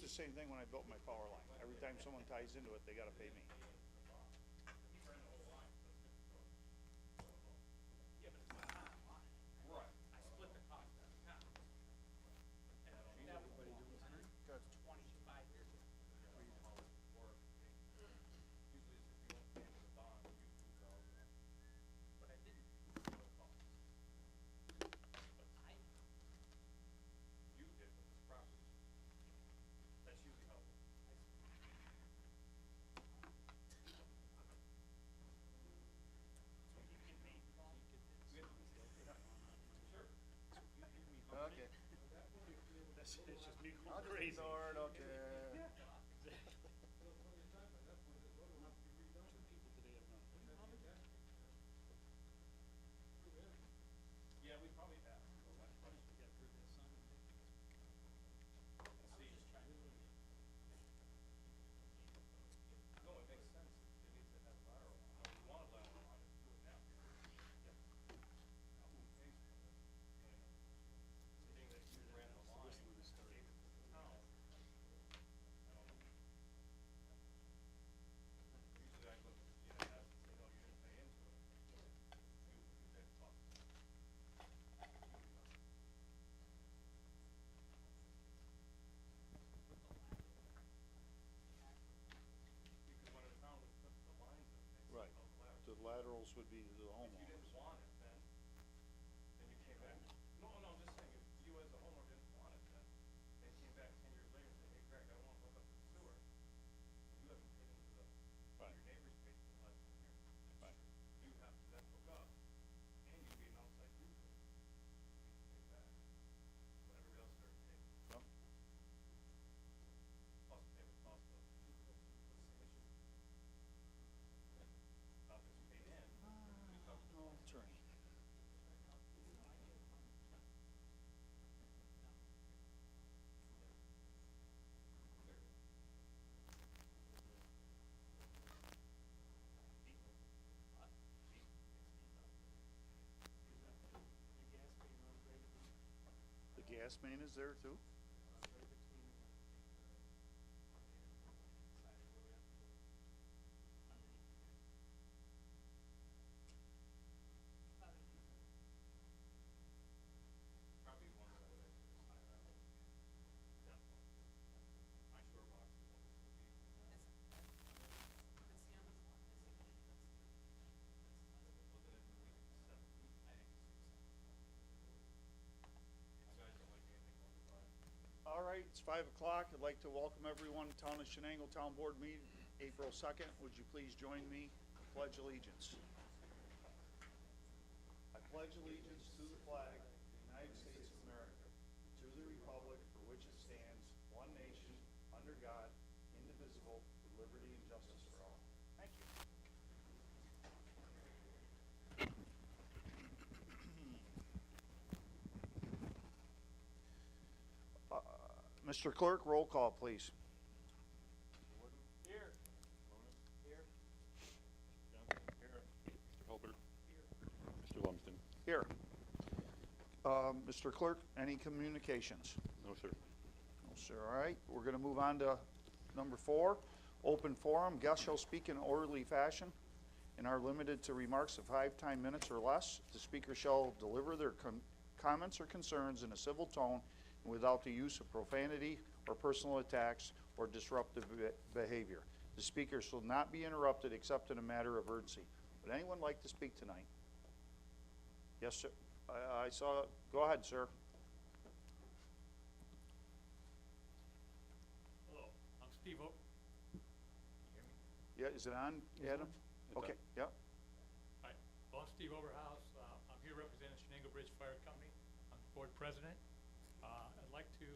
the same thing when I built my power line. Every time someone ties into it, they gotta pay me. Okay. It's just me I'll going just crazy. ignore it, okay. Yeah, we probably have. No, it makes sense. It needs to have lateral. We want a lateral on it to do it now. Now, who pays for it? Being that you ran the line, gave it to the town. I don't know. Usually I look at the GIS and say, no, you didn't pay into it. You did cost. Because when a town would put the lines up, they Right. said, oh, lateral. The laterals would be to the If you homeowners. didn't want it, then you came back. No, I'm just saying, if you as a homeowner didn't want it, then they came back 10 years later and said, hey, Greg, I want to hook up to the sewer. You haven't paid into the, Right. your neighbor's paid for the last 10 years. Right. You have to then hook up, and you be an outside user. You pay back. What everybody else started paying. Yep. Plus pay the cost of the submission. Now, if it's paid in, you cover the Oh, that's right. The gas main is there too? probably one that I would actually just hire out. Yeah. My shore box is almost so deep. Wasn't it at least 7 feet? I think you guys don't like anything over 5. All right, it's 5 o'clock. I'd like to welcome everyone to Town of Shenango Town Board meeting, April 2nd. Would you please join me? Pledge allegiance. I pledge allegiance to the flag of the United States of America, to the republic for which it stands, one nation, under God, indivisible, with liberty and justice for all. Thank you. Mr. Clerk, roll call, please. Here. Here. Johnson. Here. Mr. Hulbert. Here. Mr. Lumsden. Here. Mr. Clerk, any communications? No, sir. No, sir. All right, we're going to move on to number 4, open forum. Guests shall speak in orderly fashion and are limited to remarks of 5 minutes or less. The speaker shall deliver their comments or concerns in a civil tone and without the use of profanity or personal attacks or disruptive behavior. The speaker shall not be interrupted except in a matter of urgency. Would anyone like to speak tonight? Yes, sir. I saw. Go ahead, sir. Hello, I'm Steve O. Can you hear me? Yeah, is it on, Adam? It's Okay, on. yeah. Hi, well, I'm Steve Overhouse. I'm here representing Shenango Bridge Fire Company. I'm the board president. I'd like to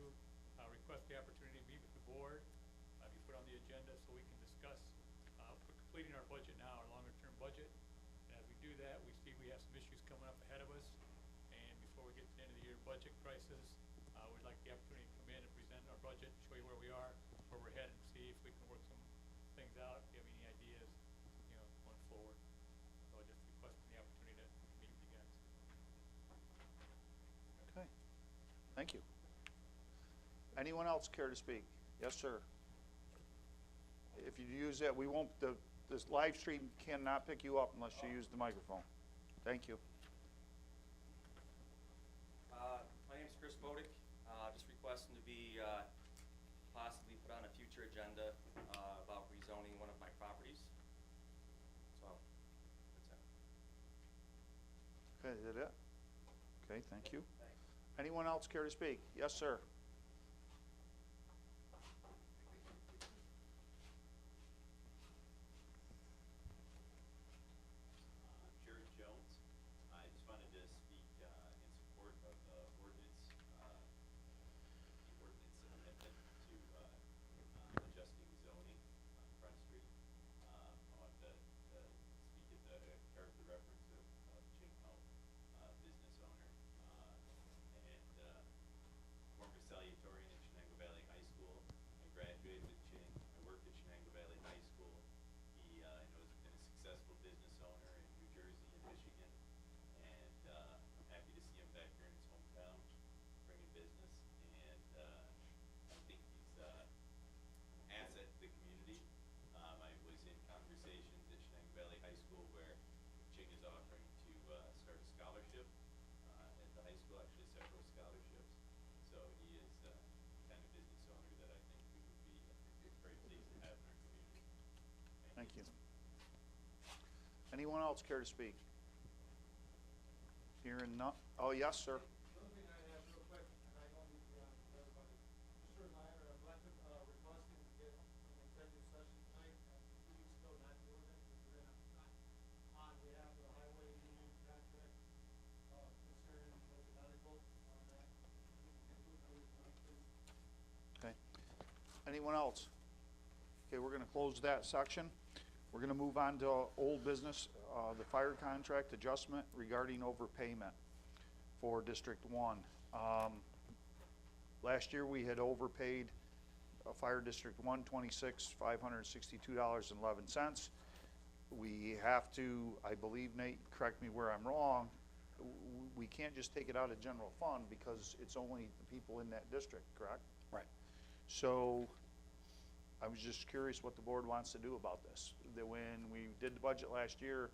request the opportunity to meet with the board, be put on the agenda so we can discuss, we're completing our budget now, our longer-term budget. And as we do that, we see we have some issues coming up ahead of us. And before we get to the end of the year budget crisis, we'd like the opportunity to come in and present our budget, show you where we are, where we're headed, and see if we can work some things out, if you have any ideas, going forward. So I just requesting the opportunity to meet with you guys. Okay. Thank you. Anyone else care to speak? Yes, sir. If you use that, we won't, this live stream cannot pick you up unless you use the microphone. Thank you. My name's Chris Bodick, just requesting to be possibly put on a future agenda about rezoning one of my properties. So, that's it. Okay, is that it? Okay, thank you. Thanks. Anyone else care to speak? Yes, sir. Jared Jones. I just wanted to speak in support of the ordinance amendment to adjusting zoning on Front Street. I want to speak at the character reference of Ching Ho, business owner, and former salutatorian at Shenango Valley High School. I graduated with Ching. I worked at Shenango Valley High School. He, I know, has been a successful business owner in New Jersey and Michigan, and I'm happy to see him back here in his hometown, bringing business, and I think he's an asset to the community. I was in conversations at Shenango Valley High School where Ching is offering to start a scholarship at the high school, actually several scholarships. So he is the kind of business owner that I think we would be very pleased to have in our community. Thank you. Anyone else care to speak? Hearing none. Oh, yes, sir. The other thing I have real quick, and I don't need to be on with everybody, Mr. and I are elected, requesting to get an executive session tonight, after 2 weeks ago, not doing it, because we're on behalf of the highway union contract, concerning both the medical on that. We can do it another time, please. Okay. Anyone else? Okay, we're gonna close that section. We're gonna move on to old business, the fire contract adjustment regarding overpayment for District 1. Last year, we had overpaid Fire District 1, $26,562.11. We have to, I believe, Nate, correct me where I'm wrong, we can't just take it out of general fund because it's only the people in that district, correct? Right. So, I was just curious what the board wants to do about this. That when we did the budget last year,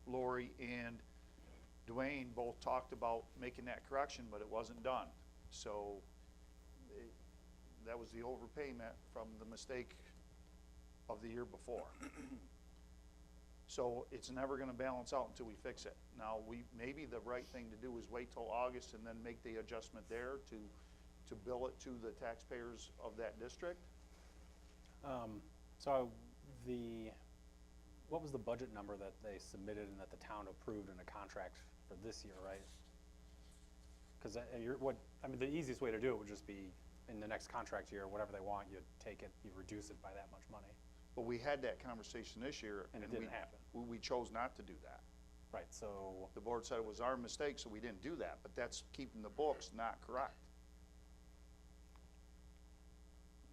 Lori and Dwayne both talked about making that correction, but it wasn't done. So, that was the overpayment from the mistake of the year before. So, it's never gonna balance out until we fix it. Now, maybe the right thing to do is wait till August and then make the adjustment there to bill it to the taxpayers of that district? So what was the budget number that they submitted and that the town approved in a contract for this year, right? Because the easiest way to do it would just be in the next contract year, whatever they want, you take it, you reduce it by that much money. But we had that conversation this year. And it didn't happen. We chose not to do that. Right, so, The board said it was our mistake, so we didn't do that, but that's keeping the books not correct.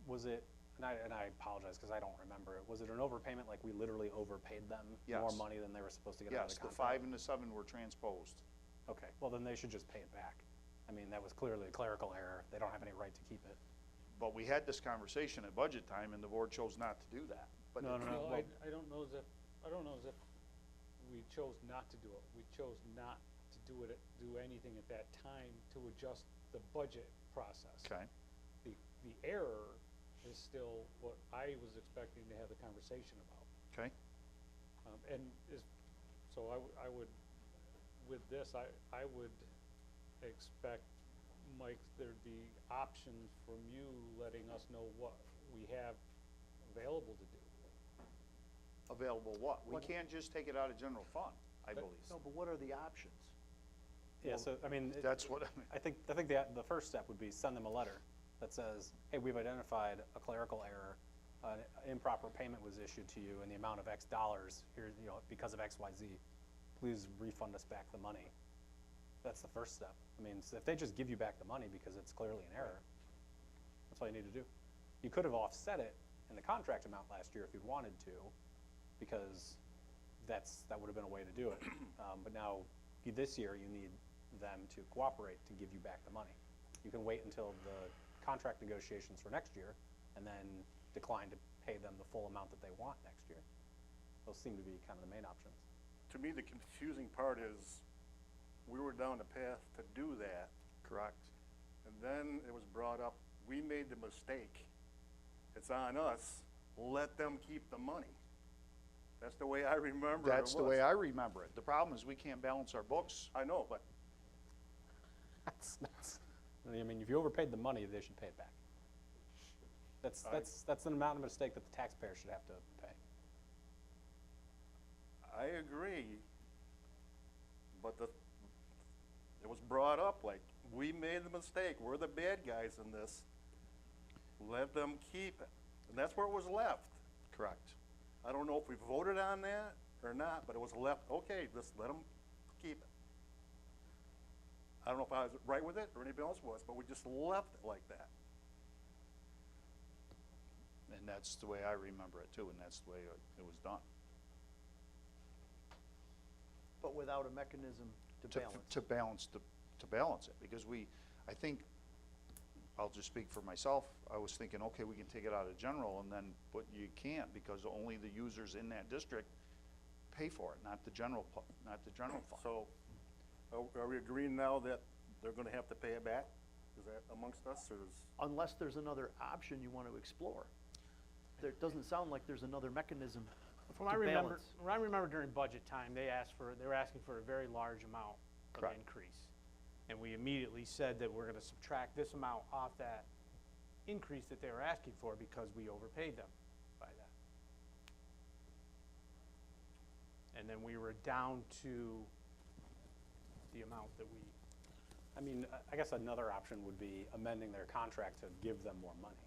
was it, and I apologize because I don't remember it, was it an overpayment, like we literally overpaid them more Yes. money than they were supposed to get out of Yes, the the contract? 5 and the 7 were transposed. Okay, well then they should just pay it back. I mean, that was clearly a clerical error. They don't have any right to keep it. But we had this conversation at budget time, and the board chose not to do that. But No, Well, well- I don't know as if we chose not to do it. We chose not to do anything at that time to adjust the budget process. Okay, The error is still what I was expecting to have the conversation about. okay, So I would, with this, I would expect, Mike, there'd be options from you letting us know what we have available to do. available what? We What- can't just take it out of general fund, I That- believe. No, but what are the options? Yeah, so, I mean, That's what, I think the first step would be send them a letter that says, hey, we've identified a clerical error, improper payment was issued to you in the amount of X dollars, here, because of X, Y, Z, please refund us back the money. That's the first step. I mean, so if they just give you back the money because it's clearly an error, that's all you need to do. You could have offset it in the contract amount last year if you'd wanted to, because that would have been a way to do it. But now, this year, you need them to cooperate to give you back the money. You can wait until the contract negotiations for next year and then decline to pay them the full amount that they want next year. Those seem to be kind of the main options. To me, the confusing part is, we were down the path to do that, Correct. and then it was brought up, we made the mistake. It's on us, let them keep the money. That's the way I remember it That's the was. way I remember it. The problem is we can't balance our books. I know, but I mean, if you overpaid the money, they should pay it back. That's an amount of mistake that the taxpayer should have to pay. I agree. But it was brought up like, we made the mistake, we're the bad guys in this. Let them keep it. And that's where it was left. Correct. I don't know if we voted on that or not, but it was left, okay, just let them keep it. I don't know if I was right with it or anybody else was, but we just left it like that. And that's the way I remember it too, and that's the way it was done. But without a mechanism to balance. To balance it, because I think, I'll just speak for myself, I was thinking, okay, we can take it out of general, and then, but you can't, because only the users in that district pay for it, not the general fund. So, are we agreeing now that they're gonna have to pay it back? Is that amongst us, or is? Unless there's another option you want to explore. There doesn't sound like there's another mechanism From to balance. what I remember during budget time, they were asking for a very large amount of Correct. increase. And we immediately said that we're gonna subtract this amount off that increase that they were asking for because we overpaid them by that. And then we were down to the amount that we, I mean, I guess another option would be amending their contract to give them more money,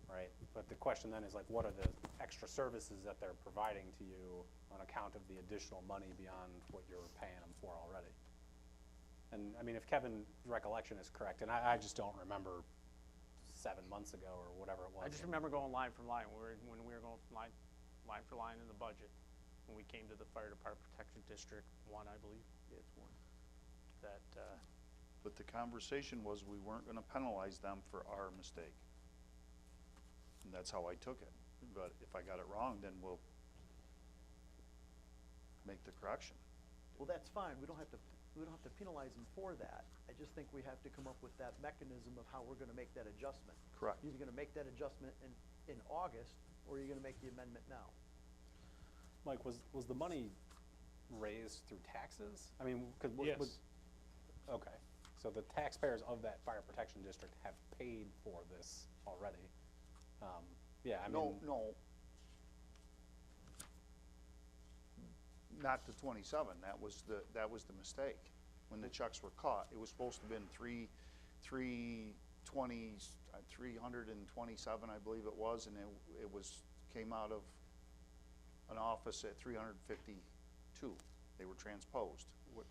right? But the question then is like, what are the extra services that they're providing to you on account of the additional money beyond what you're paying them for already? And, I mean, if Kevin's recollection is correct, and I just don't remember 7 months ago or whatever it was. I just remember going line for line, when we were going line for line in the budget, when we came to the Fire Department Protection District 1, I believe. Yeah, it's one. That, But the conversation was we weren't gonna penalize them for our mistake. And that's how I took it. But if I got it wrong, then we'll make the correction. Well, that's fine. We don't have to penalize them for that. I just think we have to come up with that mechanism of how we're gonna make that adjustment. Correct. You're either gonna make that adjustment in August, or you're gonna make the amendment now. Mike, was the money raised through taxes? I mean, Yes. okay, so the taxpayers of that fire protection district have paid for this already. Yeah, I mean. No. Not the 27, that was the mistake. When the checks were caught, it was supposed to have been 327, I believe it was, and it came out of an office at 352. They were transposed.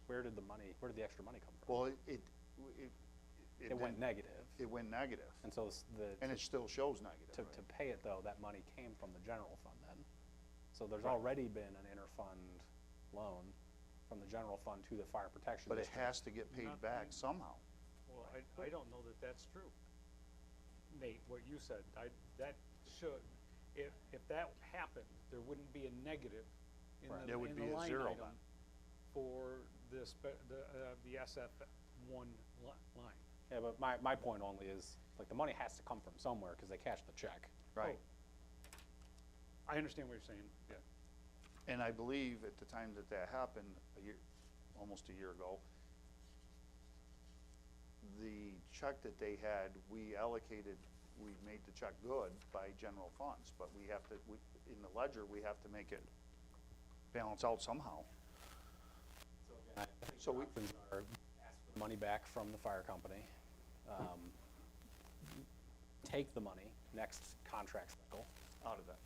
Where did the extra money come from? Well, it went didn't- negative, It went negative, and so and it still shows negative. to right? pay it though, that money came from the general fund then. So there's already been an interfund loan from the general fund to the fire protection But it district. has to get paid Not back paid. somehow. Well, I don't know that that's true. Nate, what you said, that should, if that happened, there wouldn't be a negative in Right. the, There would in be the a line zero item then. for the SF1 line. Yeah, but my point only is, like, the money has to come from somewhere, cause they cashed the check. Right. I understand what you're saying, yeah. And I believe at the time that happened, almost a year ago, the check that they had, we made the check good by general funds, but in the ledger, we have to make it balance out somehow. So we, Options are ask for the money back from the fire company, take the money next contract cycle, out of that.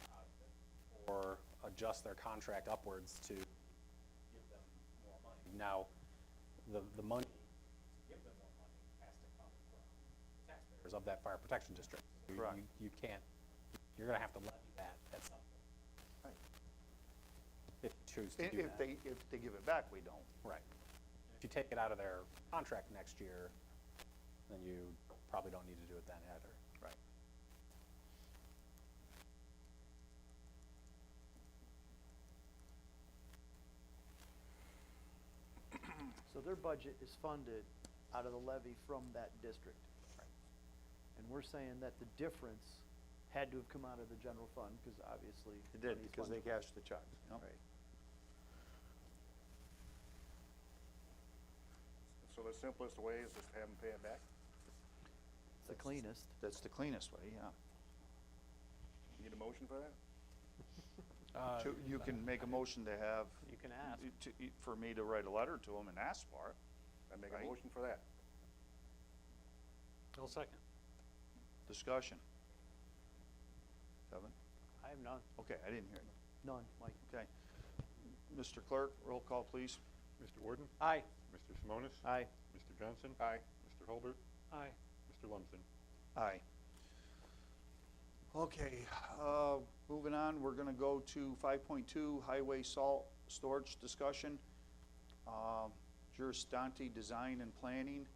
or adjust their contract upwards to give them more money. Now, the money to give them more money has to come from the taxpayers of that fire protection district. Correct. You can't, you're gonna have to levy that at some point, Right. if you choose to If do that. if they give it back, we don't. Right. If you take it out of their contract next year, then you probably don't need to do it then either. Right. So their budget is funded out of the levy from that district. And we're saying that the difference had to have come out of the general fund, because obviously. It did, money's because they fungible. cashed the checks, you know? Right. So the simplest way is just have them pay it back? It's the cleanest. That's the cleanest way, yeah. Need a motion for that? You can make a motion to have. You can ask. For me to write a letter to them and ask for it. I make Right. a motion for that. I'll second. Discussion. Kevin? I have none. Okay, I didn't hear it. None, Mike. Okay. Mr. Clerk, roll call, please. Mr. Warden? Aye. Mr. Simonis? Aye. Mr. Johnson? Aye. Mr. Hulbert? Aye. Mr. Lumsden? Aye. Okay, moving on, we're gonna go to 5.2, highway salt storage discussion. Juris Dante Design and Planning,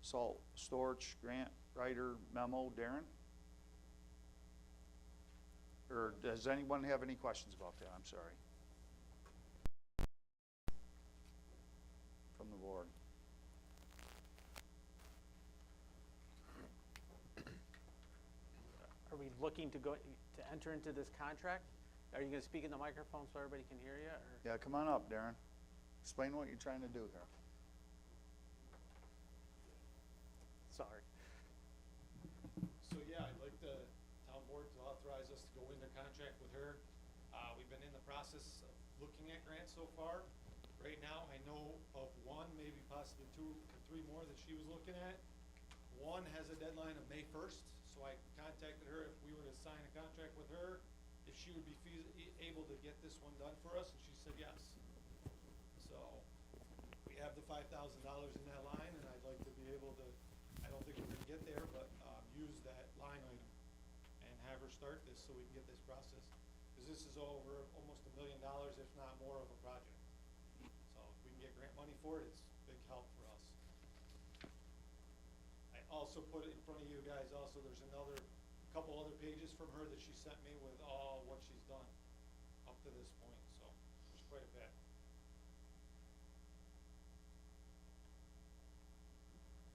salt storage grant writer memo. Darren? Or does anyone have any questions about that? I'm sorry. From the board. Are we looking to enter into this contract? Are you gonna speak in the microphone so everybody can hear you, or? Yeah, come on up, Darren. Explain what you're trying to do here. Sorry. So, yeah, I'd like the town board to authorize us to go into contract with her. We've been in the process of looking at grants so far. Right now, I know of one, maybe possibly 2 or 3 more that she was looking at. One has a deadline of May 1st, so I contacted her if we were to sign a contract with her, if she would be able to get this one done for us, and she said yes. So, we have the $5,000 in that line, and I'd like to be able to, I don't think we're gonna get there, but, use that line item and have her start this so we can get this process. Cause this is over almost $1 million, if not more, of a project. So if we can get grant money for it, it's a big help for us. I also put it in front of you guys also, there's couple other pages from her that she sent me with all what she's done up to this point, so there's quite a bit.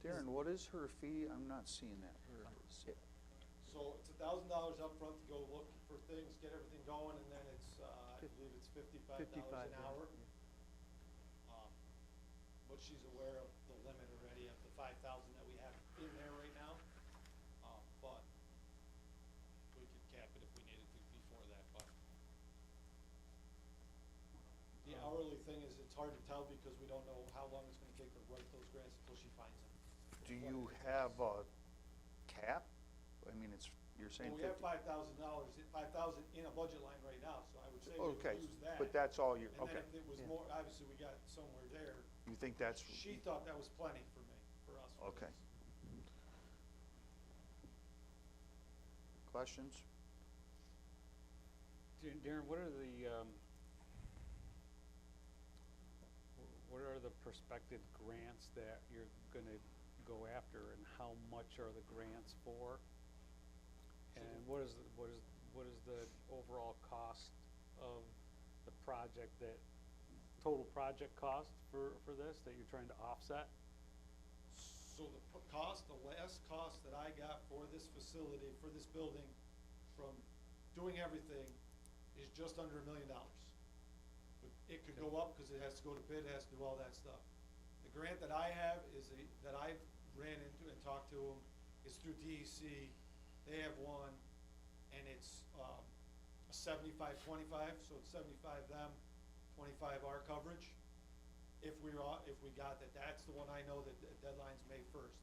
Darren, what is her fee? I'm not seeing that. So it's $1,000 upfront to go look for things, get everything going, and then it's, I believe it's $55 an hour. But she's aware of the limit already of the 5,000 that we have in there right now. But we could cap it if we needed to before that, but. The hourly thing is, it's hard to tell because we don't know how long it's gonna take her to write those grants until she finds them. Do you have a cap? I mean, you're saying Well, we have 50. $5,000 in a budget line right now, so I would say we Okay, would use that. but that's all you're, And okay. then if it was more, obviously, we got somewhere there. You think that's, She thought that was plenty for me, for us. for okay. this. Questions? Darren, what are the prospective grants that you're gonna go after, and how much are the grants for? And what is the overall cost of the project, total project cost for this that you're trying to offset? So the the last cost that I got for this facility, for this building, from doing everything, is just under $1 million. But it could go up, cause it has to go to bid, it has to do all that stuff. The grant that I have that I've ran into and talked to them, is through DEC. They have one, and it's, a 75-25, so it's 75 them, 25 our coverage. If we got that, that's the one I know that the deadline's May 1st.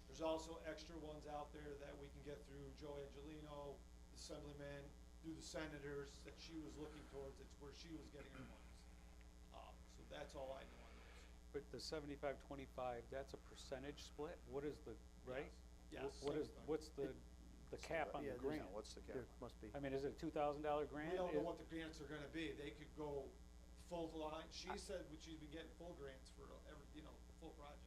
There's also extra ones out there that we can get through Joe Angelino, the Assemblyman, through the senators that she was looking towards. It's where she was getting her monies. So that's all I know on those. But the 75-25, that's a percentage split? What is the, right? Yes. What's the cap on Yeah, the there's- grant? What's the cap? There must be. I mean, is it a $2,000 grant? We don't know what the grants are gonna be. They could go full line. She said she's been getting full grants for every, full project.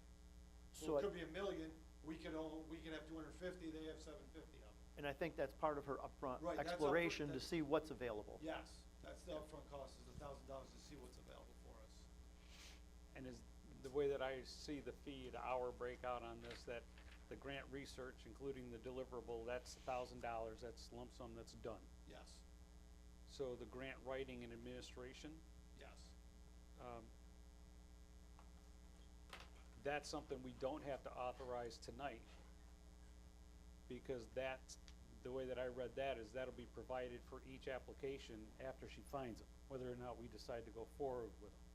So So it could be $1 million, we could have 250, they have 750 of it. And I think that's part of her upfront Right, that's exploration to that's- see what's available. Yes, that's the upfront cost, is $1,000 to see what's available for us. And is the way that I see the fee, the hour breakout on this, that the grant research, including the deliverable, that's $1,000, that's lump sum, that's done. Yes, So the grant writing and administration, yes. that's something we don't have to authorize tonight. Because that's, the way that I read that is that'll be provided for each application after she finds them, whether or not we decide to go forward with them.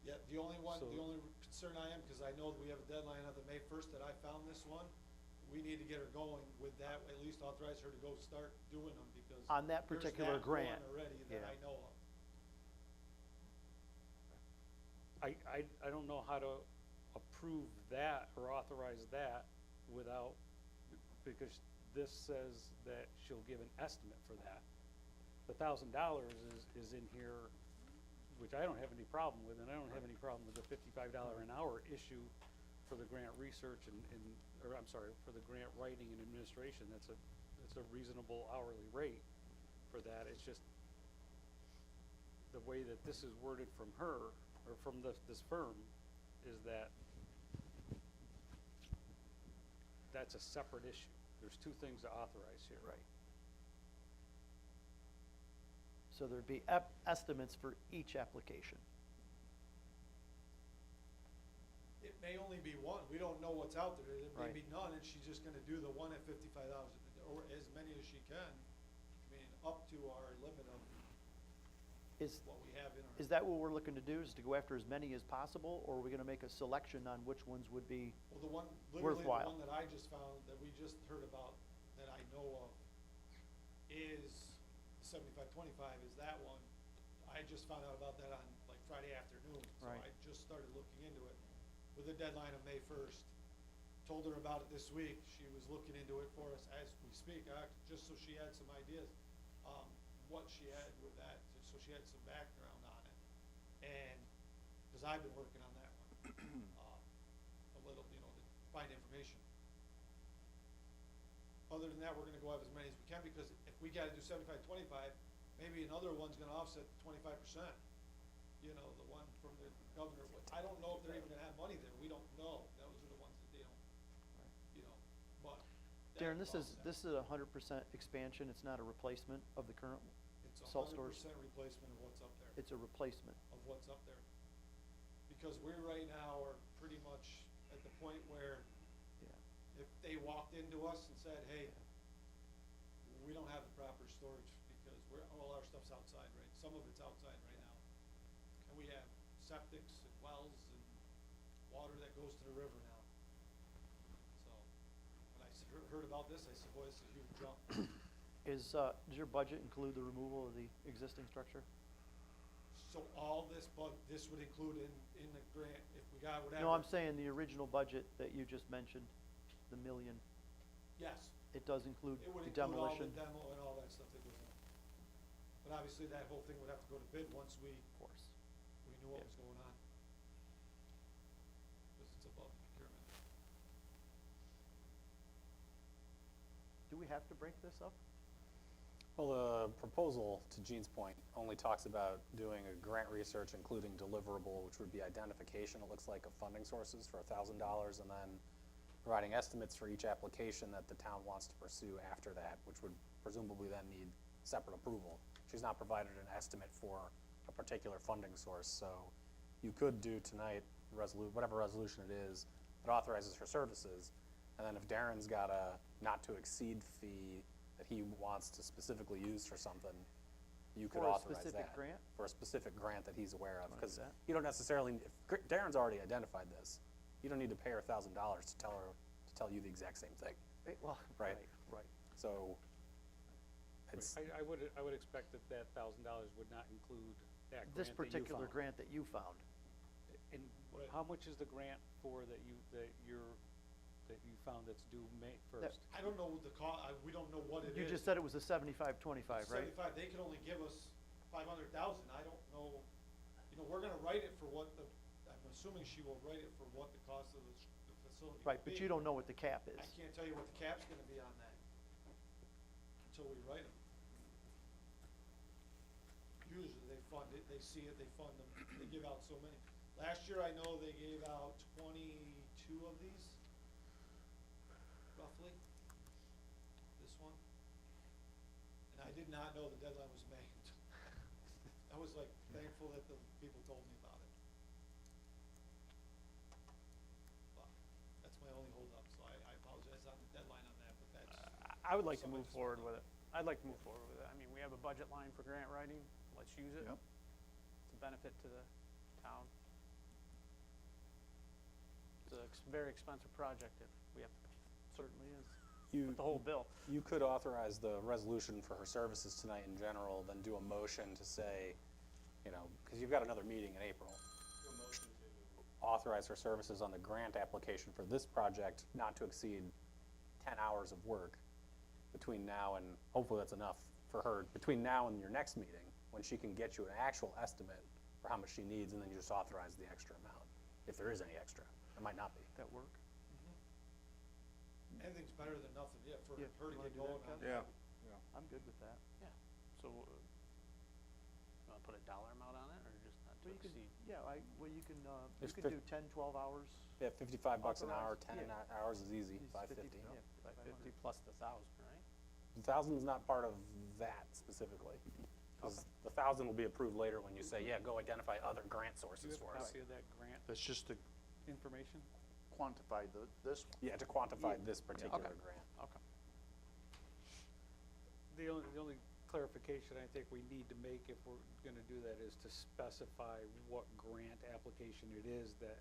Yeah, the only So- concern I am, because I know that we have a deadline of the May 1st that I found this one, we need to get her going with that, at least authorize her to go start doing them, because On that there's particular that one grant, already that yeah. I know of. I don't know how to approve that or authorize that without, because this says that she'll give an estimate for that. The $1,000 is in here, which I don't have any problem with, and I don't have any problem with the $55 an hour issue for the grant research or I'm sorry, for the grant writing and administration. That's a reasonable hourly rate for that. It's just the way that this is worded from her, or from this firm, is that that's a separate issue. There's two things to authorize here. Right. So there'd be estimates for each application. It may only be one, we don't know what's out there, it may Right. be none, and she's just gonna do the one at $55, or as many as she can. I mean, up to our limit of Is, what we have in our. is that what we're looking to do, is to go after as many as possible, or are we gonna make a selection on which ones would be? Well, the one, literally the Worthwhile. one that I just found, that we just heard about, that I know of, is 75-25 is that one. I just found out about that on like Friday afternoon, so Right. I just started looking into it with a deadline of May 1st. Told her about it this week, she was looking into it for us as we speak, just so she had some ideas, what she had with that, so she had some background on it. And, cause I've been working on that one, a little, to find information. Other than that, we're gonna go have as many as we can, because if we gotta do 75-25, maybe another one's gonna offset 25%. The one from the governor, I don't know if they're even gonna have money there, we don't know, those are the ones that they don't, but. that Darren, would offset. this is 100% expansion, it's not a replacement of the current It's salt 100% stores? replacement of what's up there. It's a replacement. Of what's up there. Because we right now are pretty much at the point where Yeah. if they walked into us and said, hey, we don't have the proper storage because all our stuff's outside, right? Some of it's outside right now. And we have septics and wells and water that goes to the river now. So, when I heard about this, I said, boy, this is a huge jump. Does your budget include the removal of the existing structure? So all this, this would include in the grant, if we got whatever. No, I'm saying the original budget that you just mentioned, the million, Yes. it does include It would the include all demolition? the demo and all that stuff that goes on. But obviously, that whole thing would have to go to bid once we Of course. knew what Yeah. was going on. Because it's above procurement. Do we have to break this up? Well, the proposal, to Gene's point, only talks about doing a grant research, including deliverable, which would be identification, it looks like, of funding sources for $1,000, and then providing estimates for each application that the town wants to pursue after that, which would presumably then need separate approval. She's not provided an estimate for a particular funding source, so you could do tonight, whatever resolution it is, that authorizes her services, and then if Darren's got a not-to-exceed fee that he wants to specifically use for something, you could For a authorize that. specific grant? For a specific grant that he's aware of, Wanna do because that? you don't necessarily, if Darren's already identified this, you don't need to pay her $1,000 to tell you the exact same thing. Well, Right. right. So, it's, I would expect that $1,000 would not include that grant This that you particular found. grant that you found, And Right. how much is the grant for that you found that's due May first? I don't know what the we don't know what it is. you just said it was a 75-25, right? 75, they can only give us 500,000, I don't know, we're gonna write it for what I'm assuming she will write it for what the cost of the facility. Right, but be. you don't know what the cap is. I can't tell you what the cap's gonna be on that until we write them. Usually they fund it, they see it, they fund them, they give out so many. Last year I know they gave out 22 of these, roughly, this one. And I did not know the deadline was May. I was like thankful that the people told me about it. But that's my only holdup, so I apologize on the deadline on that, but that's. I would like to something move just forward wanna- with it. I'd like to move forward with it. I mean, we have a budget line for grant writing, let's use it. Yep. It's a benefit to the town. It's a very expensive project if we have to pay. Certainly is. You, The whole bill. you could authorize the resolution for her services tonight in general, then do a motion to say, you know, because you've got another meeting in April. Do a motion to Authorize her services on the grant application for this project not to exceed 10 hours of work between now and, hopefully that's enough for her, between now and your next meeting, when she can get you an actual estimate for how much she needs, and then you just authorize the extra amount, if there is any extra. There might not be. That work? Anything's better than nothing, yeah, for Yeah, her to you wanna get do that, going on Kevin? it. Yeah. I'm good with that. Yeah. So, you wanna put a dollar amount on it, or just not to Well, you can, exceed? yeah, you can There's do 10, 12 hours. Yeah, 55 bucks an hour, Authorized, 10 yeah. hours is easy, Is 550. yeah, 550 plus the 1,000, right? The 1,000's not part of that specifically. 'Cause the 1,000 will be approved later when you say, yeah, go identify other grant Do you sources have for a us. copy of that grant That's just to information? quantify this one. Yeah, to quantify Yeah. this particular Okay. grant. Okay. The only clarification I think we need to make if we're gonna do that is to specify what grant application it is that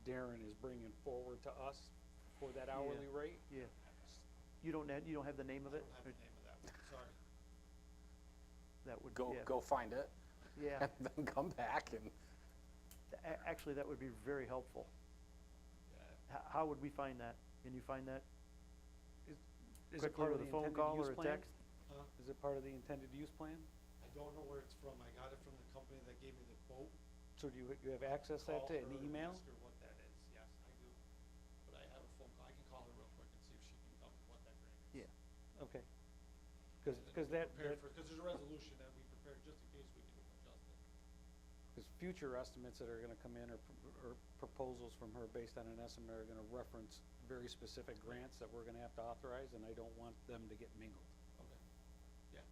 Darren is bringing forward to us for that hourly rate. Yeah. You don't have the name of I it? don't have the name of that one, sorry. That would, Go, yeah. go find it, Yeah, and then come back and, actually, that would be very helpful. How would we find that? Can you find that Is it quickly part of with the a phone intended call use or a plan? text? Huh? Is it part of the intended use plan? I don't know where it's from, I got it from the company that gave me the quote. So do you have access that Call to an her and email? ask her what that is, yes, I do. But I have a phone call, I can call her real quick and see if she can tell me what that grant is. Yeah. Okay. And Cause we that, prepared for- Cause there's a resolution that we prepared just in case we can adjust it. cause future estimates that are gonna come in or proposals from her based on an estimate are gonna reference very specific grants that we're gonna have to authorize, and I don't want them to get mingled. Okay, yeah,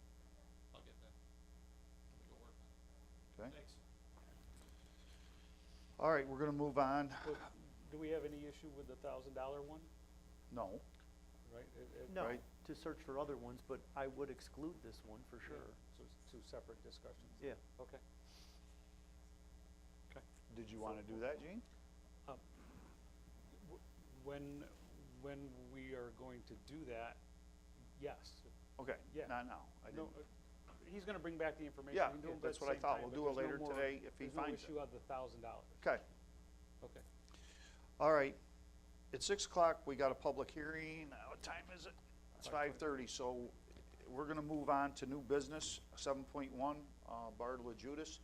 I'll get that. Let me go work on it. Okay. Thanks. All right, we're gonna move on. But do we have any issue with the $1,000 one, No, right? No, Right. to search for other ones, but I would exclude this one for sure. So it's two separate discussions? Yeah. Okay. did you wanna do that, Gene? When we are going to do that, yes. Okay, Yeah. not now. I No, didn't- he's gonna bring back the information. Yeah, We can do yeah, them that's at the what I same thought. time, We'll but do it there's no later more- today if he there's no finds it. issue of the $1,000. Okay, Okay. all right. At 6 o'clock, we got a public hearing. What time is it? It's 5:30, so we're gonna move on to new business, 7.1, Bartla Judas,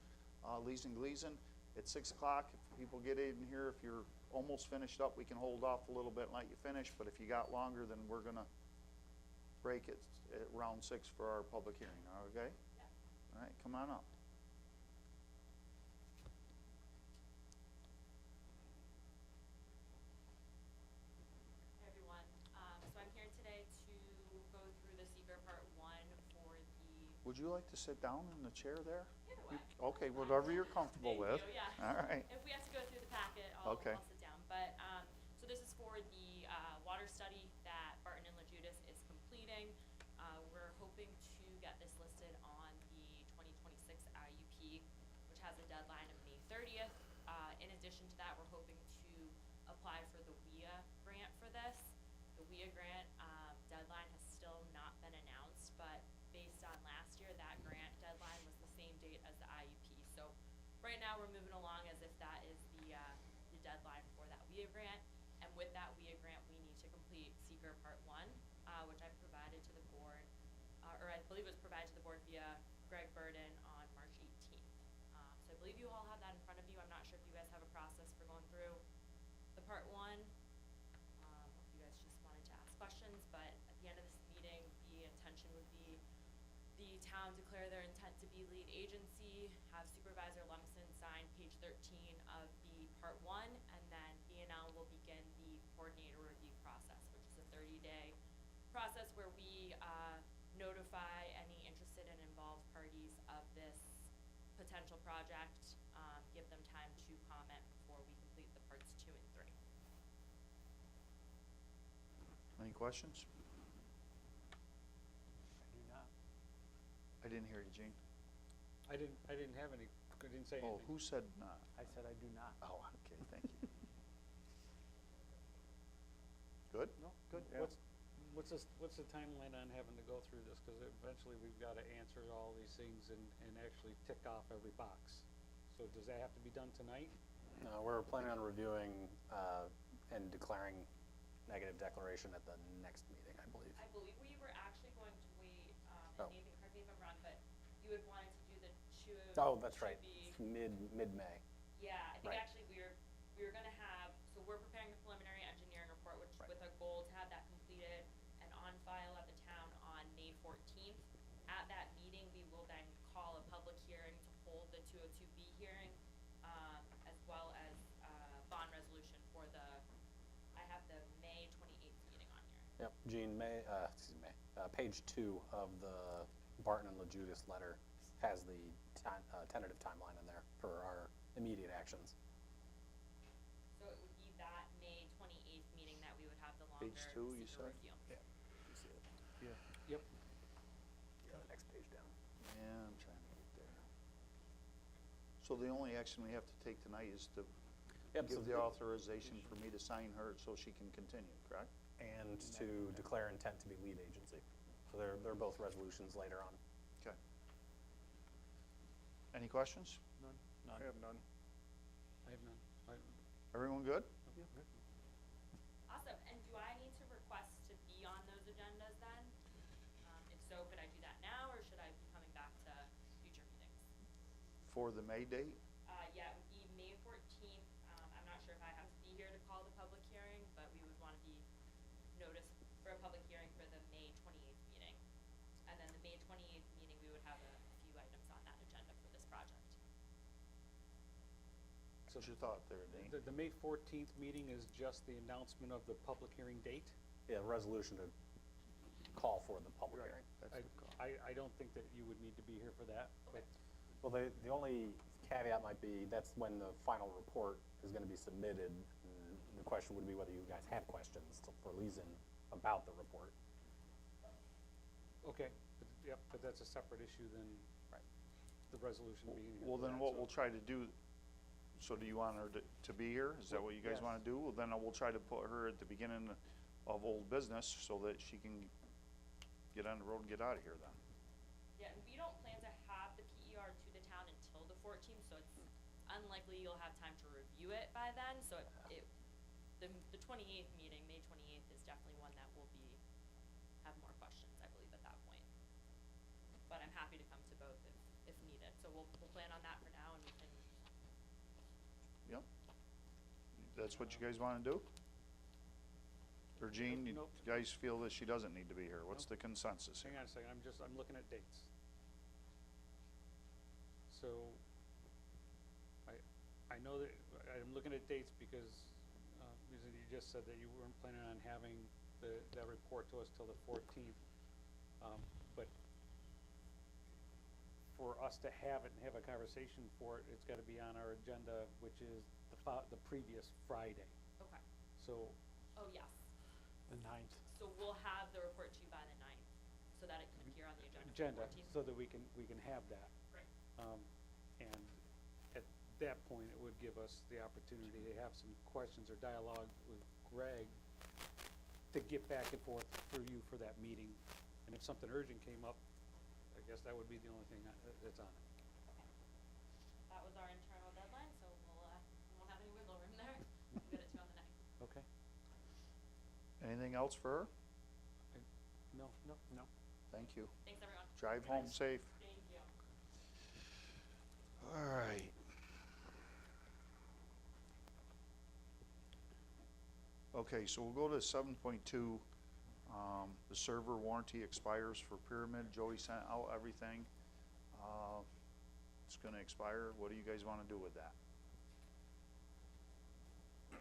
Leeson Gleason. At 6 o'clock, if people get in here, if you're almost finished up, we can hold off a little bit and let you finish, but if you got longer, then we're gonna break it at round 6 for our public hearing, okay? All right, come on up. Hey everyone, so I'm here today to go through the seeker part 1 for the. Would you like to sit down in the chair there? Either way. Okay, whatever you're comfortable Thank with. you, yeah. All right. If we have to go through the packet, I'll Okay. sit down, but, so this is for the, water study that Barton and LaJudas is completing. We're hoping to get this listed on the 2026 IUP, which has a deadline of May 30th. In addition to that, we're hoping to apply for the WIA grant for this. The WIA grant, deadline has still not been announced, but based on last year, that grant deadline was the same date as the IUP. So right now, we're moving along as if that is the deadline for that WIA grant. And with that WIA grant, we need to complete seeker part 1, which I provided to the board, or I believe it was provided to the board via Greg Burden on March 18th. So I believe you all have that in front of you. I'm not sure if you guys have a process for going through the part 1. the town declare their intent to be lead agency, have Supervisor Lumsden sign page 13 of the Part 1, and then B&L will begin the coordinator review process, which is a 30-day process where we notify any interested and involved parties of this potential project, give them time to comment before we complete the parts 2 and 3. Any questions? I do not. I didn't hear you, Gene. I didn't have any, I didn't say Oh, anything. who said not? I said I do not. Oh, okay, thank you. Good? No, good. What's the timeline on having to go through this? Because eventually we've got to answer all these things and actually tick off every box. So does that have to be done tonight? No, we're planning on reviewing and declaring negative declaration at the next meeting, I believe. I believe we were actually going to wait, Oh. and Nathan, correct me if I'm wrong, but you had wanted to do the two. Oh, that's right. 2B. Mid-May. Yeah, I think Right. actually we were gonna have, so we're preparing the preliminary engineering report, which Right. with a goal to have that completed and on file at the town on May 14th. At that meeting, we will then call a public hearing to hold the 202B hearing, as well as, bond resolution for the, I have the May 28th meeting on here. Yep, Gene, page 2 of the Barton and LaJudas letter has the tentative timeline in there for our immediate actions. So it would be that May 28th meeting that we would have the longer Page 2, you seeker said? review. You see it? Yeah. Yep. The next page down. Yeah, I'm trying to get there. So the only action we have to take tonight is to Yep, so give the authorization for me to sign her so she can continue, correct? and to declare intent to be lead agency. So they're both resolutions later on. Okay. Any questions? None? I have none. I have none. Everyone good? Awesome, and do I need to request to be on those agendas then? If so, could I do that now, or should I be coming back to future meetings? For the May date? Yeah, it would be May 14th. I'm not sure if I have to be here to call the public hearing, but we would want to be noticed for a public hearing for the May 28th meeting. And then the May 28th meeting, we would have a few items on that agenda for this project. What's your thought there, Dean? The May 14th meeting is just the announcement of the public hearing date? Yeah, resolution to call for the public Right. hearing. That's I, the call. I don't think that you would need to be here for that, but Well, the only caveat might be, that's when the final report is gonna be submitted. And the question would be whether you guys have questions for Leeson about the report. okay, but that's a separate issue than Right. the resolution being here. Well, for then that, what so- we'll try to do, so do you want her to be here? Is that what you guys Yes. wanna do? Well, then we'll try to put her at the beginning of old business so that she can get on the road and get out of here then. Yeah, and we don't plan to have the PER to the town until the 14th, so it's unlikely you'll have time to review it by then. So the 28th meeting, May 28th, is definitely one that will have more questions, I believe, at that point. But I'm happy to come to both if needed. So we'll plan on that for now, and we can. Yep. That's what you guys wanna do? Or Gene, you Nope. guys feel that she doesn't need to be here? What's the consensus here? Hang on a second, I'm looking at dates. So, I know that, I'm looking at dates because you just said that you weren't planning on having that report to us till the 14th. But for us to have it and have a conversation for it, it's gotta be on our agenda, which is the previous Friday. Okay. So, Oh, yes. The 9th. So we'll have the report to you by the 9th, so that it can appear on the agenda for the agenda, 14th. so that we can have that. Great. And at that point, it would give us the opportunity to have some questions or dialogue with Greg to get back and forth for you for that meeting. And if something urgent came up, I guess that would be the only thing that's on it. That was our internal deadline, so we won't have any wiggle room there. We'll get it to you on the 9th. Okay? Anything else for her? No. No. Thank you. Thanks, everyone. Drive home safe. Thank you. All right. Okay, so we'll go to 7.2, The server warranty expires for Pyramid. Joey sent out everything. It's gonna expire. What do you guys wanna do with that? I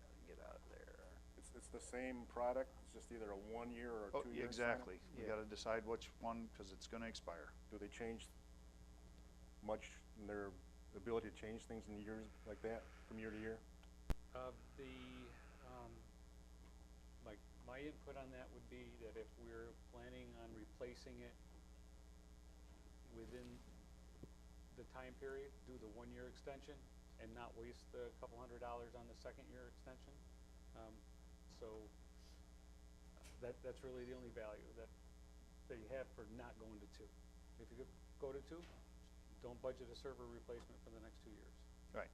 gotta get out of there. It's the same product, it's just either a 1 year or Oh, 2 year? exactly. We Yeah. gotta decide which one, cause it's gonna expire. Do they change much in their ability to change things in years like that, from year to year? My input on that would be that if we're planning on replacing it within the time period, do the 1 year extension and not waste the couple $100 on the 2nd year extension. That's really the only value that you have for not going to 2. If you could go to 2, don't budget a server replacement for the next 2 years. Right.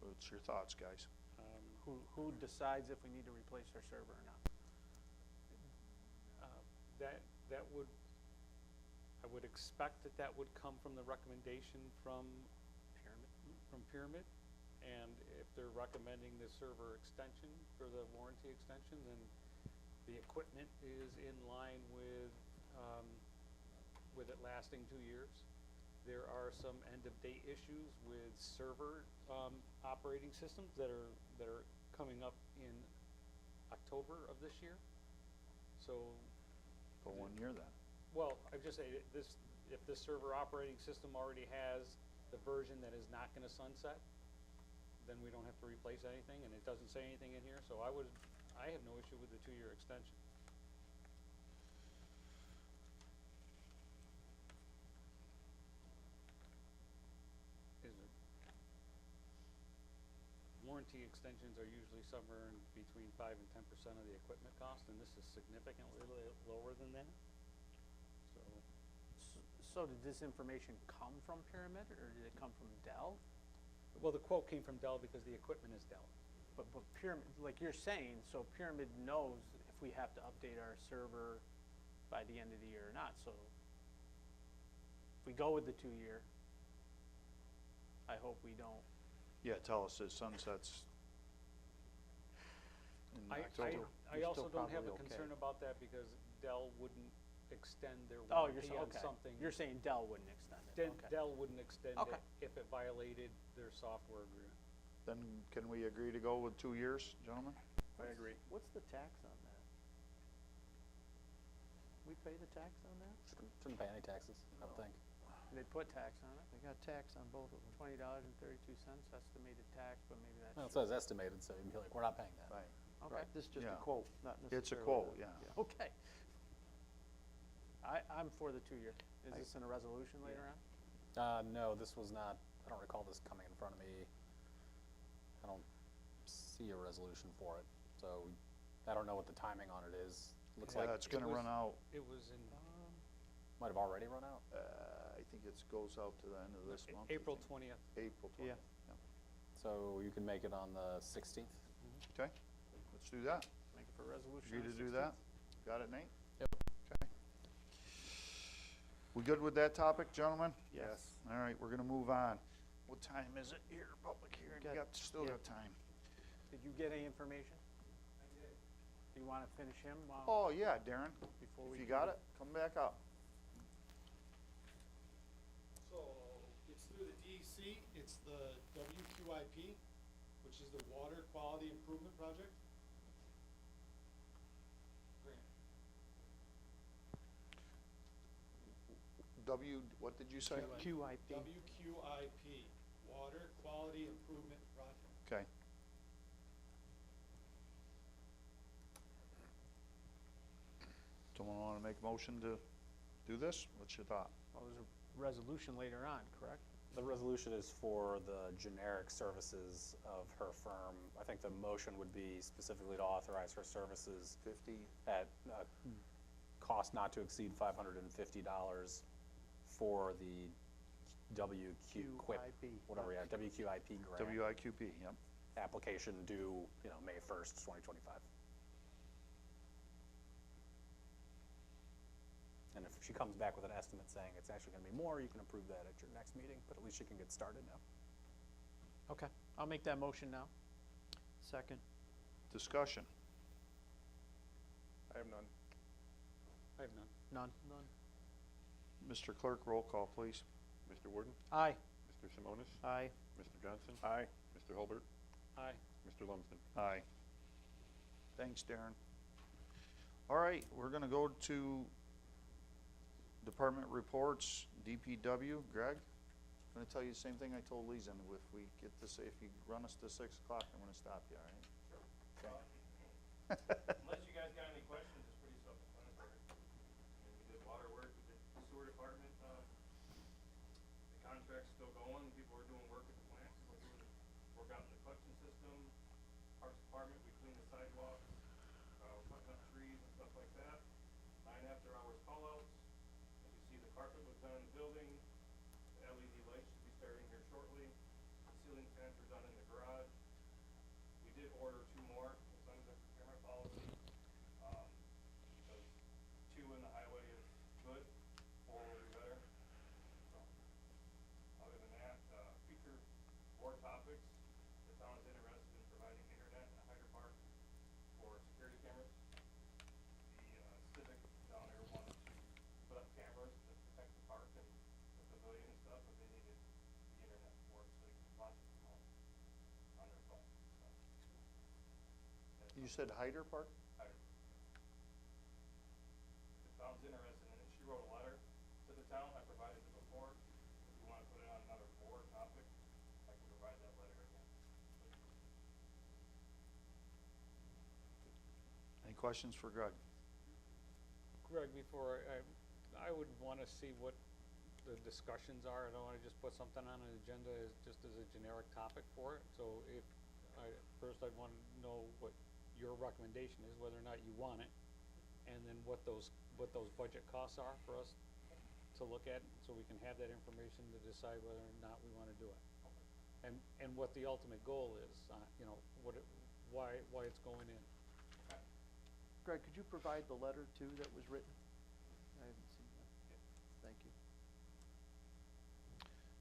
What's your thoughts, guys? Who decides if we need to replace our server or not? I would expect that would come from the recommendation from Pyramid. And if they're recommending the server extension for the warranty extension, then the equipment is in line with it lasting 2 years. There are some end-of-date issues with server operating systems that are coming up in October of this year. So, For 1 year then? well, I just say that if this server operating system already has the version that is not going to sunset, then we don't have to replace anything, and it doesn't say anything in here. So I have no issue with the 2 year extension. Warranty extensions are usually somewhere in between 5 and 10% of the equipment cost, and this is significantly lower than that. So did this information come from Pyramid, or did it come from Dell? Well, the quote came from Dell because the equipment is Dell. But Pyramid, like you're saying, so Pyramid knows if we have to update our server by the end of the year or not, so if we go with the 2 year, I hope we don't. Yeah, tell us it sunsets in October. I also still don't have a probably okay. concern about that because Dell wouldn't extend their Oh, you're warranty saying, on okay. something. You're saying Dell wouldn't extend it, okay. Dell wouldn't extend Okay. it if it violated their software agreement. Then can we agree to go with 2 years, gentlemen? I agree. What's the tax on that? We pay the tax on that? Shouldn't pay any taxes, I don't think. They put tax on it, They got tax on both of them. $20.32 estimated tax, but maybe that's. Well, it says estimated, so you'd be like, we're not paying that. Right. Okay. This is just Yeah. a quote, not necessarily. It's a quote, yeah. Okay. I'm for the 2 year. Is this in a resolution later on? No, this was not, I don't recall this coming in front of me. I don't see a resolution for it, so I don't know what the timing on it is. Looks like Yeah, it's gonna run out, It was in might have already run out. I think it goes out to the end of this month. I April think. 20th. April 20th. So you can make it on the 16th? Okay, let's do that. Make it for a resolution. Agree on to the do 16th. that? Got it, Nate? Yep. Okay. We good with that topic, gentlemen? Yes. All right, we're gonna move on. What time is it here, public hearing? You Got- still yeah. got time. Did you get any information? I did. Do you wanna finish him while? Oh, yeah, Darren, Before if we you do got the- it, come back up. So, it's through the DEC, it's the WQIP, which is the Water Quality Improvement Project. Grant. What did you say? QIP. WQIP, Water Quality Improvement Project. Okay. Someone wanna make a motion to do this? What's your thought? Well, there's a resolution later on, correct? The resolution is for the generic services of her firm. I think the motion would be specifically to authorize her services 50? at a cost not to exceed $550 for the QIP. whatever, yeah, WQIP grant WIQP, yep. application due, May 1st, 2025. And if she comes back with an estimate saying it's actually gonna be more, you can approve that at your next meeting, but at least you can get started now. Okay, I'll make that motion now. Second. Discussion. I have none. I have none. None. None. Mr. Clerk, roll call, please. Mr. Warden? Aye. Mr. Simonis? Aye. Mr. Johnson? Aye. Mr. Hulbert? Aye. Mr. Lumsden? Aye. Thanks, Darren. All right, we're gonna go to department reports, DPW. Greg? I'm gonna tell you the same thing I told Leeson. If we get this, if you run us to 6 o'clock, I'm gonna stop you, all right? Unless you guys got any questions, it's pretty self-explanatory. I mean, we did water work, we did the sewer department, the contract's still going, people are doing work at the plant, we're doing work out in the collection system. Parks department, we clean the sidewalks, we're putting up trees and stuff like that. 9 after-hours call-outs. As you see, the carpet was done in the building, the LED lights should be starting here shortly. The ceiling fans are done in the garage. We did order 2 more, as long as the procurement policy, because 2 in the highway is good, 4 will be better. So, other than that, future board topics, the town is interested in providing internet in Hyder Park for security cameras. The Civic down there wanted to put up cameras to protect the park and the pavilion and stuff, but they needed the internet for it, so they could watch it from home on their phone, so. You said Hyder Park? Hyder. If the town's interested in it, she wrote a letter to the town, I provided it before. If you wanna put it on another board topic, I can provide that letter again. Any questions for Greg? Greg, before I would wanna see what the discussions are. I don't wanna just put something on an agenda as, just as a generic topic for it. So first I'd wanna know what your recommendation is, whether or not you want it, and then what those budget costs are for us to look at, so we can have that information to decide whether or not we wanna do it. And what the ultimate goal is, you know, why it's going in. Greg, could you provide the letter too that was written? I haven't seen that. Thank you.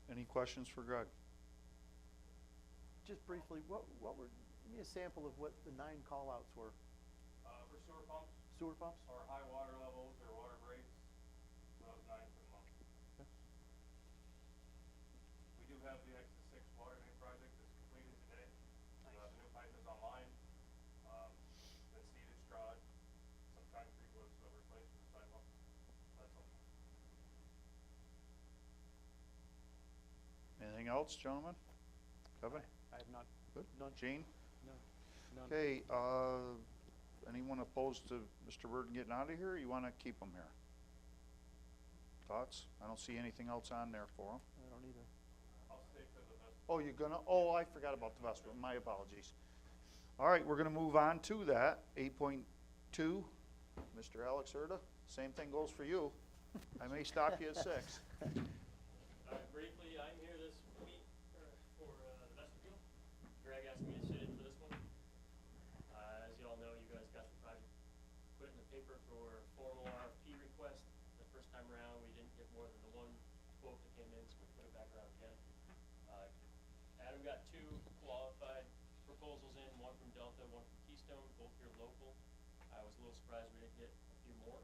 Any questions for Greg? Just briefly, what were, give me a sample of what the 9 call-outs were. For sewer pumps, Sewer pumps? or high water levels, or water breaks, so that was 9 for the month. Okay. We do have the Exit 6 water main project that's completed today. The new pipe is online, been seeded, strawed, some concrete was replaced for the sidewalk. That's all. Anything else, gentlemen? Kevin? I have none. Good. None. Gene? None. Okay, anyone opposed to Mr. Burton getting out of here, or you wanna keep him here? Thoughts? I don't see anything else on there for him. I don't either. I'll stay for the best. Oh, you're gonna, oh, I forgot about the vestibule, my apologies. All right, we're gonna move on to that, 8.2, Mr. Alex Erda, same thing goes for you. I may stop you at 6. Briefly, I'm here this week for the vestibule. Greg asked me to sit in for this one. As you all know, you guys got the project put in the paper for formal RFP request. The first time around, we didn't get more than the 1 quote that came in, so we put it back around again. Adam got 2 qualified proposals in, one from Delta, one from Keystone, both here local. I was a little surprised we didn't get a few more.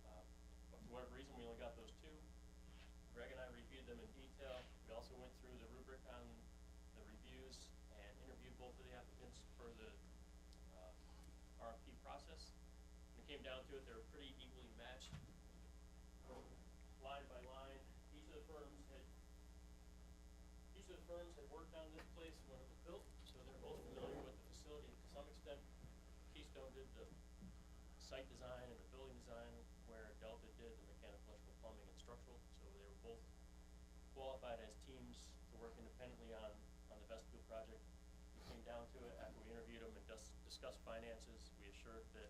But for whatever reason, we only got those 2. Greg and I reviewed them in detail. We also went through the rubric on the reviews and interviewed both of the applicants for the RFP process. When it came down to it, they were pretty equally matched, line by line. Each of the firms had worked on this place when it was built, so they're both familiar with the facility to some extent. Keystone did the site design and the building design, where Delta did the mechanical, electrical, plumbing, and structural. So they were both qualified as teams to work independently on the vestibule project. It came down to it, after we interviewed them and discussed finances, we assured that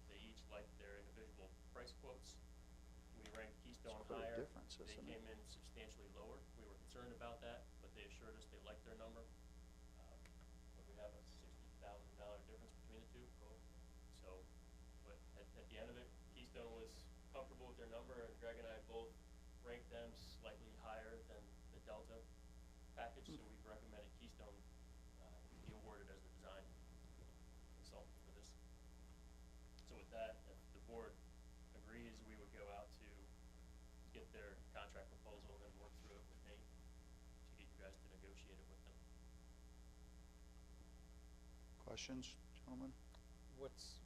they each liked their individual price quotes. We ranked Keystone It's quite a higher. difference, They isn't it? came in substantially lower. We were concerned about that, but they assured us they liked their number. But we have a $60,000 difference between the 2. So, but at the end of it, Keystone was comfortable with their number, and Greg and I both ranked them slightly higher than the Delta package, so we've recommended Keystone be awarded as the design with that. If the board agrees, we would go out to get their contract proposal and then work through it with Nate to get you guys to negotiate it with them. Questions, gentlemen? What's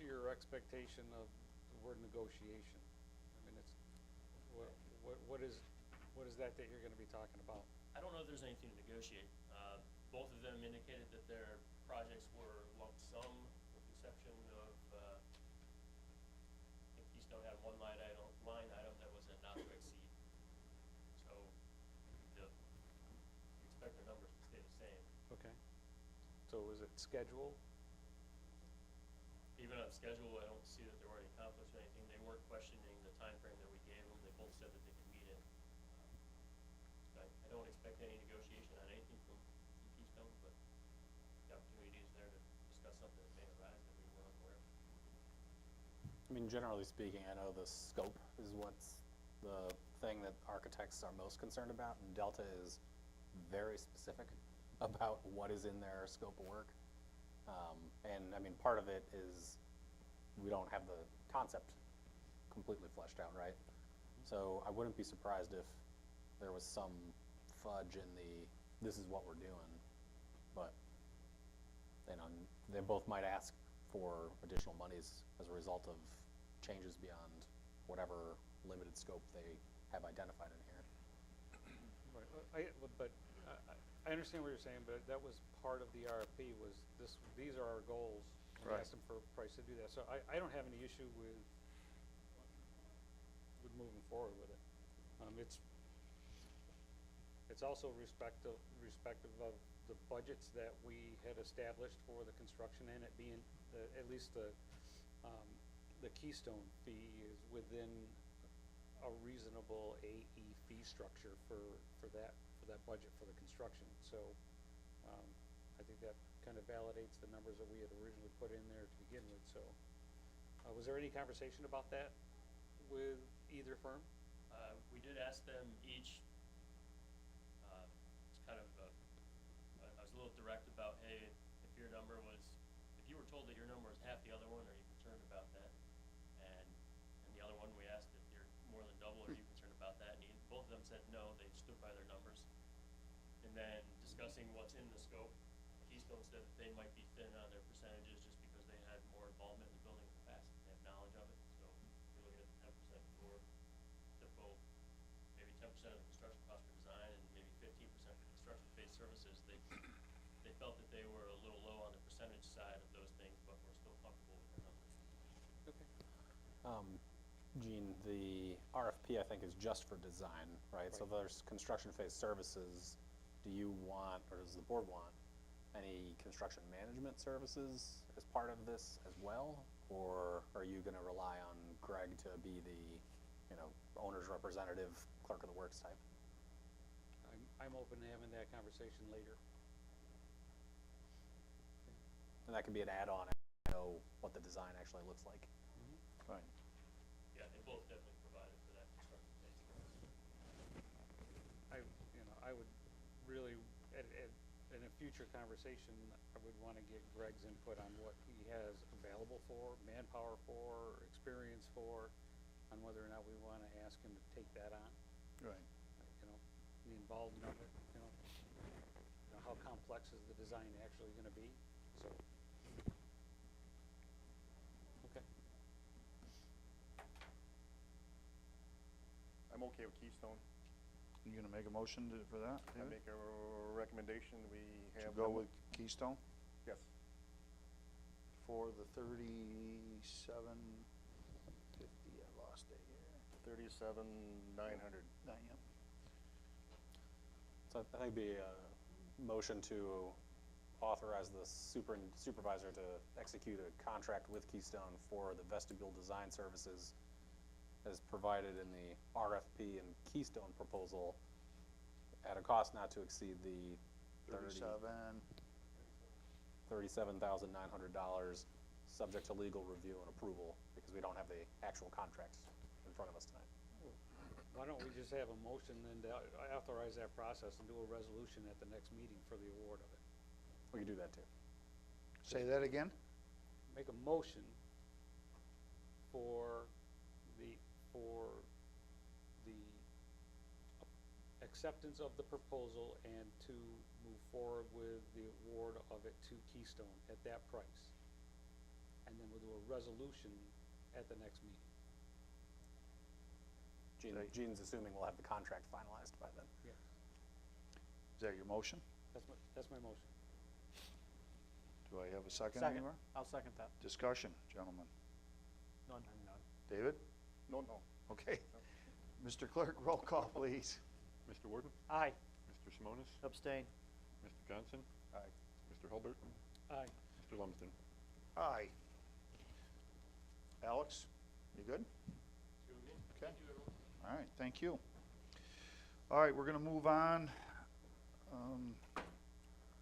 your expectation of the word negotiation? I mean, it's, what is that you're gonna be talking about? I don't know if there's anything to negotiate. Both of them indicated that their projects were lump sum, with the exception of, I think Keystone had one line item that was a not to exceed. So, we expect their numbers to stay the same. Okay. So is it schedule? Even on schedule, I don't see that there were any conflicts or anything. They weren't questioning the time frame that we gave them. They both said that they could meet it. I don't expect any negotiation on anything from Keystone, but the opportunity is there to discuss something that may arise that we weren't aware of. I mean, generally speaking, I know the scope is what's the thing that architects are most concerned about, and Delta is very specific about what is in their scope of work. And I mean, part of it is we don't have the concept completely fleshed out, right? So I wouldn't be surprised if there was some fudge in this is what we're doing, but you know, they both might ask for additional monies as a result of changes beyond whatever limited scope they have identified in here. Right, I understand what you're saying, but that was part of the RFP was these are our goals. We Right. asked them for a price to do that. So I don't have any issue with moving forward with it. It's also respective of the budgets that we had established for the construction and it being, at least the Keystone fee is within a reasonable AE fee structure for that budget for the construction. So I think that kind of validates the numbers that we had originally put in there to begin with. So was there any conversation about that with either firm? We did ask them each, it's kind of, I was a little direct about, hey, if you were told that your number was half the other one, are you concerned about that? And the other one, we asked if you're more than double, are you concerned about that? And both of them said no, they stood by their numbers. And then discussing what's in the scope, Keystone said that they might be thin on their percentages just because they had more involvement in the building in the past. They have knowledge of it, so we're looking at the 10% for typical, maybe 10% of the construction cost for design and maybe 15% for construction phase services. They felt that they were a little low on the percentage side of those things, but we're still comfortable with their numbers. Okay. Gene, the RFP, I think, is just for design, right? So there's construction phase services. Do you want, or does the board want, any construction management services as part of this as well? Or are you gonna rely on Greg to be the, owner's representative, clerk of the works type? I'm open to having that conversation later. And that could be an add-on, know what the design actually looks like. Fine. Yeah, they both definitely provided for that construction phase. I would really, in a future conversation, I would want to get Greg's input on what he has available for, manpower for, experience for, on whether or not we want to ask him to take that on. Right. The involvement of it, how complex is the design actually going to be? So, okay. I'm okay with Keystone. You gonna make a motion for that, I David? make a recommendation, we To have. go them- with Keystone Yes. for the 3750, I lost it here. 37,900. Yep. So I think it'd be a motion to authorize the supervisor to execute a contract with Keystone for the vestibule design services as provided in the RFP and Keystone proposal at a cost not to exceed the $37,900, subject to legal review and approval, because we don't have the actual contracts in front of us tonight. Why don't we just have a motion then to authorize that process and do a resolution at the next meeting for the award of it? We could do that too. Say that again? Make a motion for the acceptance of the proposal and to move forward with the award of it to Keystone at that price. And then we'll do a resolution at the next meeting. Gene's assuming we'll have the contract finalized by then. Yes. Is that your motion? That's my motion. Do I have a second Second. anywhere? I'll second that. Discussion, gentlemen. None. David? No. Okay. Mr. Clerk, roll call, please. Mr. Warden? Aye. Mr. Simonis? Abstain. Mr. Johnson? Aye. Mr. Hulbert? Aye. Mr. Lumsden? Aye. Alex, you good? Okay. All right, thank you. All right, we're gonna move on.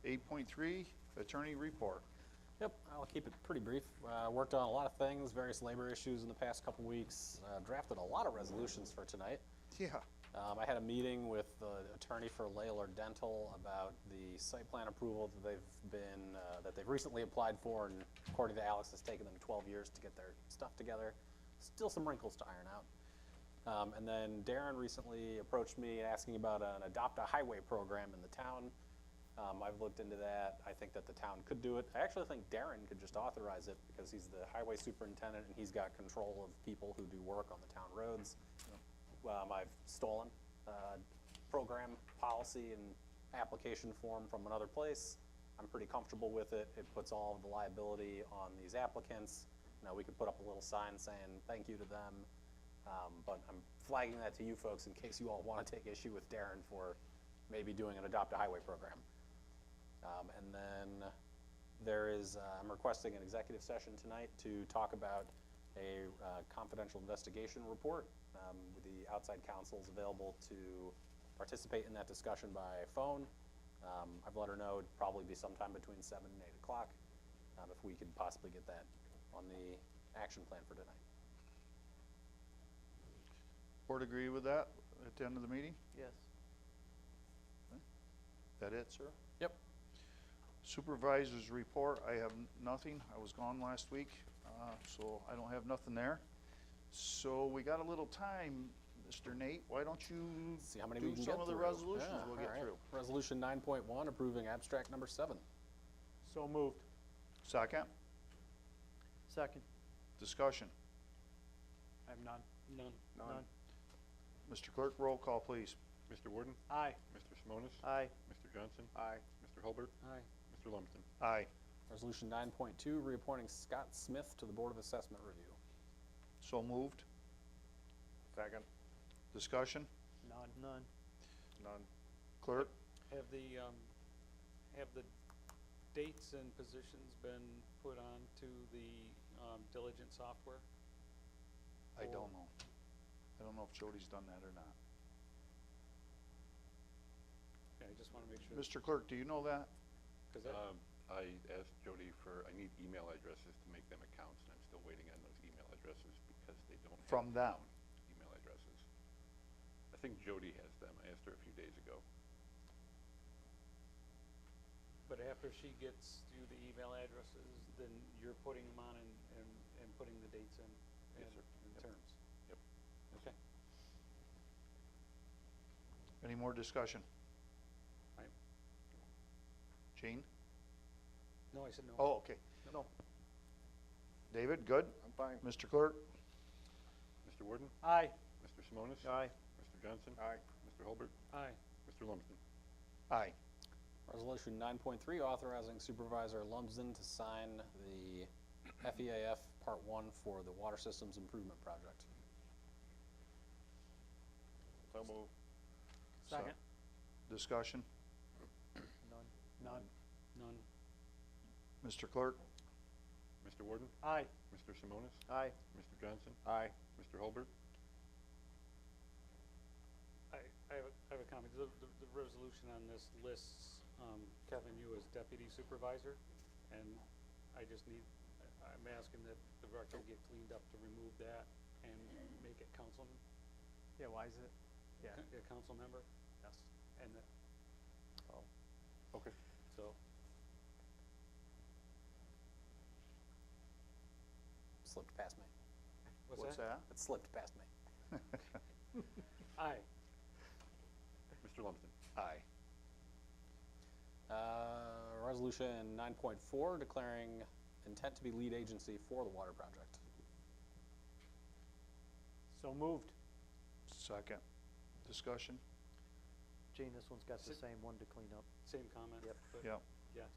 8.3, attorney report. Yep, I'll keep it pretty brief. Worked on a lot of things, various labor issues in the past couple weeks, drafted a lot of resolutions for tonight. Yeah. I had a meeting with the attorney for Layler Dental about the site plan approval that they've recently applied for, and according to Alex, it's taken them 12 years to get their stuff together. Still some wrinkles to iron out. And then Darren recently approached me asking about an Adopt a Highway program in the town. I've looked into that. I think that the town could do it. I actually think Darren could just authorize it because he's the highway superintendent and he's got control of people who do work on the town roads. I've stolen program policy and application form from another place. I'm pretty comfortable with it. It puts all of the liability on these applicants. We could put up a little sign saying thank you to them. But I'm flagging that to you folks in case you all want to take issue with Darren for maybe doing an Adopt a Highway program. And then I'm requesting an executive session tonight to talk about a confidential investigation report. The outside counsel is available to participate in that discussion by phone. I've let her know it'd probably be sometime between 7 and 8 o'clock, if we could possibly get that on the action plan for tonight. Board agree with that at the end of the meeting? Yes. That it, sir? Yep. Supervisor's report, I have nothing. I was gone last week, so I don't have nothing there. So we got a little time, Mr. Nate. Why don't you See how many we do can some get of the through. resolutions Yeah, we'll all get right. through. Resolution 9.1, approving abstract number 7. So moved. Second, Second. discussion. I have none. None. Mr. Clerk, roll call, please. Mr. Warden? Aye. Mr. Simonis? Aye. Mr. Johnson? Aye. Mr. Hulbert? Aye. Mr. Lumsden? Aye. Resolution 9.2, reappointing Scott Smith to the Board of Assessment Review. So moved. Second. Discussion. None. None. Clerk? Have the dates and positions been put on to the Diligent software? I don't know. I don't know if Jody's done that or not. Okay, I just want to make sure. Mr. Clerk, do you know that? 'Cause that, I asked Jody I need email addresses to make them accounts, and I'm still waiting on those email addresses because they don't have From them? email addresses. I think Jody has them. I asked her a few days ago. but after she gets you the email addresses, then you're putting them on and putting the dates in. Yes, sir. And Yep. terms. Yep. Okay. Any more discussion? Right. Gene? No, I said no. Oh, okay. No. David, good? I'm fine. Mr. Clerk? Mr. Warden? Aye. Mr. Simonis? Aye. Mr. Johnson? Aye. Mr. Hulbert? Aye. Mr. Lumsden? Aye. Resolution 9.3, authorizing Supervisor Lumsden to sign the FEAF Part 1 for the Water Systems Improvement Project. So move. Second. Discussion? None. None. Mr. Clerk? Mr. Warden? Aye. Mr. Simonis? Aye. Mr. Johnson? Aye. Mr. Hulbert? I have a comment. The resolution on this lists Kevin Yu as deputy supervisor, and I'm asking that the record get cleaned up to remove that and make it councilman, Yeah, why is it? Yeah. a council member, Yes. and that, Okay. so, Slipped past me. What's that? It slipped past me. Aye. Mr. Lumsden? Aye. Resolution 9.4, declaring intent to be lead agency for the water project. So moved. Second. Discussion? Gene, this one's got the same one to clean up. Same comment? Yep. but Yep. Yes.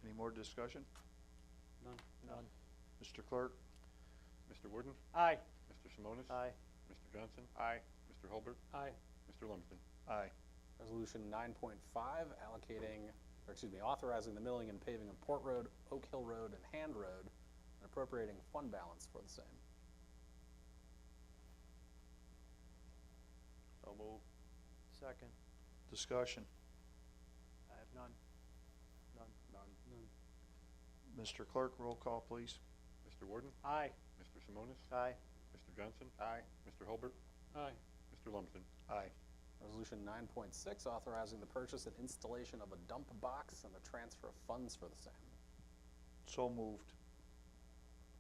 Any more discussion? None? None. Mr. Clerk? Mr. Worden? Aye. Mr. Simonis? Aye. Mr. Johnson? Aye. Mr. Hulbert? Aye. Mr. Lumsden? Aye. Resolution 9.5, authorizing the milling and paving of Port Road, Oak Hill Road, and Hand Road, and appropriating fund balance for the same. So move. Second. Discussion? I have none. None. None. Mr. Clerk, roll call, please. Mr. Worden? Aye. Mr. Simonis? Aye. Mr. Johnson? Aye. Mr. Hulbert? Aye. Mr. Lumsden? Aye. Resolution 9.6, authorizing the purchase and installation of a dump box and the transfer of funds for the same. So moved.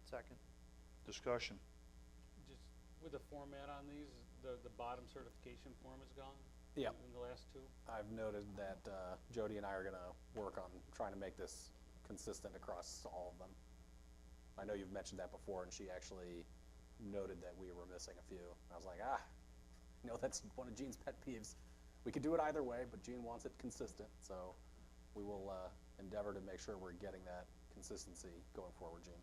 Second. Discussion? Just with the format on these, the bottom certification form is gone? Yep. In the last two? I've noted that Jody and I are going to work on trying to make this consistent across all of them. I know you've mentioned that before, and she actually noted that we were missing a few. I was like, I know that's one of Gene's pet peeves. We could do it either way, but Gene wants it consistent, so we will endeavor to make sure we're getting that consistency going forward, Gene.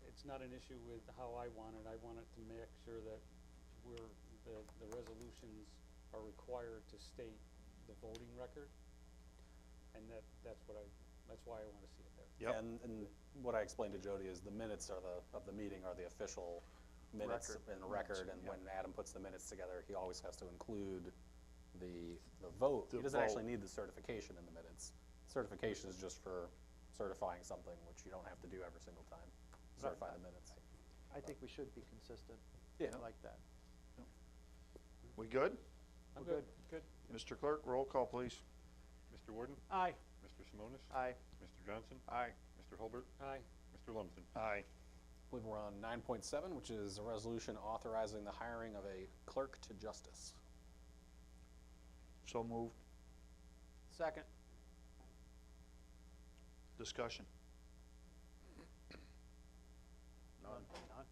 It's not an issue with how I want it. I want it to make sure that the resolutions are required to state the voting record. And that's why I want to see it there. Yep. And what I explained to Jody is the minutes of the meeting are the official minutes Record. and record, and Yep. when Adam puts the minutes together, he always has to include the vote. The He doesn't actually vote. need the certification in the minutes. Certification is just for certifying something, which you don't have to do every single time. Certify the minutes. I think we should be consistent. Yeah. I like that. We good? I'm We're good. Mr. Clerk, roll call, please. Mr. Worden? Aye. Mr. Simonis? Aye. Mr. Johnson? Aye. Mr. Hulbert? Aye. Mr. Lumsden? Aye. I believe we're on 9.7, which is a resolution authorizing the hiring of a clerk to justice. So moved. Second. Discussion? None. None.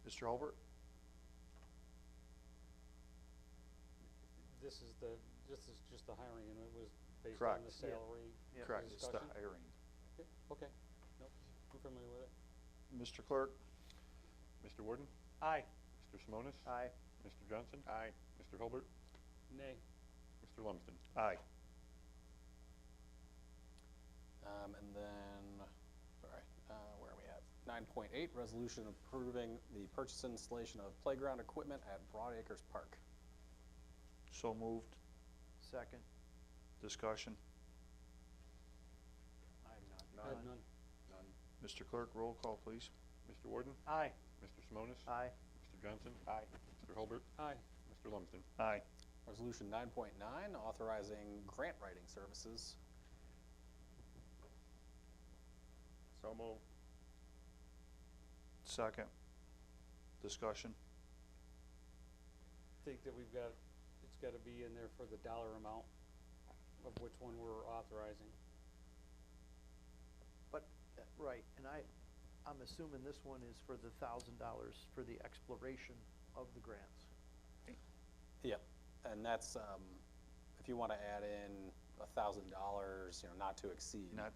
Mr. Hulbert? This is just the hiring, and it was based Correct. on the Yeah. salary Yeah. Correct, it's the discussion? hiring. Okay, nope, I'm familiar with it. Mr. Clerk? Mr. Worden? Aye. Mr. Simonis? Aye. Mr. Johnson? Aye. Mr. Hulbert? Nay. Mr. Lumsden? Aye. And then, sorry, where are we at? 9.8, resolution approving the purchase and installation of playground equipment at Broad Acres Park. So moved. Second. Discussion? I have none. I have none. Mr. Clerk, roll call, please. Mr. Worden? Aye. Mr. Simonis? Aye. Mr. Johnson? Aye. Mr. Hulbert? Aye. Mr. Lumsden? Aye. Resolution 9.9, authorizing grant writing services. So move. Second. Discussion? Think that it's gotta be in there for the dollar amount of which one we're authorizing. But, right, and I'm assuming this one is for the $1,000 for the exploration of the grants. Yep, and that's, if you want to add in $1,000, not to exceed. Not,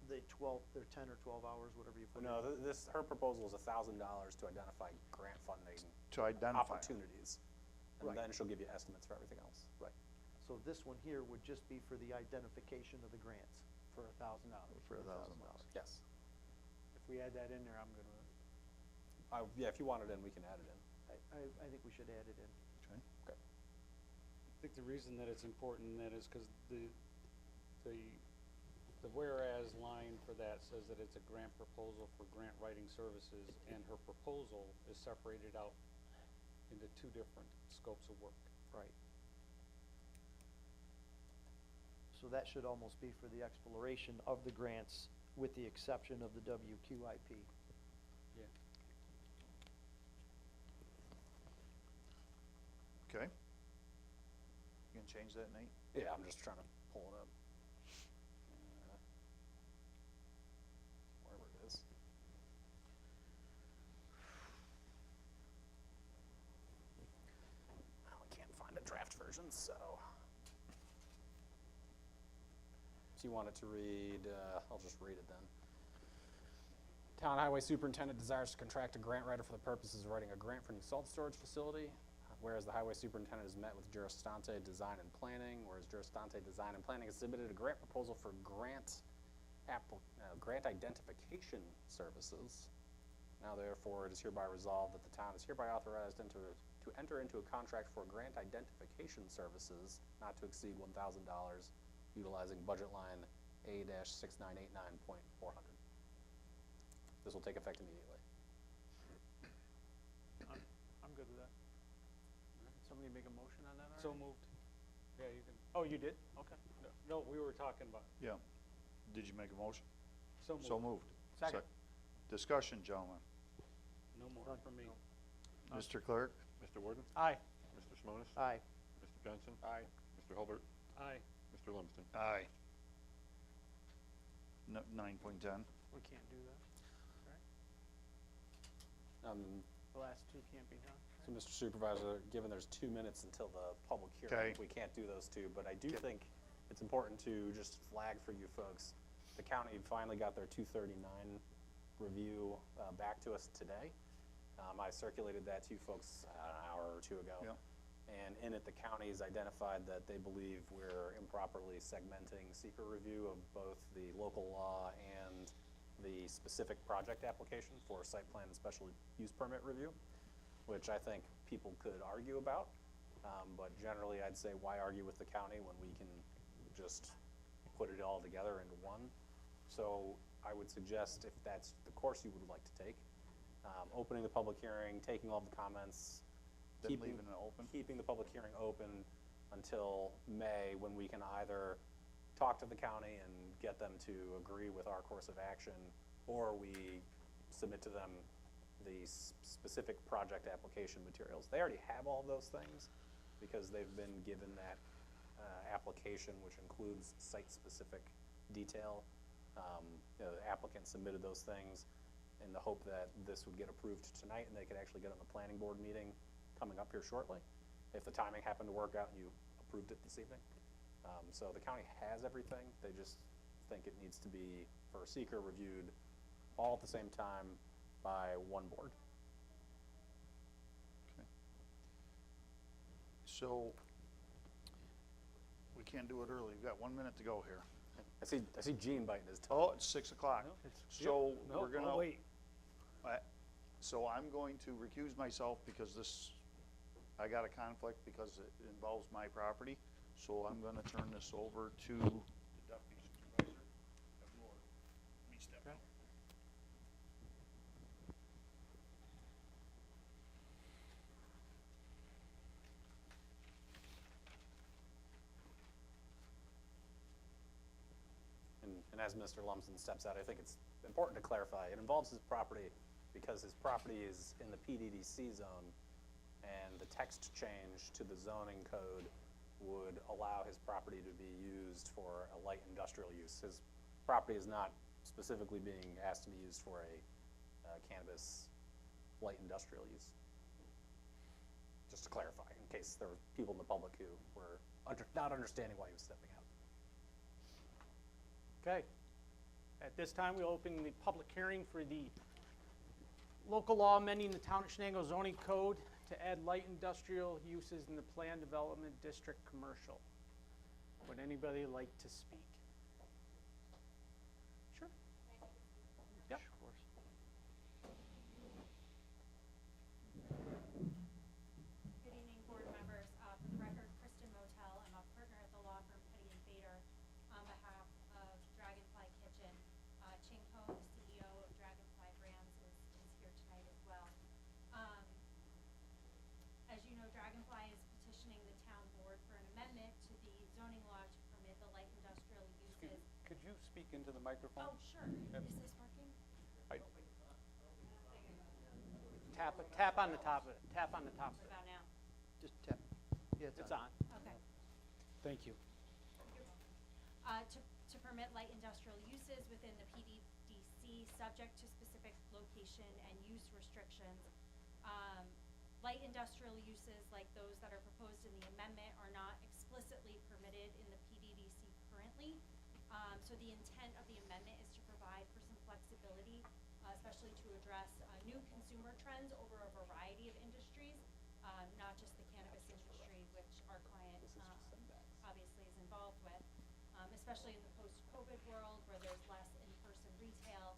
They're 10 or 12 hours, whatever you put in. No, her proposal is $1,000 to identify grant funding to identify. opportunities. And Right. then she'll give you estimates for everything else. Right. So this one here would just be for the identification of the grants. For $1,000. For $1,000. Yes. If we add that in there, I'm good with it. Yeah, if you want it in, we can add it in. I think we should add it in. Okay. Okay. I think the reason that it's important in that is because the whereas line for that says that it's a grant proposal for grant writing services, and her proposal is separated out into two different scopes of work. Right. So that should almost be for the exploration of the grants with the exception of the WQIP. Yeah. Okay. You gonna change that, Nate? Yeah, I'm just trying to pull it up. Wherever it is. Well, I can't find a draft version, so. So you want it to read, I'll just read it then. Town Highway Superintendent desires to contract a grant writer for the purposes of writing a grant for new salt storage facility. Whereas the Highway Superintendent has met with Juristante Design and Planning, whereas Juristante Design and Planning has submitted a grant proposal for grant identification services. Now therefore, it is hereby resolved that the town is hereby authorized to enter into a contract for grant identification services not to exceed $1,000, utilizing budget line A-6989.400. This will take effect immediately. I'm good with that. Somebody make a motion on that already? So moved. Yeah, you can, Oh, you did? Okay. no, we were talking about, Yeah. Did you make a motion? so moved. So moved. Second. Discussion, gentlemen. No more None. from me. No. Mr. Clerk? Mr. Warden? Aye. Mr. Simonis? Aye. Mr. Johnson? Aye. Mr. Hulbert? Aye. Mr. Lumsden? Aye. 9.10. We can't do that, right? The last two can't be done, So, right? Mr. Supervisor, given there's 2 minutes until the public hearing, Okay. we can't do those two, but I do Okay. think it's important to just flag for you folks, the county finally got their 239 review back to us today. I circulated that to you folks an hour or two ago. Yep. And in it, the county has identified that they believe we're improperly segmenting seeker review of both the local law and the specific project application for site plan and special use permit review, which I think people could argue about. But generally, I'd say why argue with the county when we can just put it all together into one? So I would suggest, if that's the course you would like to take, opening the public hearing, taking all the comments, Then leaving it open? keeping the public hearing open until May, when we can either talk to the county and get them to agree with our course of action, or we submit to them the specific project application materials. They already have all of those things because they've been given that application, which includes site-specific detail. The applicant submitted those things in the hope that this would get approved tonight and they could actually get on the planning board meeting coming up here shortly, if the timing happened to work out and you approved it this evening. So the county has everything, they just think it needs to be, for seeker, reviewed all at the same time by one board. Okay. So, we can't do it early. We've got 1 minute to go here. I see Gene biting his tongue. Oh, it's 6 o'clock. So, we're gonna. wait. So I'm going to recuse myself because I got a conflict because it involves my property. So I'm gonna turn this over to the deputy supervisor. Let me step out. And as Mr. Lumsden steps out, I think it's important to clarify, it involves his property because his property is in the PDDC zone, and the text change to the zoning code would allow his property to be used for a light industrial use. His property is not specifically being asked to be used for a cannabis light industrial use. Just to clarify, in case there were people in the public who were not understanding why he was stepping out. Okay. At this time, we'll open the public hearing for the local law amending the Town of Shenango zoning code to add light industrial uses in the planned development district commercial. Would anybody like to speak? Sure. Yep. Of course. Good evening, board members. For the record, Kristen Motel. I'm a partner at the law firm Petty and Fader on behalf of Dragonfly Kitchen. Ching Ho, the CEO of Dragonfly Brands, is here tonight as well. As you know, Dragonfly is petitioning the town board for an amendment to the zoning law to permit the light industrial uses. Could you speak into the microphone? Oh, sure. Yep. Is this working? Tap on the top of it, tap on the top What of it. about now? Just tap. Yeah, It's on. Okay. Thank you. To permit light industrial uses within the PDDC, subject to specific location and use restrictions. Light industrial uses like those that are proposed in the amendment are not explicitly permitted in the PDDC currently. So the intent of the amendment is to provide for some flexibility, especially to address new consumer trends over a variety of industries, not just the cannabis industry, which our client obviously is involved with, especially in the post-COVID world where there's less in-person retail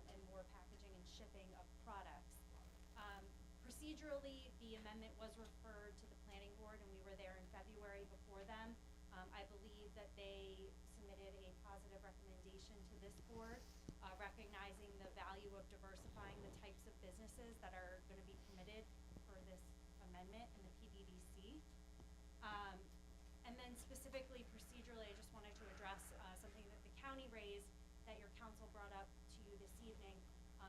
and more packaging and shipping of products. Procedurally, the amendment was referred to the planning board, and we were there in February before them. I believe that they submitted a positive recommendation to this board, recognizing the value of diversifying the types of businesses that are going to be permitted for this amendment in the PDDC. And then specifically procedurally, I just wanted to address something that the county raised that your council brought up to you this evening.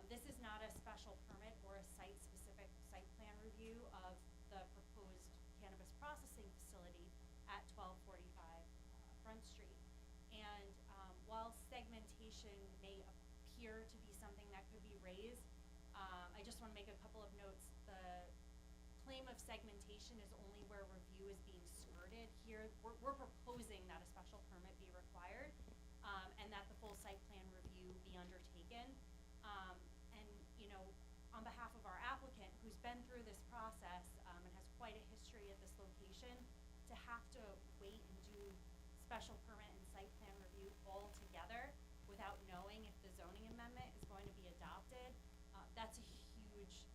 This is not a special permit or a site-specific site plan review of the proposed cannabis processing facility at 1245 Front Street. And while segmentation may appear to be something that could be raised, I just want to make a couple of notes. The claim of segmentation is only where review is being skirted. Here, we're proposing that a special permit be required and that the full site plan review be undertaken. And, you know, on behalf of our applicant, who's been through this process and has quite a history at this location, to have to wait and do special permit and site plan review all together without knowing if the zoning amendment is going to be adopted, that's a huge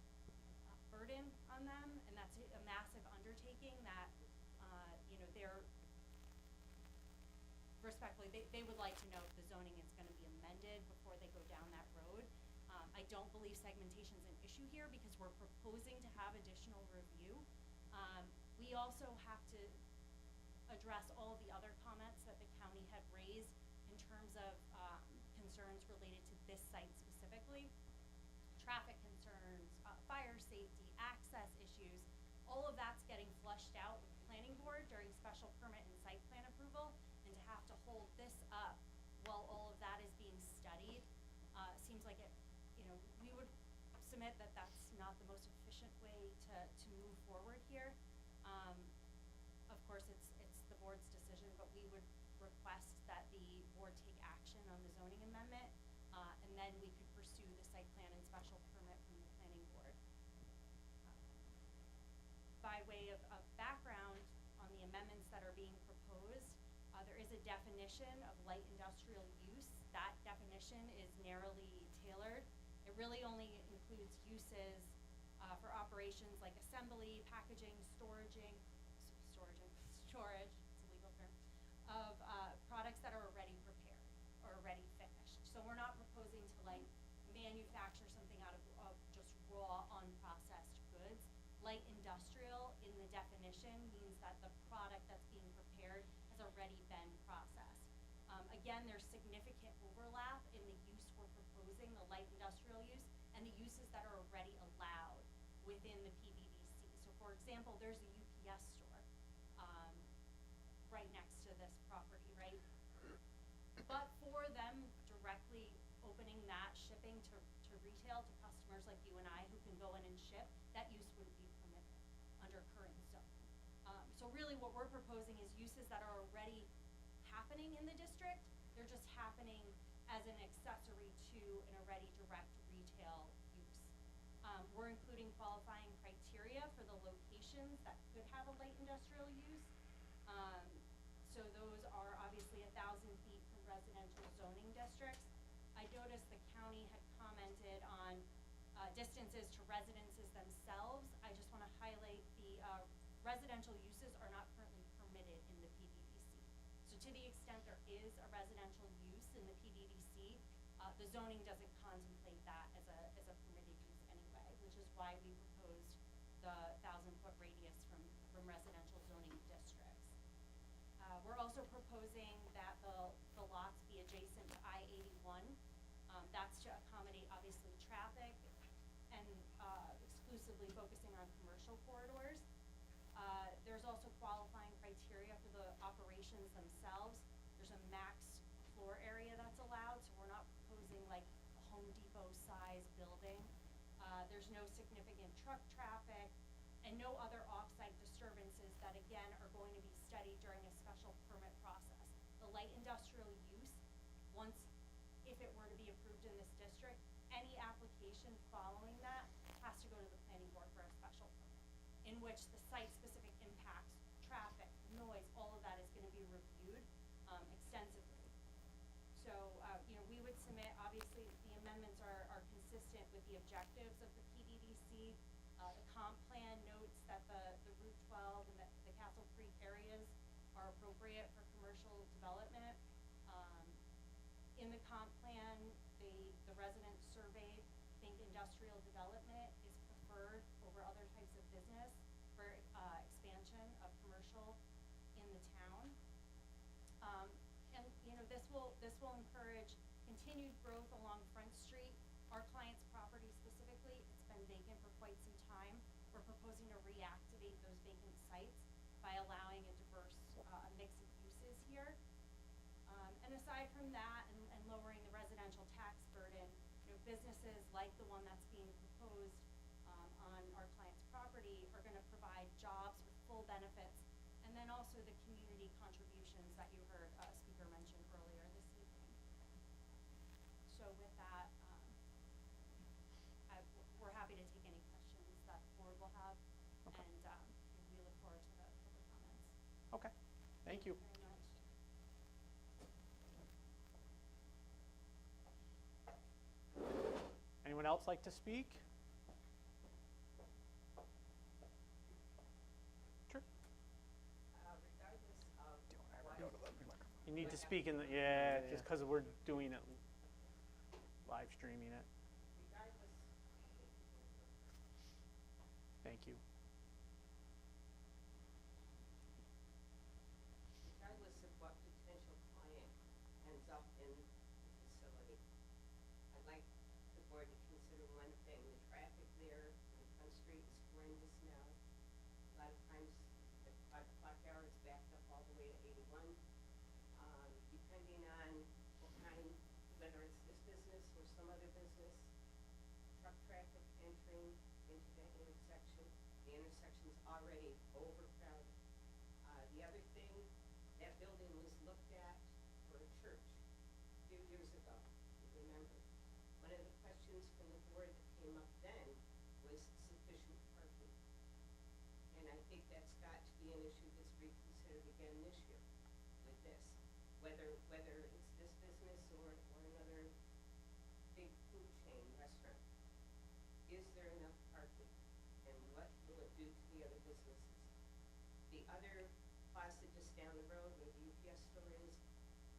burden on them, and that's a massive undertaking that, you know, they're respectfully, they would like to know if the zoning is going to be amended before they go down that road. I don't believe segmentation is an issue here because we're proposing to have additional review. We also have to address all of the other comments that the county had raised in terms of concerns related to this site specifically. Traffic concerns, fire safety, access issues, all of that's getting flushed out with the planning board during special permit and site plan approval, and to have to hold this up while all of that is being studied seems like it, you know, we would submit that that's not the most efficient way to move forward here. Of course, it's the board's decision, but we would request that the board take action on the zoning amendment, and then we could pursue the site plan and special permit from the planning board. By way of background on the amendments that are being proposed, there is a definition of light industrial use. That definition is narrowly tailored. It really only includes uses for operations like assembly, packaging, storage, it's a legal term, of products that are already prepared or already finished. So we're not proposing to like manufacture something out of just raw, unprocessed goods. Light industrial in the definition means that the product that's being prepared has already been processed. Again, there's significant overlap in the use we're proposing, the light industrial use, and the uses that are already allowed within the PDDC. So for example, there's a UPS store right next to this property, right? But for them directly opening that, shipping to retail, to customers like you and I who can go in and ship, that use wouldn't be permitted under current zone. So really what we're proposing is uses that are already happening in the district. They're just happening as an accessory to an already direct retail use. We're including qualifying criteria for the locations that could have a light industrial use. So those are obviously 1,000 feet from residential zoning districts. I noticed the county had commented on distances to residences themselves. I just want to highlight the residential uses are not currently permitted in the PDDC. So to the extent there is a residential use in the PDDC, the zoning doesn't contemplate that as a permitted use anyway, which is why we proposed the 1,000-foot radius from residential zoning districts. We're also proposing that the lots be adjacent one. That's to accommodate obviously traffic and exclusively focusing on commercial corridors. There's also qualifying criteria for the operations themselves. There's a max floor area that's allowed, so we're not proposing like a Home Depot size building. There's no significant truck traffic and no other off-site disturbances that again are going to be studied during a special permit process. The light industrial use, once, if it were to be approved in this district, any application following that has to go to the planning board for a special permit, in which the site-specific impacts, traffic, noise, all of that is gonna be reviewed extensively. So, we would submit, obviously, the amendments are consistent with the objectives of the PDDC. The comp plan notes that the Route 12 and the Castle Creek areas are appropriate for commercial development. In the comp plan, the residents surveyed think industrial development is preferred over other types of business for expansion of commercial in the town. And this will encourage continued growth along Front Street. Our client's property specifically, it's been vacant for quite some time. We're proposing to reactivate those vacant sites by allowing a diverse mix of uses here. And aside from that and lowering the residential tax burden, businesses like the one that's being proposed on our client's property are gonna provide jobs with full benefits, and then also the community contributions that you heard a speaker mention earlier this evening. So with that, we're happy to take any questions that the board will have, Okay. and we look forward to the public comments. Okay, thank you. Very much. Anyone else like to speak? Sure. You need to speak in the, yeah, just because we're doing it, live streaming it. Thank you. Regardless of what potential client ends up in the facility, I'd like the board to consider one thing. The traffic there on Front Street is horrendous now. A lot of times at 5 o'clock hour, it's backed up all the way to 81. Depending on what kind, whether it's this business or some other business, truck traffic entering into that intersection. The intersection's already overcrowded. The other thing, that building was looked at for a church a few years ago, if you remember. One of the questions from the board that came up then was sufficient parking. And I think that's got to be an issue that's reconsidered again this year with this. Whether it's this business or another big food chain restaurant. Is there enough parking? And what will it do to the other businesses? The other plaza just down the road where the UPS store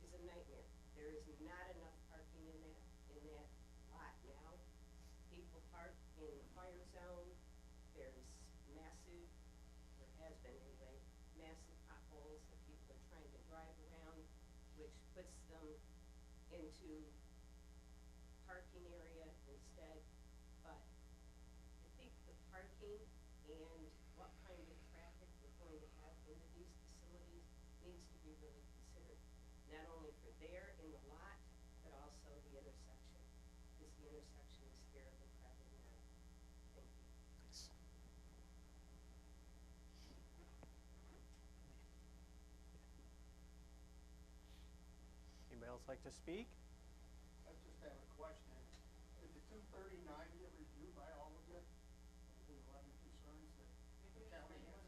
is a nightmare. There is not enough parking in that lot now. People park in the fire zone. There's massive, there has been anyway, massive potholes that people are trying to drive around, which puts them into parking area instead. But I think the parking and what kind of traffic we're going to have into these facilities needs to be really considered. Not only for there in the lot, but also the intersection. Because the intersection is terribly crowded now. Thank you. Thanks. Anybody else like to speak? I just have a question. Did the 239 get reviewed by all of you? The 11 concerns that the county has?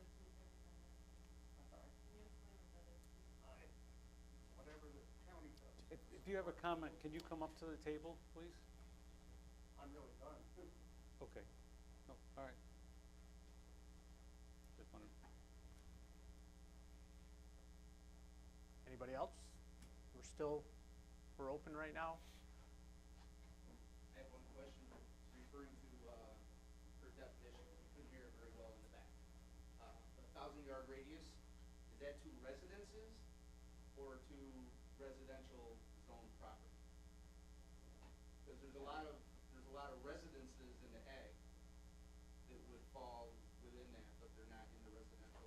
I'm sorry? Whatever the county does. If you have a comment, can you come up to the table, please? I'm really done. Okay. No, all right. Just wanted, Anybody else? We're open right now. I have one question referring to her definition. You couldn't hear it very well in the back. A 1,000-yard radius, is that to residences or to residential zone property? Because there's a lot of residences in the ag that would fall within that, but they're not in the residential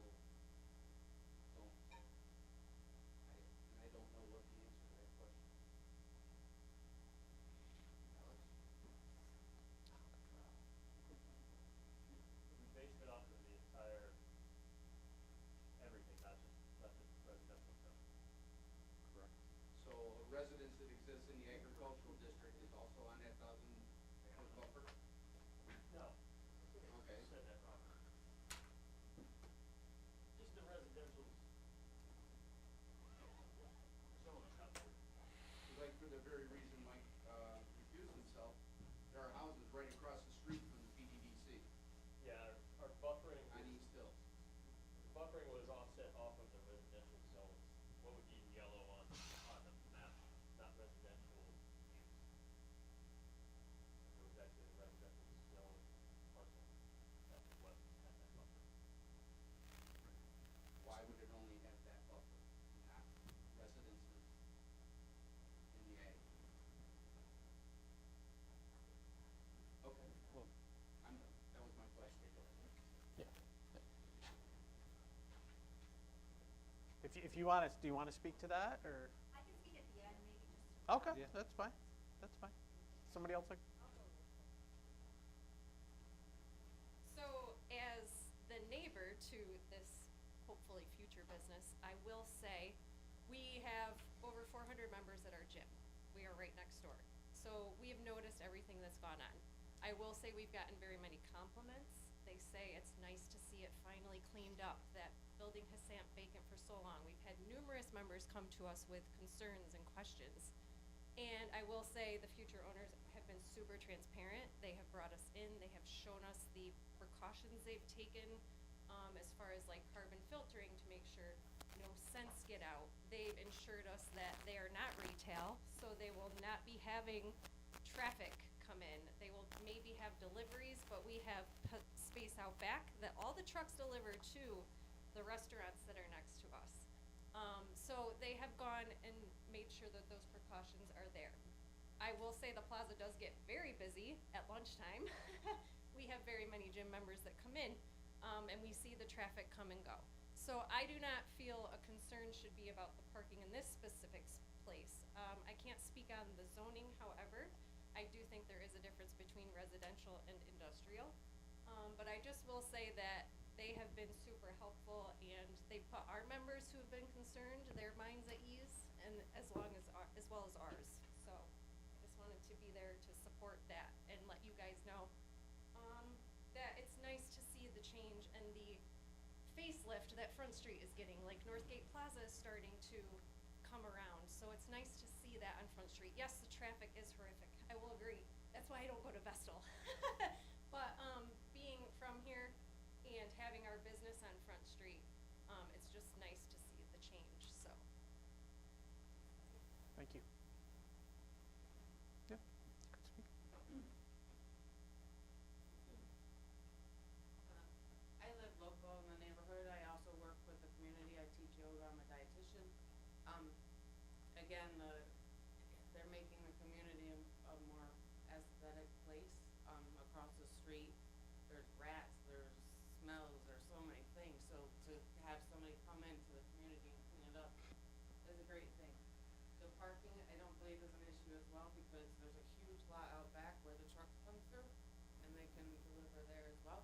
zone. And I don't know what the answer to that question. Alex? We based it off of the entire, everything, not just residential stuff. Correct. So a residence that exists in the agricultural district is also on that 1,000-foot buffer? No. Okay. You said that wrong. Just the residential zone out there. Like for the very reason Mike recused himself, there are houses right across the street from the PDDC Yeah, our buffering, on East Hills. the buffering was offset off of the residential zones. What would be in yellow on the map, not residential use. It was actually a residential zone parcel. That's what had that buffer. Why would it only have that buffer, not residences in the ag? Okay, I'm done. That was my question. If you want to, do you want to speak to that, or? I can speak at the end, maybe just. Okay, that's fine, that's fine. Somebody else like? So as the neighbor to this hopefully future business, I will say, we have over 400 members at our gym. We are right next door. So we have noticed everything that's gone on. I will say we've gotten very many compliments. They say it's nice to see it finally cleaned up. That building has sat vacant for so long. We've had numerous members come to us with concerns and questions. And I will say the future owners have been super transparent. They have brought us in. They have shown us the precautions they've taken as far as like carbon filtering to make sure no scents get out. They've ensured us that they are not retail, so they will not be having traffic come in. They will maybe have deliveries, but we have space out back that all the trucks deliver to the restaurants that are next to us. So they have gone and made sure that those precautions are there. I will say the plaza does get very busy at lunchtime. We have very many gym members that come in, and we see the traffic come and go. So I do not feel a concern should be about the parking in this specific place. I can't speak on the zoning, however. I do think there is a difference between residential and industrial. But I just will say that they have been super helpful, and they put our members who have been concerned, their minds at ease, and as well as ours. So I just wanted to be there to support that and let you guys know that it's nice to see the change and the facelift that Front Street is getting. Like Northgate Plaza is starting to come around, so it's nice to see that on Front Street. Yes, the traffic is horrific. I will agree. That's why I don't go to Vestal. But being from here and having our business on Front Street, it's just nice to see the change, so. Thank you. Yeah, could speak. I live local in the neighborhood. I also work with the community. I teach yoga. I'm a dietitian. Again, they're making the community a more aesthetic place. Across the street, there's rats, there's smells, there's so many things. So to have somebody come into the community and clean it up is a great thing. The parking, I don't believe is an issue as well, because there's a huge lot out back where the trucks come through, and they can deliver there as well.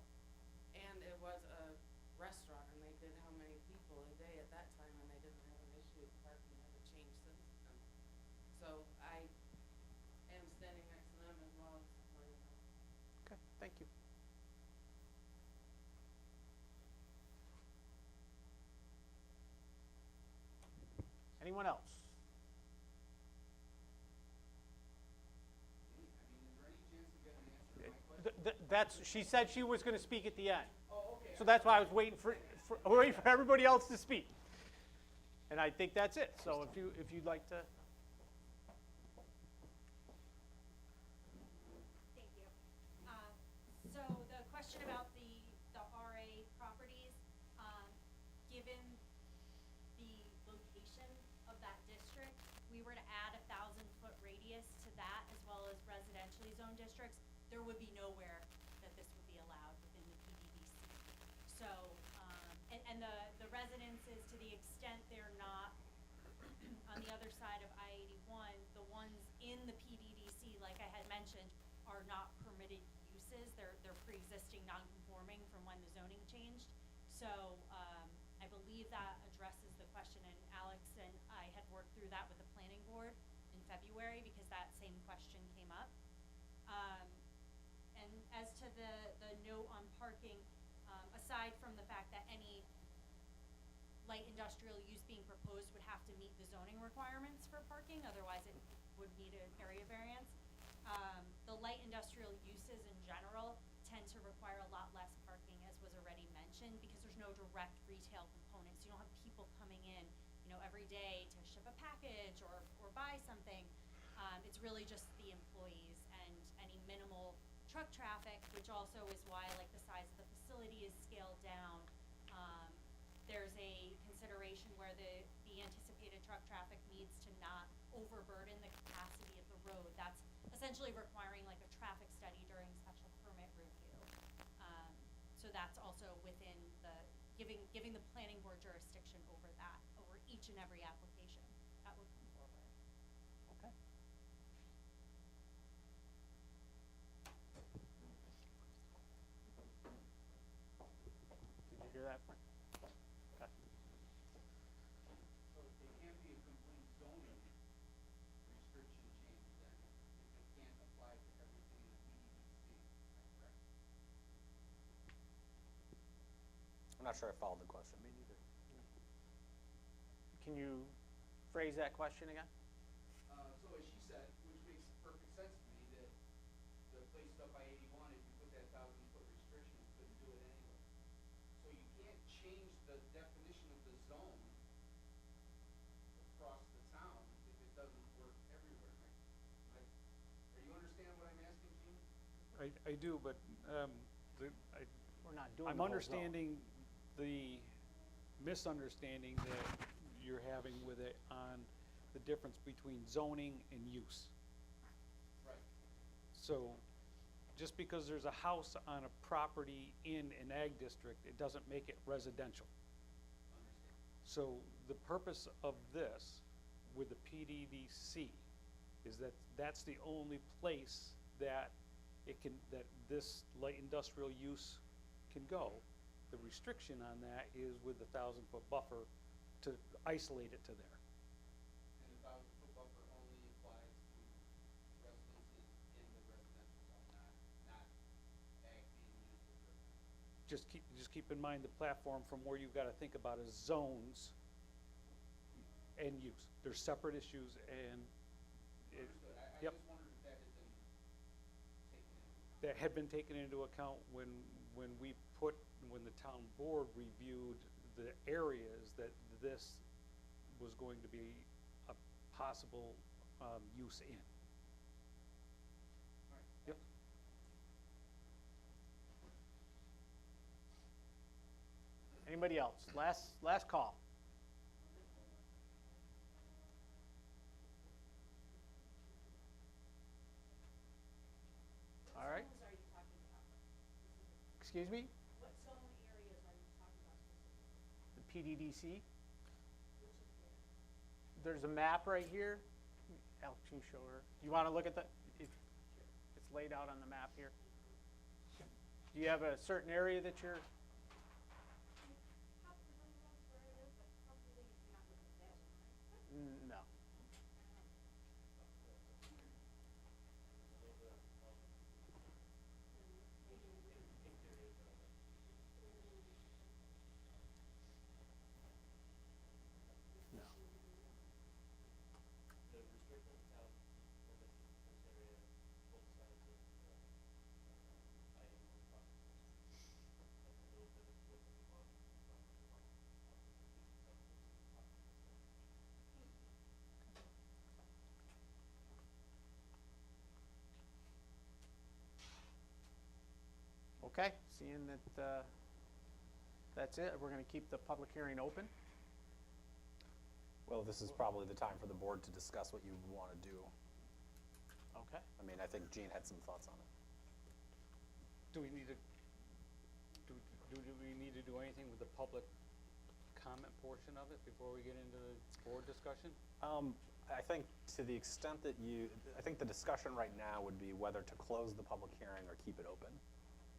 And it was a restaurant, and they did how many people a day at that time, and they didn't have an issue with parking. It hasn't changed since then. So I am standing next to them as well as supporting them. Okay, thank you. Anyone else? I mean, is there any chance to get an answer to my question? That's, she said she was gonna speak at the end. Oh, okay. So that's why I was waiting for everybody else to speak. And I think that's it. So if you'd like to. Thank you. So the question about the RA properties, given the location of that district, we were to add a 1,000-foot radius to that as well as residential districts, there would be nowhere that this would be allowed within the PDDC. So, and the residences, to the extent they're not on the other side of I-81, the ones in the PDDC, like I had mentioned, are not permitted uses. They're pre-existing non-conforming from when the zoning changed. So, I believe that addresses the question, and Alex and I had worked through that with the planning board in February because that same question came up. And as to the note on parking, aside from the fact that any light industrial use being proposed would have to meet the zoning requirements for parking, otherwise it would need an area variance. The light industrial uses in general tend to require a lot less parking, as was already mentioned, because there's no direct retail components. You don't have people coming in, every day to ship a package or buy something. It's really just the employees and any minimal truck traffic, which also is why, like, the size of the facility is scaled down. There's a consideration where the anticipated truck traffic needs to not overburden the capacity of the road. That's essentially requiring like a traffic study during special permit review. So that's also within the, giving the planning board jurisdiction over that, over each and every application that would come forward. Okay. Did you hear that, Frank? Okay. So it can't be a complete zoning restriction change then, if it can't apply to everything in the PDDC, correct? I'm not sure I followed the question. Me neither. Can you phrase that question again? So as she said, which makes perfect sense to me, that the place up by 81, if you put that 1,000-foot restriction, you couldn't do it anyway. So you can't change the definition of the zone across the town if it doesn't work everywhere, right? Are you understand what I'm asking, Gene? I do, but, We're not doing I'm the whole zone. understanding the misunderstanding that you're having with it on the difference between zoning and use. Right. So, just because there's a house on a property in an ag district, it doesn't make it residential. So, the purpose of this with the PDDC is that that's the only place that that this light industrial use can go. The restriction on that is with the 1,000-foot buffer to isolate it to there. And the 1,000-foot buffer only applies to residences in the residential zone, not ag being used as residential. Just keep in mind the platform from where you've got to think about is zones and use. They're separate issues, and Understood. I yep. just wondered if that had been taken into account. That had been taken into account when the town board reviewed the areas that this was going to be a possible use in. All right. Yep. Anybody else? Last call. All right. What zones are you talking about? Excuse me? What zone areas are you talking about specifically? The PDDC. Which is where? There's a map right here. Alex, can you show her? You want to look at the, it's laid out on the map here. Do you have a certain area that you're, no. No. The restricted town limit this area, both sides of I-81 property. And a little bit of what we want, Okay, seeing that that's it, we're going to keep the public hearing open. Well, this is probably the time for the board to discuss what you want to do. Okay. I mean, I think Gene had some thoughts on it. Do we need to, do we need to do anything with the public comment portion of it before we get into the board discussion? I think to the extent that I think the discussion right now would be whether to close the public hearing or keep it open.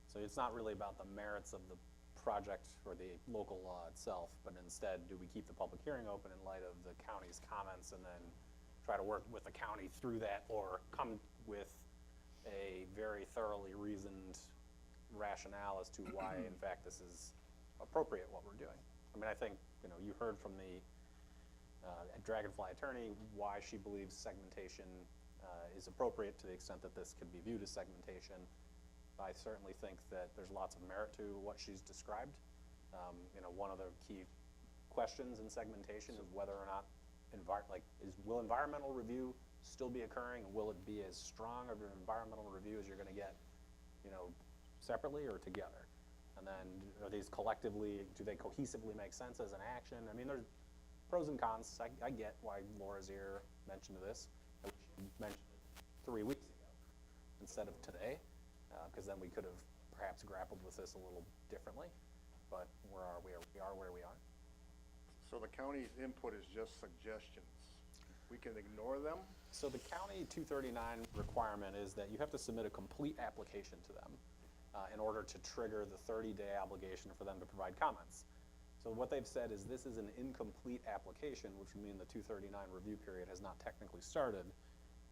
So it's not really about the merits of the project or the local law itself, but instead, do we keep the public hearing open in light of the county's comments and then try to work with the county through that, or come with a very thoroughly reasoned rationale as to why, in fact, this is appropriate what we're doing. I mean, I think, you heard from the Dragonfly attorney why she believes segmentation is appropriate to the extent that this could be viewed as segmentation. I certainly think that there's lots of merit to what she's described. One of the key questions in segmentation is whether or not will environmental review still be occurring, and will it be as strong of an environmental review as you're going to get, separately or together? And then are these collectively, do they cohesively make sense as an action? I mean, there's pros and cons. I get why Laura's here mentioned this. I wish she mentioned it 3 weeks ago instead of today, because then we could have perhaps grappled with this a little differently. But where are we? We are where we are. So the county's input is just suggestions. We can ignore them? So the county 239 requirement is that you have to submit a complete application to them in order to trigger the 30-day obligation for them to provide comments. So what they've said is this is an incomplete application, which would mean the 239 review period has not technically started,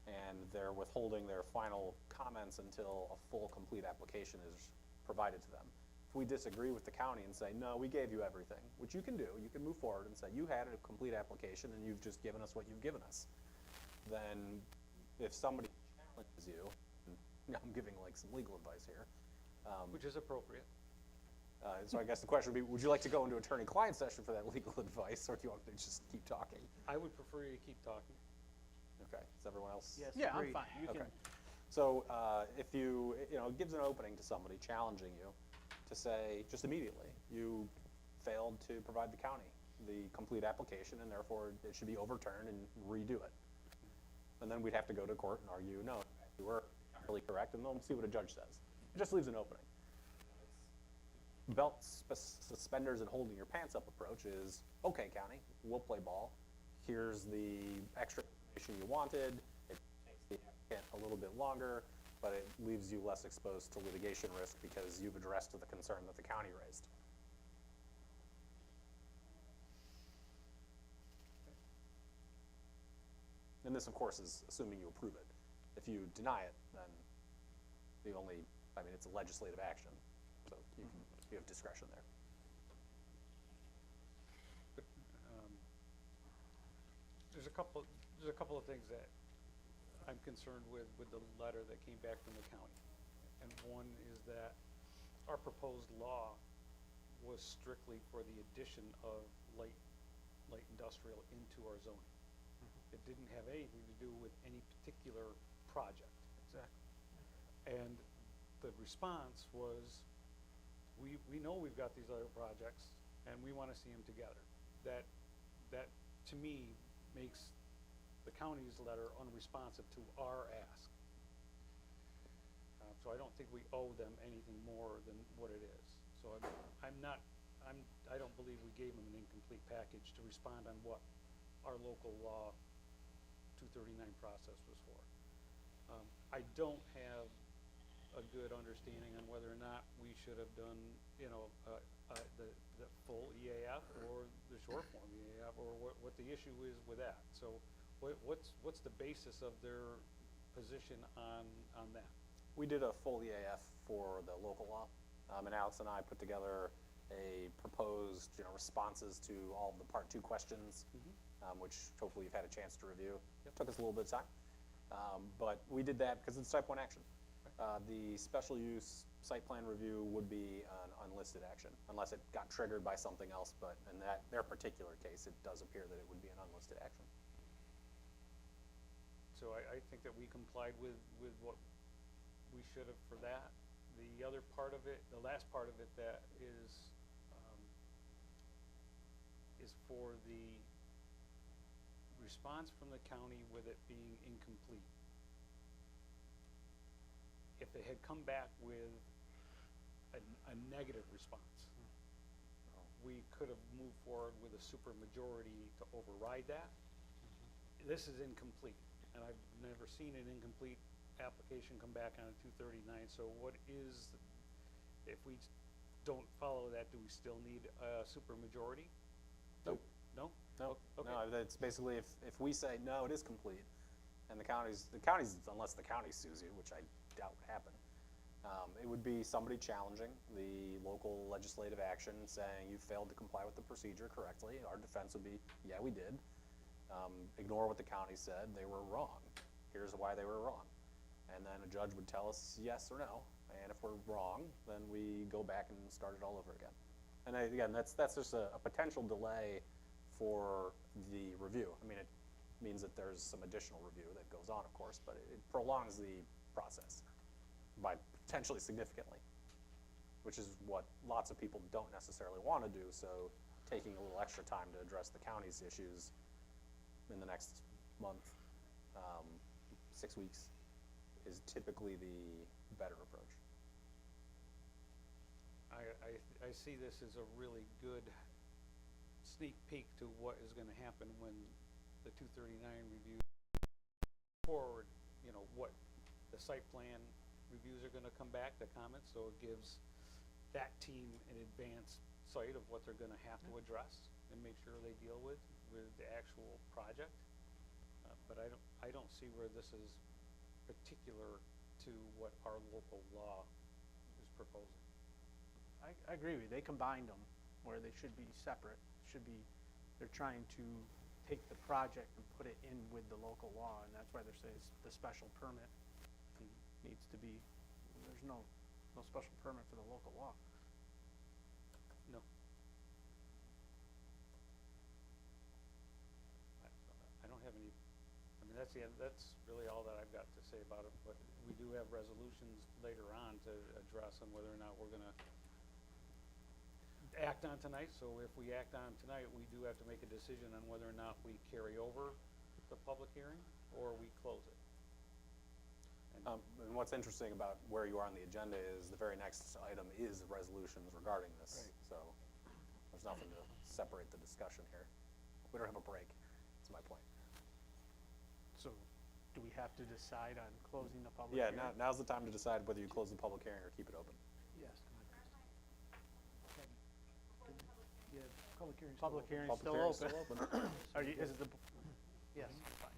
and they're withholding their final comments until a full, complete application is provided to them. If we disagree with the county and say, no, we gave you everything, which you can do, you can move forward and say, you had a complete application and you've just given us what you've given us, then if somebody challenges you, and I'm giving like some legal advice here. Which is appropriate. So I guess the question would be, would you like to go into attorney-client session for that legal advice, or do you want to just keep talking? I would prefer you to keep talking. Okay, is everyone else? Yes, Yeah, I'm agreed. fine. You Okay. can, So if it gives an opening to somebody challenging you to say, just immediately, you failed to provide the county the complete application, and therefore it should be overturned and redo it. And then we'd have to go to court and argue, no, you were entirely correct, and then we'll see what a judge says. It just leaves an opening. Belt suspenders and holding your pants up approach is, okay, county, we'll play ball. Here's the extra information you wanted. It takes the applicant a little bit longer, but it leaves you less exposed to litigation risk because you've addressed the concern that the county raised. And this, of course, is assuming you approve it. If you deny it, then it's a legislative action, so you have discretion there. But, there's a couple of things that I'm concerned with the letter that came back from the county. And one is that our proposed law was strictly for the addition of light industrial into our zoning. It didn't have anything to do with any particular project. exactly. And the response was, we know we've got these other projects, and we want to see them together. That to me makes the county's letter unresponsive to our ask. So I don't think we owe them anything more than what it is. So I don't believe we gave them an incomplete package to respond on what our local law 239 process was for. I don't have a good understanding on whether or not we should have done, the full EAF or the short form EAF, or what the issue is with that. So what's the basis of their position on that? We did a full EAF for the local law, and Alex and I put together a proposed, responses to all of the Part 2 questions, which hopefully you've had a chance to review. It took us a little bit of time, but we did that because it's type 1 action. The special use site plan review would be an unlisted action, unless it got triggered by something else, but in their particular case, it does appear that it would be an unlisted action. So I think that we complied with what we should have for that. The other part of it, the last part of it that is for the response from the county with it being incomplete. if it had come back with a negative response, we could have moved forward with a supermajority to override that. This is incomplete, and I've never seen an incomplete application come back on a 239, so what is, if we don't follow that, do we still need a supermajority? Nope. No? No, Okay. no, it's basically if we say, no, it is complete, and the county's, unless the county sues you, which I doubt would happen, it would be somebody challenging the local legislative action, saying you failed to comply with the procedure correctly. Our defense would be, yeah, we did. Ignore what the county said, they were wrong. Here's why they were wrong. And then a judge would tell us yes or no, and if we're wrong, then we go back and start it all over again. And again, that's just a potential delay for the review. I mean, it means that there's some additional review that goes on, of course, but it prolongs the process by potentially significantly, which is what lots of people don't necessarily want to do. So taking a little extra time to address the county's issues in the next month, 6 weeks, is typically the better approach. I see this as a really good sneak peek to what is going to happen when the 239 review forward, you know, what the site plan reviews are going to come back, the comments, so it gives that team an advanced sight of what they're going to have to address and make sure they deal with the actual project. But I don't see where this is particular to what our local law is proposing. I agree with you. They combined them where they should be separate. They're trying to take the project and put it in with the local law, and that's why they're saying the special permit needs to be, there's no special permit for the local law. No. I don't have any, I mean, that's really all that I've got to say about it, but we do have resolutions later on to address on whether or not we're gonna act on tonight. So if we act on tonight, we do have to make a decision on whether or not we carry over the public hearing or we close it. And what's interesting about where you are on the agenda is the very next item is resolutions regarding this. Right. So there's nothing to separate the discussion here. We don't have a break, that's my point. So do we have to decide on closing the public Yeah, hearing? now's the time to decide whether you close the public hearing or keep it open. Yes. Yeah, public hearing's Public still hearing's open. still open. Are you, is it the? Yes. Fine.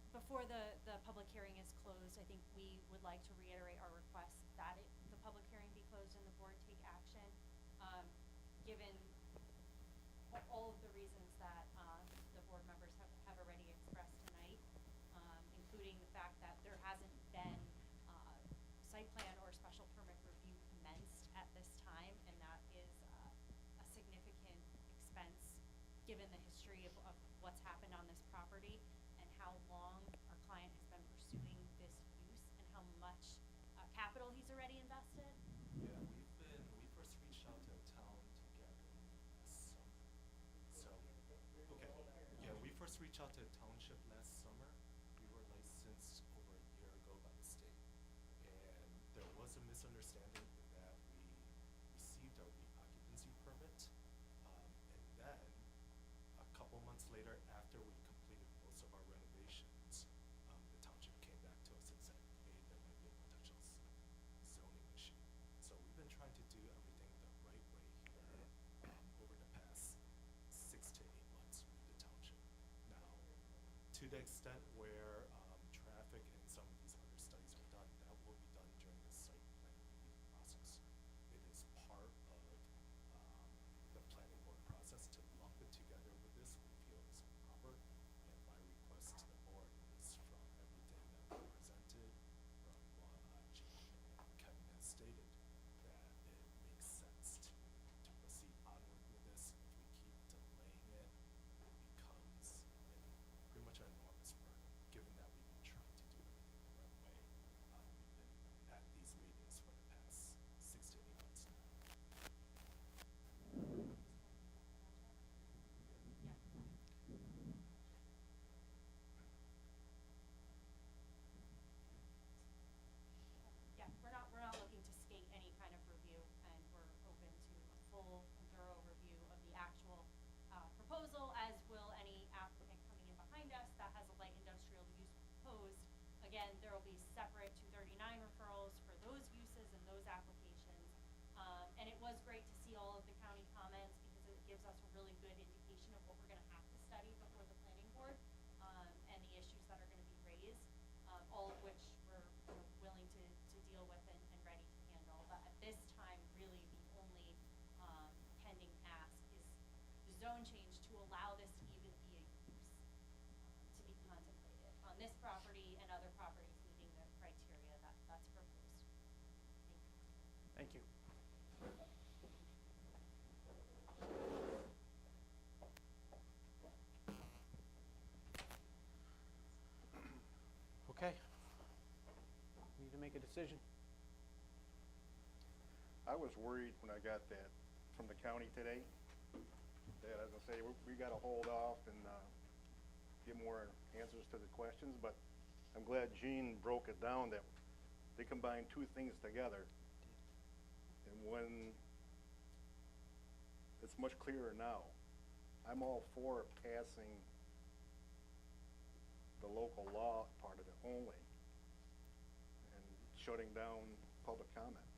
Before the public hearing is closed, I think we would like to reiterate our request that the public hearing be closed and the board take action, given all of the reasons that the board members have already expressed tonight, including the fact that there hasn't been site plan or special permit review commenced at this time, and that is a significant expense given the history of what's happened on this property and how long our client has been pursuing this use and how much capital he's already invested. Yeah, we first reached out to the town together last summer. So, okay, yeah, we first reached out to the township last summer. We were licensed over a year ago by the state. And there was a misunderstanding in that we received our occupancy permit. And then, a couple months later, after we completed most of our renovations, the township came back to us and said, hey, there might be a potential zoning issue. So we've been trying to do everything the right way here over the past 6 to 8 months with the township. Now, to the extent where traffic and some of these other studies are done, that will be done during the site plan review process. It is part of the planning board process to lump it together with this. We feel is proper, and my request to the board is from everything that we presented, from what Gene and Kevin has stated, that it makes sense to proceed onward with this. If we keep delaying it, it becomes pretty much an enormous burden, given that Again, there will be separate 239 referrals for those uses and those applications. And it was great to see all of the county comments because it gives us a really good indication of what we're gonna have to study before the planning board, and the issues that are gonna be raised, all of which we're, willing to deal with and ready to handle. But at this time, really the only, pending ask is the zone change to allow this to even be a use, to be contemplated on this property and other properties meeting the criteria that's proposed. Thank you. Thank you. Okay. Need to make a decision. I was worried when I got that from the county today, that as I say, we gotta hold off and, get more answers to the questions, but I'm glad Gene broke it down that they combined two things together. And when, it's much clearer now. I'm all for passing the local law part of it only and shutting down public comment.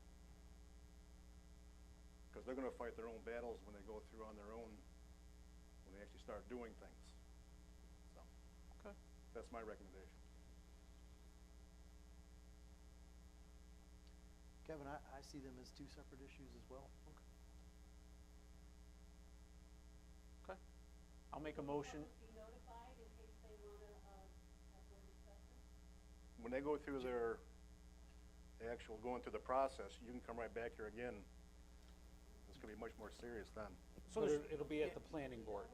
Because they're gonna fight their own battles when they go through on their own, when they actually start doing things. So, Okay. that's my recommendation. Kevin, I see them as two separate issues as well. Okay. I'll make a motion. When they go through their actual, going through the process, you can come right back here again. It's gonna be much more serious then. So But there's- it'll be at the planning board.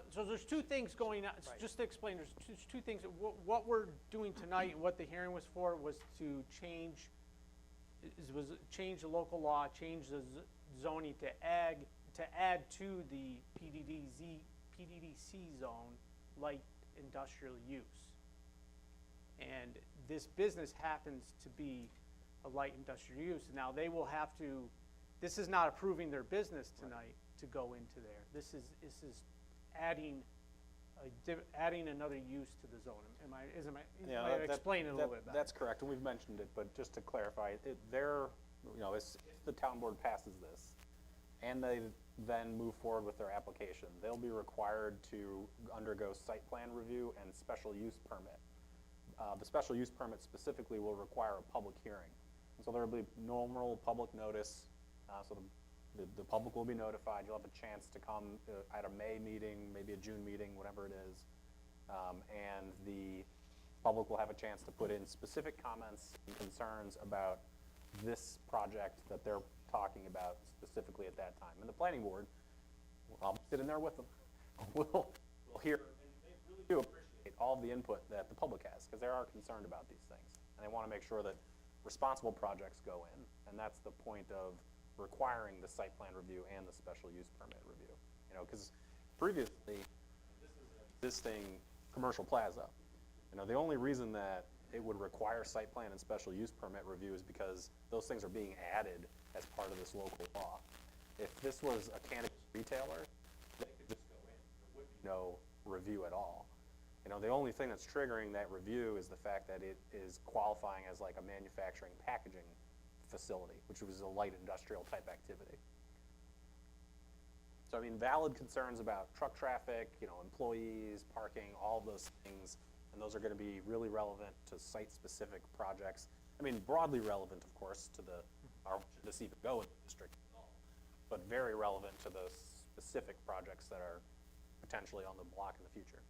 So there's two things going on, just to explain, there's two things. What we're doing tonight and what the hearing was for was to change, change the local law, change the zoning to add to the PDDC zone, light industrial use. And this business happens to be a light industrial use. Now, they will have to, this is not approving their business tonight to go into there. This is adding another use to the zone. Am I explaining a little bit better? That's correct, and we've mentioned it, but just to clarify, if the town board passes this, and they then move forward with their application, they'll be required to undergo site plan review and special use permit. The special use permit specifically will require a public hearing. And so there will be normal public notice, so the public will be notified. You'll have a chance to come at a May meeting, maybe a June meeting, whatever it is. And the public will have a chance to put in specific comments and concerns about this project that they're talking about specifically at that time. And the planning board, I'll sit in there with them, will hear, and they really do appreciate all of the input that the public has, because they are concerned about these things. And they want to make sure that responsible projects go in, and that's the point of requiring the site plan review and the special use permit review. Because previously, this is an existing commercial plaza. The only reason that it would require site plan and special use permit review is because those things are being added as part of this local law. If this was a cannabis retailer, they could just go in. There would be no review at all. The only thing that's triggering that review is the fact that it is qualifying as like a manufacturing packaging facility, which was a light industrial type activity. So, valid concerns about truck traffic, employees, parking, all of those things, and those are going to be really relevant to site-specific projects. Broadly relevant, of course, to should this even go in the district at all, but very relevant to the specific projects that are potentially on the block in the future.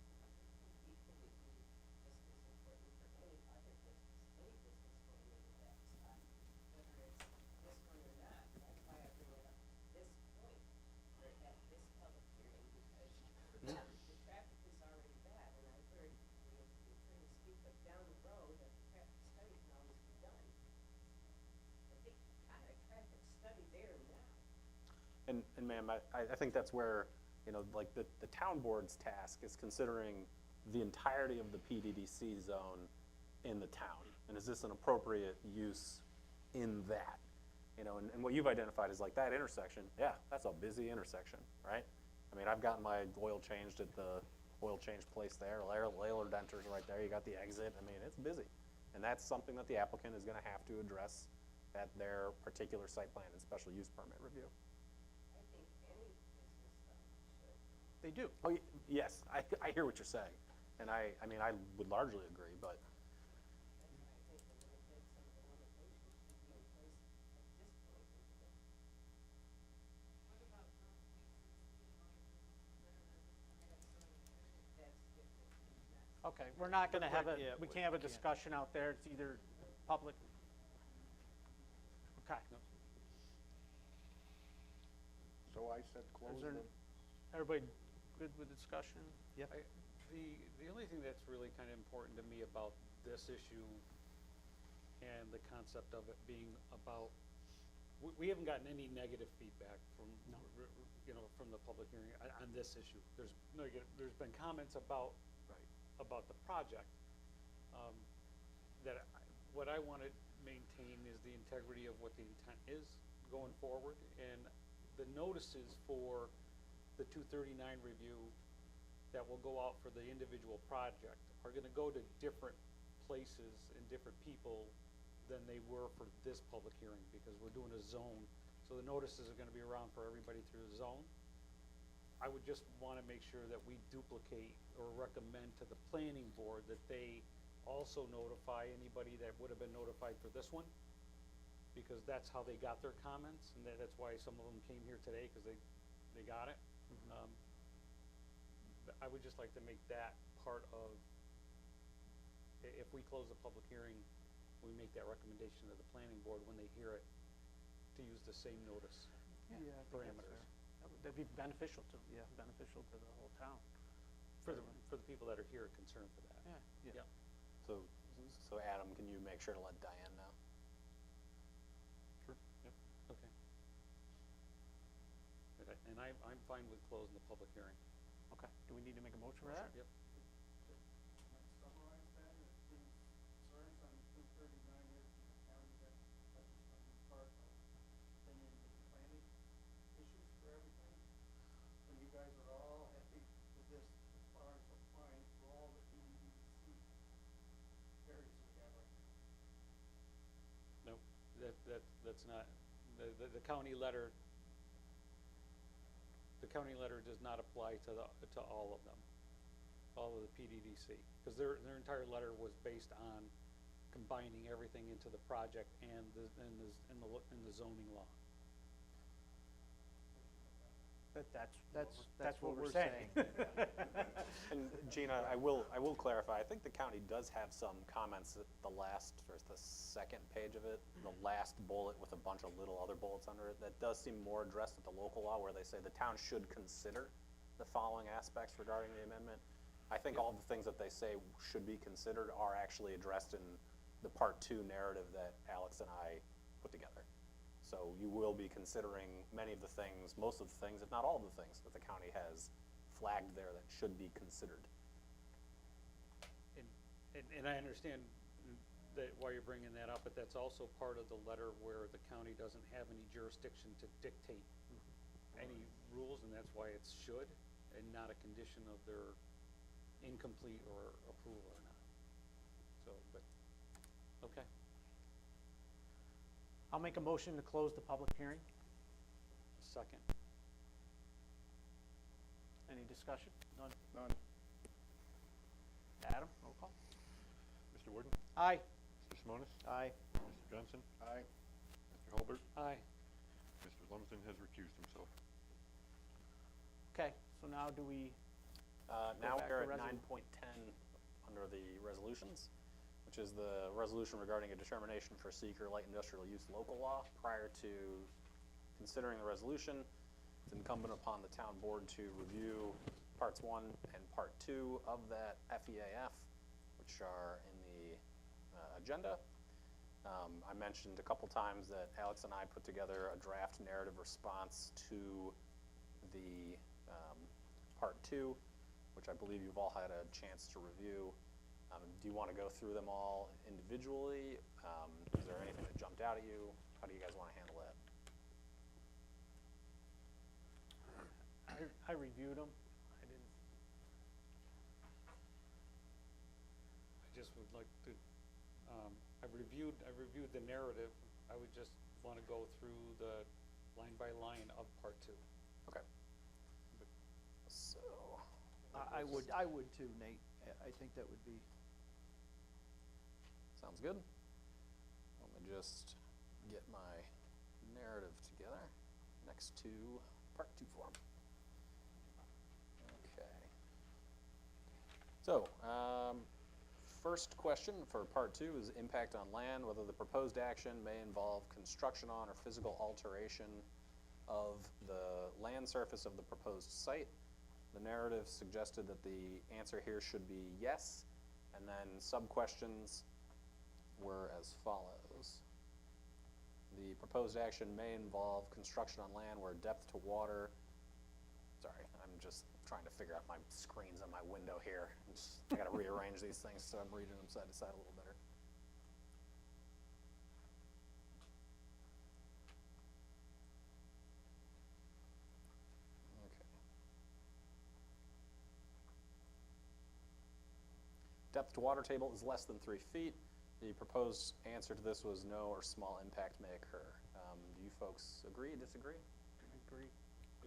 And ma'am, I think that's where, the town board's task is considering the entirety of the PDDC zone in the town. And is this an appropriate use in that? And what you've identified is like that intersection, yeah, that's a busy intersection, right? I've gotten my oil changed at the oil change place there, Layler Denter's right there, you got the exit, I mean, it's busy. And that's something that the applicant is gonna have to address at their particular site plan and special use permit review. I think any business should. They do. Oh, yes, I hear what you're saying, and I mean, I would largely agree, but That's why I think some of the limitations should be in place at this point in the game. That's different. Okay, we're not gonna have a, yeah, we we can't have a can't. discussion out there, it's either public. Okay. So I said close there- the, Everybody good with the discussion? Yep. The only thing that's really kind of important to me about this issue and the concept of it being about, we haven't gotten any negative feedback from, you know, from the public hearing on this issue. There's been comments about, about the project. What I want to maintain is the integrity of what the intent is going forward, and the notices for the 239 review that will go out for the individual project are gonna go to different places and different people than they were for this public hearing, because we're doing a zone. So the notices are gonna be around for everybody through the zone. I would just wanna make sure that we duplicate or recommend to the planning board that they also notify anybody that would have been notified for this one, because that's how they got their comments, and that's why some of them came here today, because they got it. But I would just like to make that part of, if we close the public hearing, we make that recommendation to the planning board when they hear it, to use the same notice Yeah, I think that's parameters. fair. That'd be beneficial to, beneficial to the whole town. For the people that are here concerned for that. Yeah. Yep. so Adam, can you make sure to let Diane know? sure, yep. Okay. And I'm fine with closing the public hearing. Okay, do we need to make a motion for that? Yep. Might summarize that, if things, concerns on 239 is the county that this going to be part of bringing the planning issues for everything. And you guys are all happy with this as far as applying for all the EDC areas we have right now. No, that's not, the county letter, does not apply to all of them, all of the PDDC, because their entire letter was based on combining everything into the project and the zoning law. That's what we're saying. And Gina, I will clarify, I think the county does have some comments at the last, or the second page of it, the last bullet with a bunch of little other bullets under it, that does seem more addressed at the local law, where they say the town should consider the following aspects regarding the amendment. I think all the things that they say should be considered are actually addressed in the Part 2 narrative that Alex and I put together. So you will be considering many of the things, most of the things, if not all of the things, that the county has flagged there that should be considered. And I understand that why you're bringing that up, but that's also part of the letter where the county doesn't have any jurisdiction to dictate any rules, and that's why it's should, and not a condition of their incomplete or approval or not. So, but, okay. I'll make a motion to close the public hearing. Second. Any discussion? None? None. Adam, roll call. Mr. Warden? Aye. Mr. Simonis? Aye. Mr. Johnson? Aye. Mr. Holbert? Aye. Mr. Lumsden has recused himself. Okay, so now do we, Now back we're to at resol- 9.10 under the resolutions, which is the resolution regarding a determination for seeker light industrial use local law. Prior to considering the resolution, it's incumbent upon the town board to review parts 1 and part 2 of that FEAF, which are in the agenda. I mentioned a couple times that Alex and I put together a draft narrative response to the part 2, which I believe you've all had a chance to review. Do you want to go through them all individually? Is there anything that jumped out at you? How do you guys want to handle that? I reviewed them. I didn't, just would like to, I've reviewed the narrative. I would just want to go through the line by line of part 2. Okay. So, I would too, Nate. I think that would be, sounds good. Let me just get my narrative together next to part 2 form. Okay. So, first question for part 2 is impact on land, whether the proposed action may involve construction on or physical alteration of the land surface of the proposed site. The narrative suggested that the answer here should be yes, and then sub-questions were as follows. The proposed action may involve construction on land where depth to water, sorry, I'm just trying to figure out my screens on my window here. I gotta rearrange these things so I'm reading them side to side a little better. Okay. Depth to water table is less than 3 feet. The proposed answer to this was no or small impact may occur. Do you folks agree, disagree?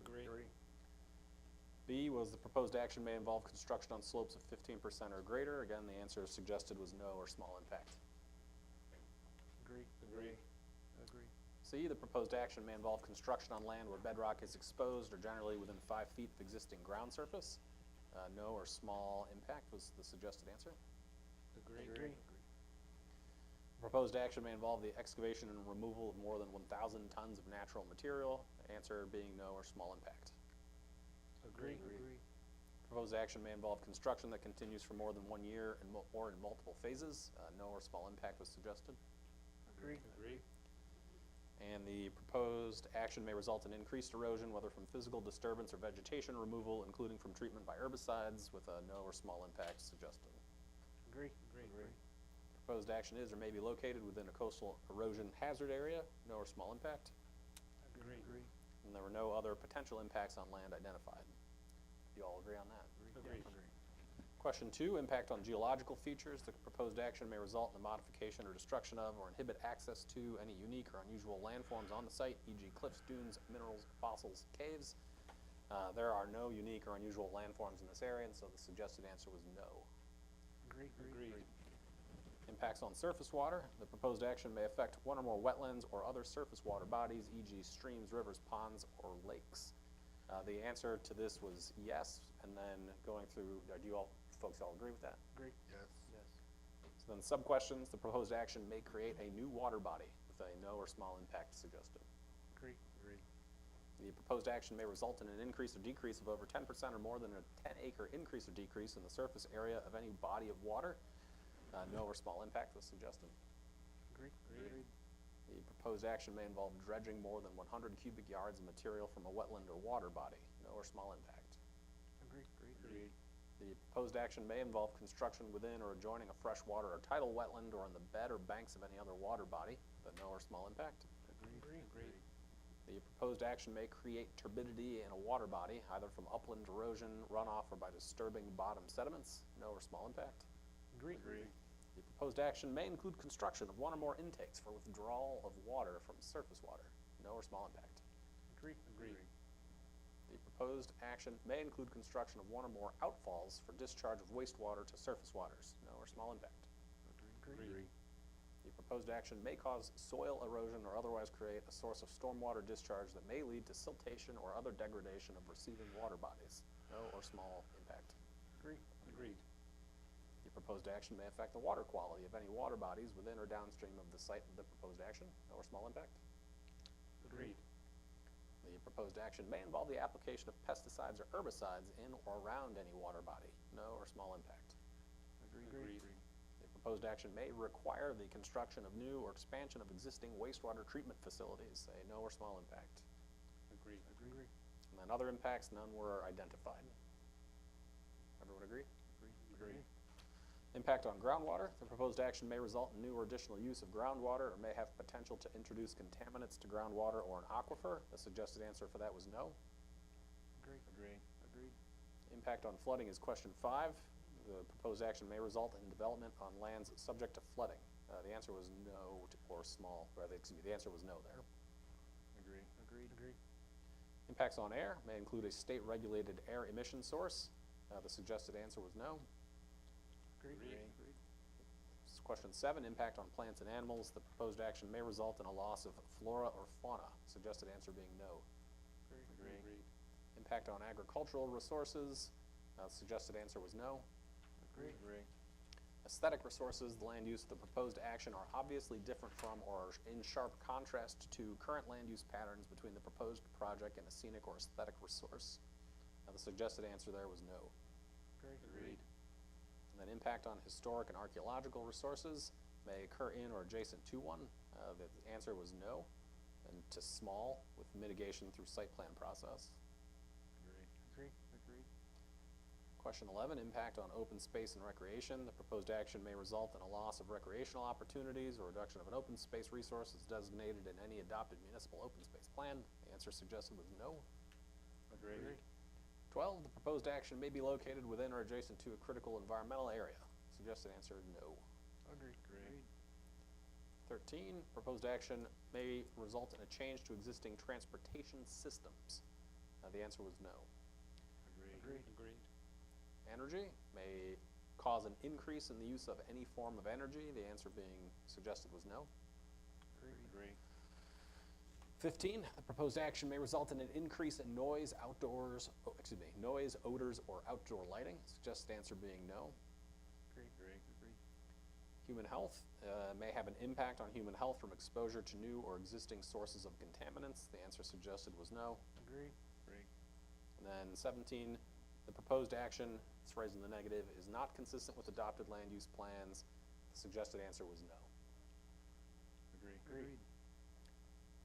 Agree. B was the proposed action may involve construction on slopes of 15% or greater. Again, the answer suggested was no or small impact. agree. Agree. C, the proposed action may involve construction on land where bedrock is exposed or generally within 5 feet of existing ground surface. No or small impact was the suggested answer. Agree. Proposed action may involve the excavation and removal of more than 1,000 tons of natural material. Answer being no or small impact. Agree. Proposed action may involve construction that continues for more than 1 year or in multiple phases. No or small impact was suggested. Agree. And the proposed action may result in increased erosion, whether from physical disturbance or vegetation removal, including from treatment by herbicides, with a no or small impact suggested. Agree. Proposed action is or may be located within a coastal erosion hazard area. No or small impact. Agree. And there were no other potential impacts on land identified. Do you all agree on that? Agree. Question 2, impact on geological features. The proposed action may result in the modification or destruction of or inhibit access to any unique or unusual landforms on the site, e.g. cliffs, dunes, minerals, fossils, caves. There are no unique or unusual landforms in this area, and so the suggested answer was no. Agree. Impacts on surface water. The proposed action may affect one or more wetlands or other surface water bodies, e.g. streams, rivers, ponds, or lakes. The answer to this was yes, and then going through, do you all folks all agree with that? Agree. Yes. So then sub-questions, the proposed action may create a new water body with a no or small impact suggested. Agree. The proposed action may result in an increase or decrease of over 10% or more than a 10-acre increase or decrease in the surface area of any body of water. No or small impact was suggested. Agree. The proposed action may involve dredging more than 100 cubic yards of material from a wetland or water body. No or small impact. Agree. The proposed action may involve construction within or adjoining a freshwater or tidal wetland or on the bed or banks of any other water body. But no or small impact. Agree. The proposed action may create turbidity in a water body, either from upland erosion, runoff, or by disturbing bottom sediments. No or small impact. Agree. The proposed action may include construction of one or more intakes for withdrawal of water from surface water. No or small impact. Agree. The proposed action may include construction of one or more outfalls for discharge of wastewater to surface waters. No or small impact. Agree. The proposed action may cause soil erosion or otherwise create a source of stormwater discharge that may lead to siltation or other degradation of receiving water bodies. No or small impact. Agree. The proposed action may affect the water quality of any water bodies within or downstream of the site of the proposed action. No or small impact. Agreed. The proposed action may involve the application of pesticides or herbicides in or around any water body. No or small impact. Agreed. The proposed action may require the construction of new or expansion of existing wastewater treatment facilities. A no or small impact. Agree. And then other impacts, none were identified. Everyone agree? Agree. Impact on groundwater. The proposed action may result in new or additional use of groundwater or may have potential to introduce contaminants to groundwater or an aquifer. The suggested answer for that was no. Agreed. Impact on flooding is question 5. the proposed action may result in development on lands subject to flooding. The answer was no, or small, rather, excuse me, the answer was no there. Agree. Agreed. Impacts on air may include a state-regulated air emission source. The suggested answer was no. Agreed. This is question 7, impact on plants and animals. The proposed action may result in a loss of flora or fauna. Suggested answer being no. Agree. Impact on agricultural resources. Suggested answer was no. Agreed. Aesthetic resources, the land use of the proposed action are obviously different from or are in sharp contrast to current land use patterns between the proposed project and a scenic or aesthetic resource. The suggested answer there was no. Agreed. And then impact on historic and archaeological resources may occur in or adjacent to one. The answer was no, and to small with mitigation through site plan process. Agreed. Question 11, impact on open space and recreation. The proposed action may result in a loss of recreational opportunities or reduction of an open space resource as designated in any adopted municipal open space plan. The answer suggested was no. Agreed. 12, the proposed action may be located within or adjacent to a critical environmental area. Suggested answer, no. Agreed. 13, proposed action may result in a change to existing transportation systems. The answer was no. Agreed. Energy may cause an increase in the use of any form of energy. The answer being suggested was no. Agree. 15, the proposed action may result in an increase in noise, noise, odors, or outdoor lighting. Suggested answer being no. Agreed. Human health may have an impact on human health from exposure to new or existing sources of contaminants. The answer suggested was no. Agreed. And then 17, the proposed action, it's phrased in the negative, is not consistent with adopted land use plans. The suggested answer was no. Agreed.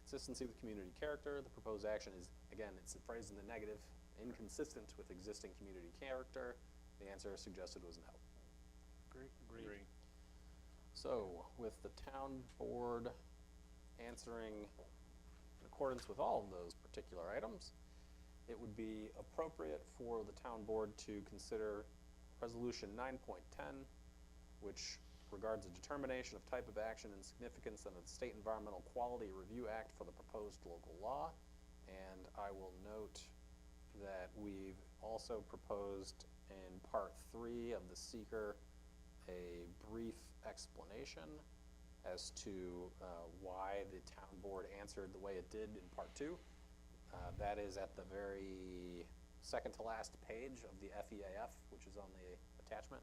Consistency with community character. The proposed action is, again, it's phrased in the negative, inconsistent with existing community character. The answer suggested was no. Agreed. So, with the town board answering in accordance with all of those particular items, it would be appropriate for the town board to consider Resolution 9.10, which regards a determination of type of action and significance under the State Environmental Quality Review Act for the proposed local law. And I will note that we've also proposed in Part 3 of the seeker a brief explanation as to why the town board answered the way it did in Part 2. That is at the very second to last page of the FEAF, which is on the attachment.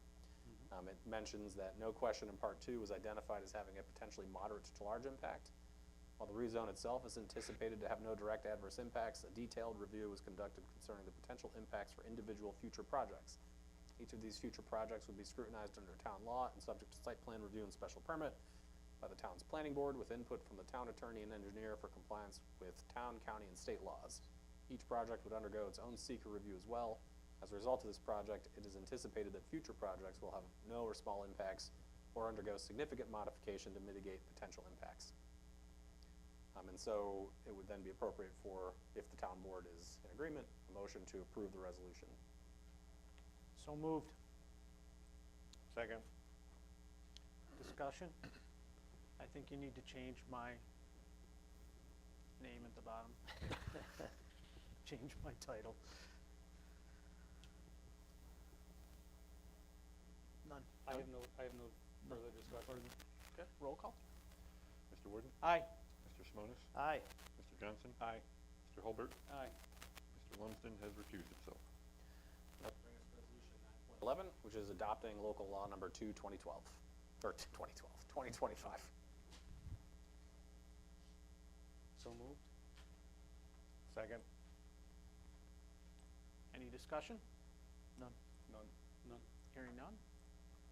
It mentions that no question in Part 2 was identified as having a potentially moderate to large impact. While the rezone itself is anticipated to have no direct adverse impacts, a detailed review was conducted concerning the potential impacts for individual future projects. Each of these future projects would be scrutinized under town law and subject to site plan review and special permit by the town's planning board with input from the town attorney and engineer for compliance with town, county, and state laws. Each project would undergo its own seeker review as well. As a result of this project, it is anticipated that future projects will have no or small impacts or undergo significant modification to mitigate potential impacts. And so it would then be appropriate for, if the town board is in agreement, a motion to approve the resolution. So moved. Second. Discussion? I think you need to change my name at the bottom. Change my title. None. I have no further discussion. Okay, roll call. Mr. Warden? Aye. Mr. Simonis? Aye. Mr. Johnson? Aye. Mr. Hulbert? Aye. Mr. Lumsden has recused himself. 11, which is adopting local law number 2, 2012, or 2025. So moved. Second. Any discussion? None. Hearing none.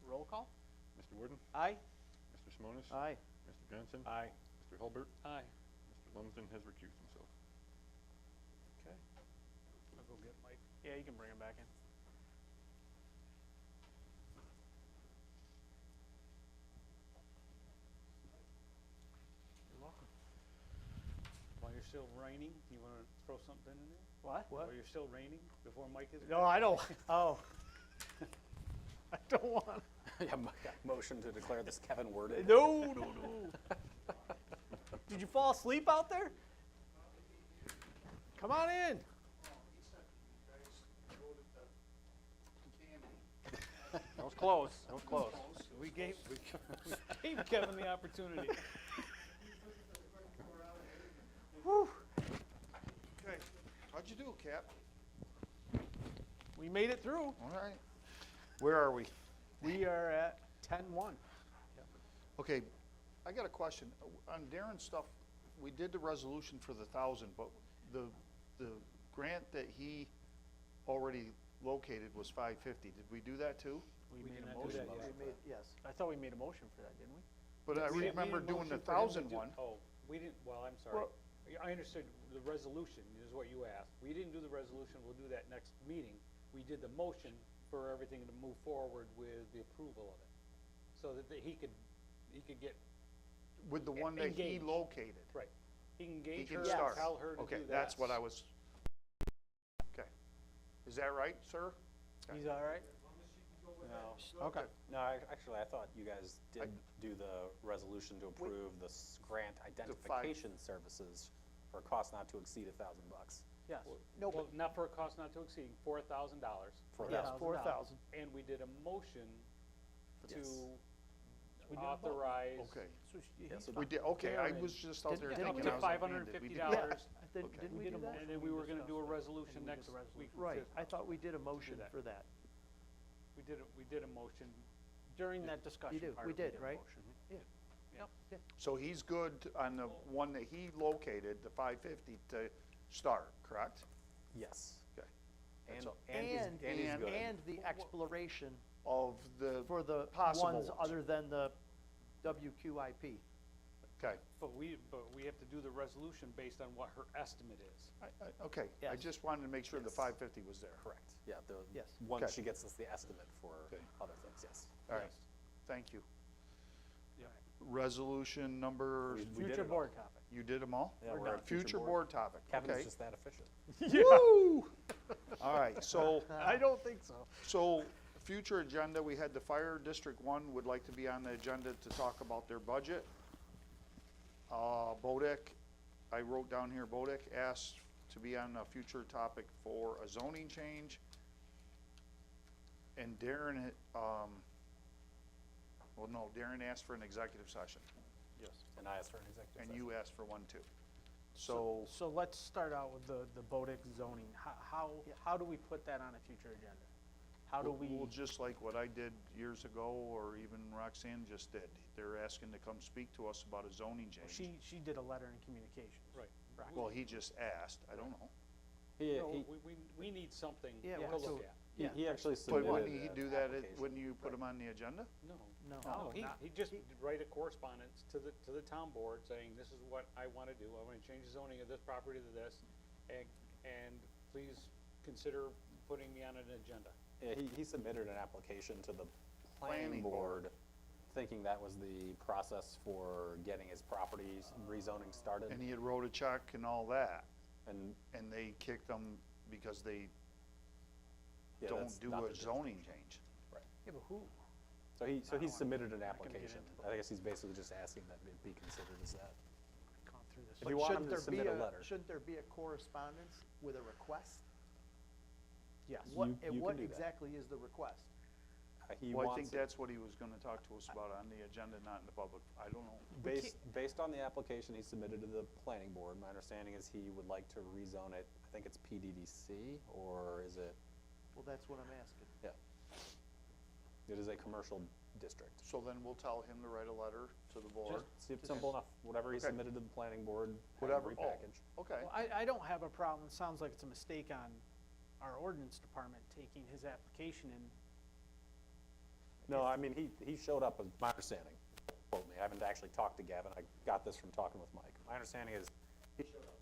Roll call? Mr. Warden? Aye. Mr. Simonis? Aye. Mr. Johnson? Aye. Mr. Hulbert? Aye. Mr. Lumsden has recused himself. Okay. I'll go get Mike. Yeah, you can bring him back in. You're welcome. While you're still raining, you want to throw something in there? What? While you're still raining, before Mike is. No, I don't. Oh. I Don't want. Yeah, motion to declare this Kevin worded. No. Did you fall asleep out there? Come on in. That was close. That was close. We gave Kevin the opportunity. Whew. Okay, how'd you do, Cap? We made it through. All right. Where are we? We are at 10-1. Okay, I got a question. On Darren's stuff, we did the resolution for the 1,000, but the grant that he already located was 550. Did we do that too? We did made a not do motion. that yet. Yes. I thought we made a motion for that, didn't we? But I We remember made a doing the motion for him to 1,000 do- one. Oh, we didn't, well, I'm sorry. Well- I understood the resolution, is what you asked. We didn't do the resolution, we'll do that next meeting. We did the motion for everything to move forward with the approval of it. So that he could get, With the one that he engaged. located. right. He can He engage can her, start. tell her to do Okay, that. that's what I was, okay. Is that right, sir? He's all right? No. Okay. No, actually, I thought you guys did do the resolution to approve the grant identification services for a cost not to exceed $1,000. Yes. No, Well, not for a cost not to exceed $4,000. Yes, $4,000. 4,000. And we did a motion to Yes. We did a vote. authorize. Okay. So Yes, We did, okay, I Darren was just out there did- thinking. did I was Up like, to man, did we do $550. that? Okay. Didn't we did do a that? motion. And then we were gonna do a discussed it. resolution And we did next the resolution. week. Right, to- I thought we did a motion that. for that. We did a motion. During that discussion do, part, we did, a right? motion. Yep. Yeah. So he's good on the one that he located, the 550, to start, correct? Yes. Okay. And, That's all. he's good. And the exploration Of the, for the possible ones ones. other than the WQIP. okay, But we have to do the resolution based on what her estimate is. okay. I Yes. just wanted to make sure the 550 was there. Correct. Yeah, Yes. once Okay. she gets us the estimate for Okay. other things, yes. All right, thank you. Resolution number, We did Future it all. board topic. you did them all? Yeah, We're we're done. on Future board topic, Kevin's okay. just that efficient. Woo! All right, so, I don't think so. future agenda, we had the Fire District 1 would like to be on the agenda to talk about their budget. Bodek, I wrote down here, Bodek asked to be on a future topic for a zoning change. And Darren, well, no, Darren asked for an executive session, Yes. And I asked for an executive and session. you asked for one too. So, So let's start out with the Bodic zoning. How do we put that on a future agenda? How do we? Well, just like what I did years ago, or even Roxanne just did. They're asking to come speak to us about a zoning change. She did a letter in communications. Right. Well, he just asked, I don't know. No, we need something Yeah, to so- look at. He actually But submitted wouldn't he an do that, application. wouldn't you put him on the agenda? No. No. No, He not- just write a correspondence to the town board saying, this is what I want to do. I want to change the zoning of this property to this, and please consider putting me on an agenda. Yeah, he submitted an application to the Planning planning board, thinking that was the process for getting his property rezoning started. And he had wrote a check and all that, And and they kicked him because they yeah, don't that's do not a the zoning change. Yeah, but who? So he don't submitted an I'm not gonna get application. into I guess he's basically just asking that it be considered as that. Gone through this. If you want him Shouldn't to there be submit a letter. Shouldn't there be a correspondence with a request? Yes. What, You and can what do that. exactly is the request? He Well, I wants think it that's what he was gonna talk to us about on the agenda, not in the public, I don't know. based on the application he submitted to the planning board. My understanding is he would like to rezone it. I think it's PDDC, or is it? Well, that's what I'm asking. Yeah. It is a commercial district. So then we'll tell him to write a letter to the board. Just simple enough. Whatever he Okay. submitted to the planning board, have him Whatever, oh, repackaged. okay. Well, I don't have a problem. It sounds like it's a mistake on our ordinance department taking his application and No, I mean, he showed up, as my understanding, told me, I haven't actually talked to Gavin, I got this from talking with Mike. My understanding is, he showed up,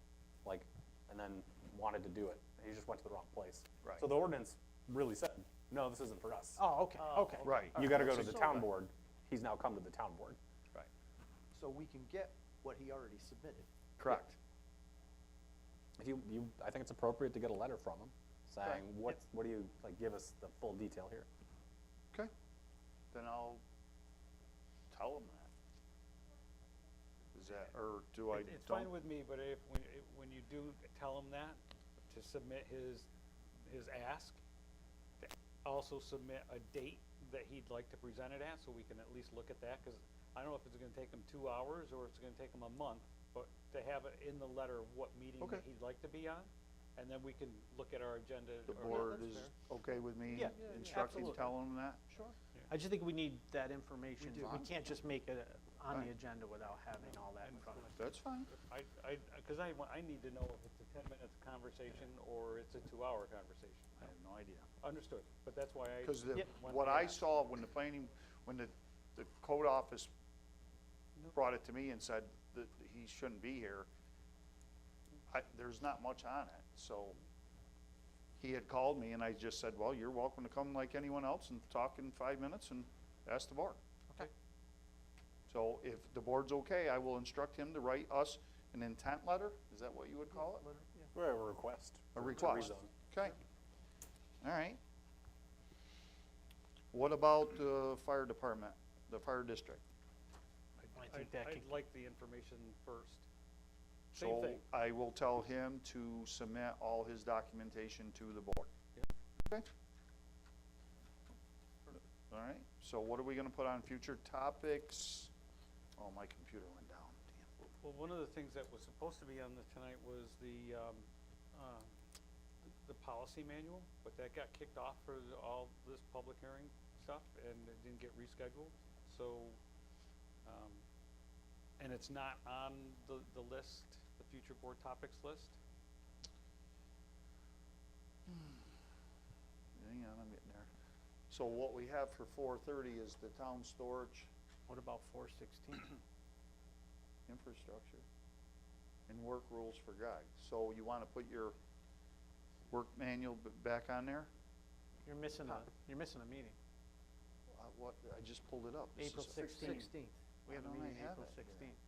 like, and then wanted to do it, and he just went to the wrong place. Right. So the ordinance really said, no, this isn't for us. Oh, okay, okay. Right. You gotta go to the So- town board, he's now come to the town board. Right. So we can get what he already submitted. Correct. If I think it's appropriate to get a letter from him, saying, Right. what do you, like, give us the full detail here. Okay. then I'll tell them that. Is that, or do I It's don't? fine with me, but when you do tell him that, to submit his ask, to also submit a date that he'd like to present it at, so we can at least look at that, because I don't know if it's gonna take him 2 hours or it's gonna take him a month, but to have it in the letter of what meeting Okay. that he'd like to be on, and then we can look at our agenda. The or- board is okay with me Yeah, instructing, absolutely. telling them that? Sure. I just think we need that information. do. We can't just make it on the Fine. agenda without having all that in front of us. That's fine. Because I need to know if it's a 10-minute conversation or it's a 2-hour conversation. I have no idea. Understood, but that's why I. Because Yep. wanted what to I ask. saw when the code office brought it to me and said that he shouldn't be here, there's not much on it, so he had called me and I just said, well, you're welcome to come like anyone else and talk in 5 minutes and ask the board. Okay. So if the board's okay, I will instruct him to write us an intent letter, is that what you would call it? Or a request. A to request, rezone. okay. All right. What about the fire department, the fire district? I think that I'd could- like the information first. Same So thing. I will tell him to submit all his documentation to the board. Okay. All right, so what are we gonna put on future topics? Oh, my computer went down, damn. Well, one of the things that was supposed to be on the tonight was the policy manual, but that got kicked off for all this public hearing stuff, and it didn't get rescheduled, so, and it's not on the list, the future board topics list. Hang on, I'm getting there. So what we have for 4:30 is the town storage, What about 416? infrastructure, and work rules for guides. So you wanna put your work manual back on there? You're missing a meeting. What, I just pulled it up. This April is 16th. We have a Why don't I meeting have April it? 16th.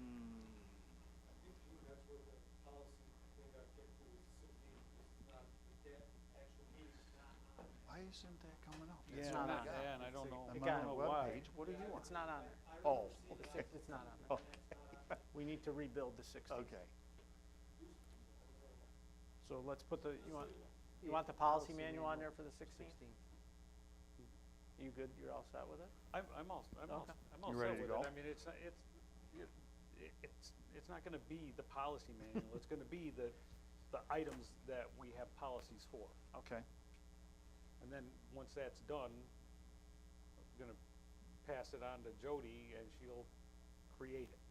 I think that's where the policy thing got kicked to, is 16, it's not, that actual meeting's not on. Why isn't that coming up? It's That's not what I on. got. Yeah, and I don't know, I'm It got on it. the webpage, what are you on? It's not on there. Oh, The okay. it's not on there. We need to rebuild the 16th. Okay. So let's put you want the policy manual on there for the 16th? You good, you're all set with it? I'm all Okay. You set ready to with go? it. I mean, it's not gonna be the policy manual, it's gonna be the items that we have policies for. Okay. And then, once that's done, I'm gonna pass it on to Jody and she'll create it.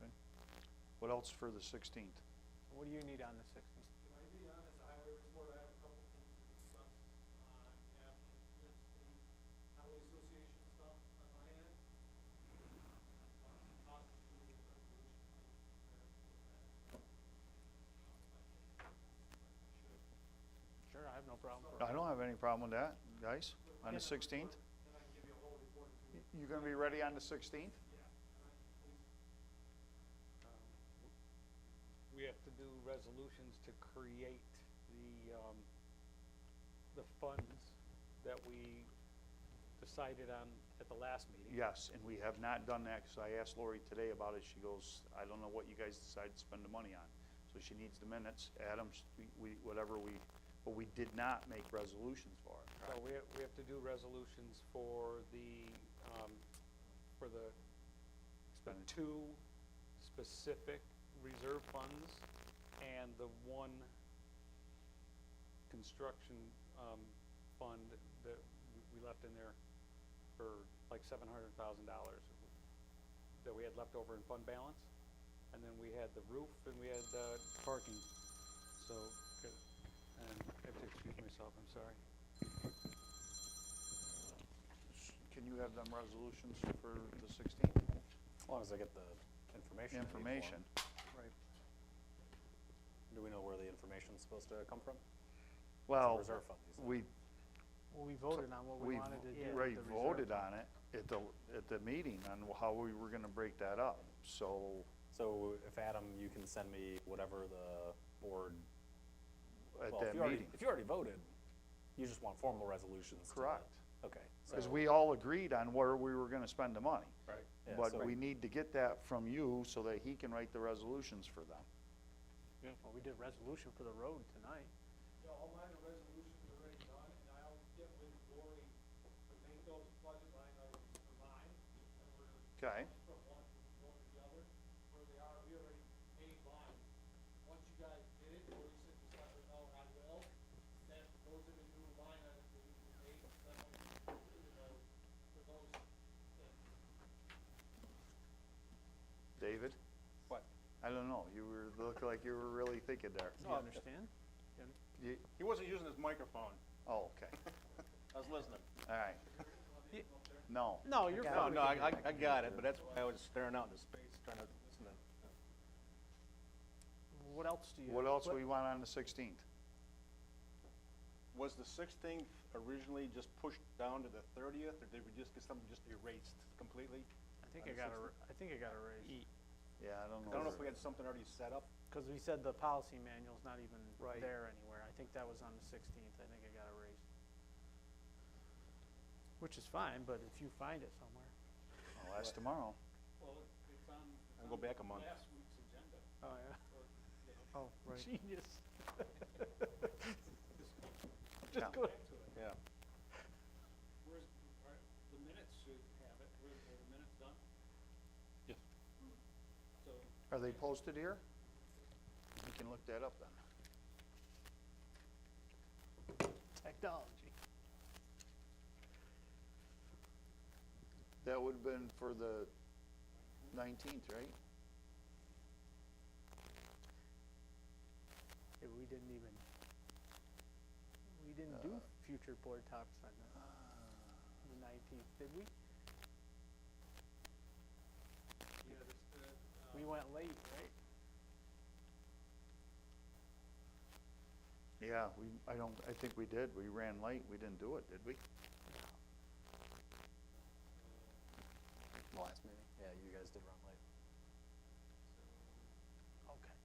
Okay. What else for the 16th? What do you need on the 16th? Can I be honest, the highway report, I have a couple things to discuss on behalf of the highway association stuff on my end. Possibly a resolution to Sure, I have no problem. I don't have any problem with that, guys, on the 16th. then I can give you a whole report too. You gonna be ready on the 16th? We have to do resolutions to create the funds that we decided on at the last meeting. Yes, and we have not done that, because I asked Lori today about it, she goes, I don't know what you guys decided to spend the money on. So she needs the minutes, Adams, but we did not make resolutions for it. So we have to do resolutions for the Expenditure. two specific reserve funds and the one construction, fund that we left in there for like $700,000 that we had left over in fund balance. And then we had the roof and we had, parking. So, good. And I have to excuse myself, I'm sorry. Can you have them resolutions for the 16th? As long as I get the information. I need for 'em. Information. Right. Do we know where the information's supposed to come from? Well, reserve fund, you said. Well, we voted on what we we wanted to do. with already the reserve voted fund. on it at the meeting on how we were gonna break that up, so So if Adam, you can send me whatever the board, at well, Well, that meeting. If you already voted, you just want formal resolutions. Correct. Okay. Because so- we all agreed on where we were gonna spend the money. Right. Yeah, But so- we need to get that from you so that he can write the resolutions for them. Well, we did resolution for the road tonight. Yeah, all mine are resolutions already done, and I'll get with Lori to make those budget line items for mine, and we're Okay. from one to the other, where they are, we already made mine. Once you guys did it, Lori said just let her know, and I will, then those are the new line items that we can make, then for those things. David? What? I don't know, you look like you were really thinking there. Do you understand? You- He wasn't using his microphone. Oh, okay, I was listening. all right. No. No, you're got fine. it. No, I got it, but that's why I was staring out into space, trying to listen to. What else do you? What else we want on the 16th? Was the 16th originally just pushed down to the 30th, or did we just get something just erased completely? I think on it the got 16th? I think it got erased. Yeah, I don't know. I don't know if we had something already set up. Because we said the policy manual's not even Right. there anywhere. I think that was on the 16th. I think it got erased. Which is fine, but if you find it somewhere. Well, that's tomorrow. Well, it's on, I'll go back a month. last week's agenda, Oh, yeah. or, you know, Oh, right. Genius. Yeah. Just go. back to it. Yeah. Where's, the minutes should have it, are the minutes done? Yes. So, Are they posted here? We can look that up then. Technology. That would've been for the 19th, right? Yeah, we didn't do future board topics on the 19th, did we? yeah, We went late, right? Yeah, I think we did. We ran late. We didn't do it, did we? The last meeting? Yeah, you guys did run late. Okay.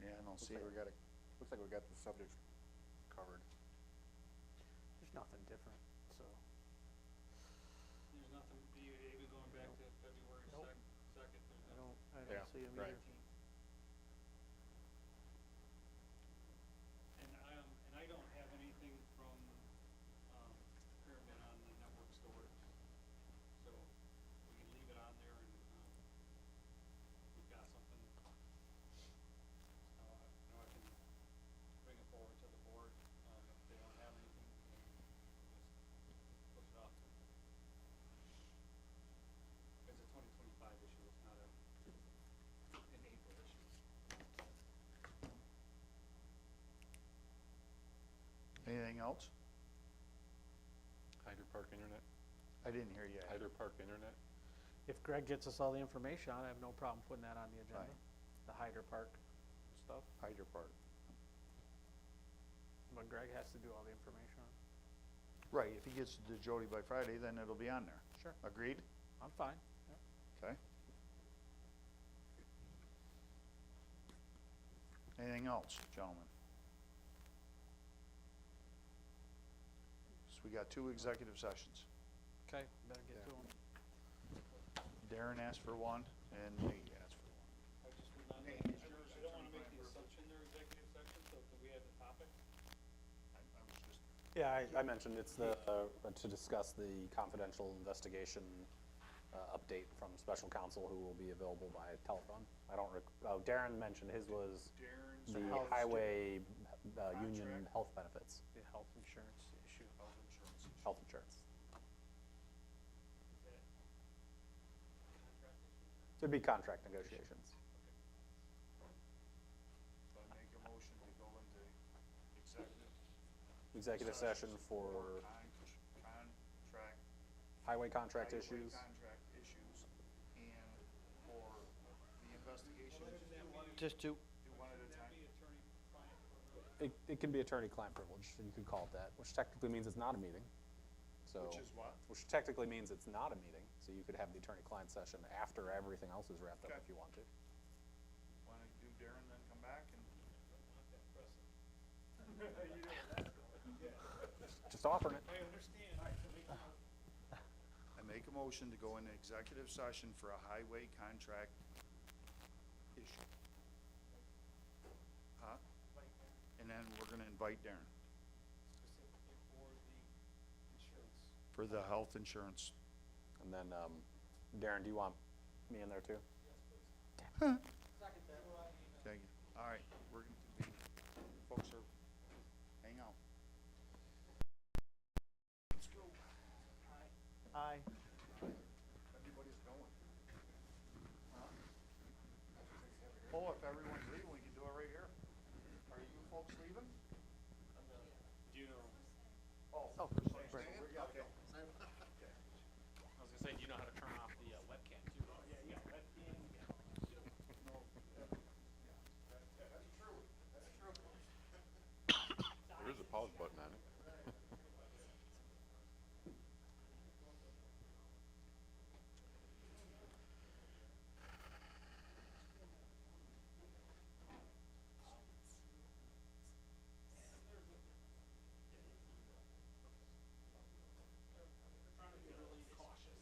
Yeah, I don't see like- we got it. Looks like we got the subjects covered. There's nothing different, so. there's nothing, even going back to February Nope. second, there's I nothing. don't Yeah, see them right. either. And I don't have anything from, Pyramid on the network storage, so we can leave it on there and, we've got something. Now I can bring it forward to the board, if they don't have anything, then just push it off. It's a 2025 issue, it's not an April issue. Anything else? Hyder Park Internet, I didn't hear you. Hyder Park Internet. If Greg gets us all the information on it, I have no problem putting that on the agenda. Right. The Hyder Park stuff. Hyder Park. But Greg has to do all the information on it. Right, if he gets it to Jody by Friday, then it'll be on there. Sure. Agreed? I'm fine. Yeah. Okay. Anything else, gentlemen? So we got 2 executive sessions. Okay, better get to them. Darren asked for one, and Nate asked for one. I just would not make, I don't wanna make the assumption they're executive session, so do we have the topic? I was just, Yeah, I mentioned it's to discuss the confidential investigation update from special counsel who will be available by telephone. I don't Darren mentioned his was Darren's the health highway union contract. health benefits, The health insurance issue. health insurance issue. health insurance. Is that contract issue? It'd be contract negotiations. So I make a motion to go into Executive session for contract. highway contract highway issues. Contract issues, and for the investigation. Just to, Do one at a time. It can be attorney-client privilege, you could call it that, which technically means it's not a meeting. So, Which is what? which technically means it's not a meeting, so you could have the attorney-client session after everything else is wrapped up Okay. if you want to. Darren, then come back and, Just offering it. I understand. I make a motion to go into executive session for a highway contract issue. Huh? And then we're gonna invite Darren Specifically for the insurance. for the health insurance. And then, Darren, do you want me in there too? Second that. Thank you. All right, we're going to be, folks are, hang out. Let's go. Aye. Everybody's going. Huh? Oh, if everyone's leaving, we can do it right here. Are you folks leaving? Do you know? Oh. Oh, Right. right. Okay. I was gonna say, do you know how to turn off the webcam too? Oh, yeah, you got webcam, you got all that stuff. No, that's true. That's true. There is a pause button on it. Trying to be really cautious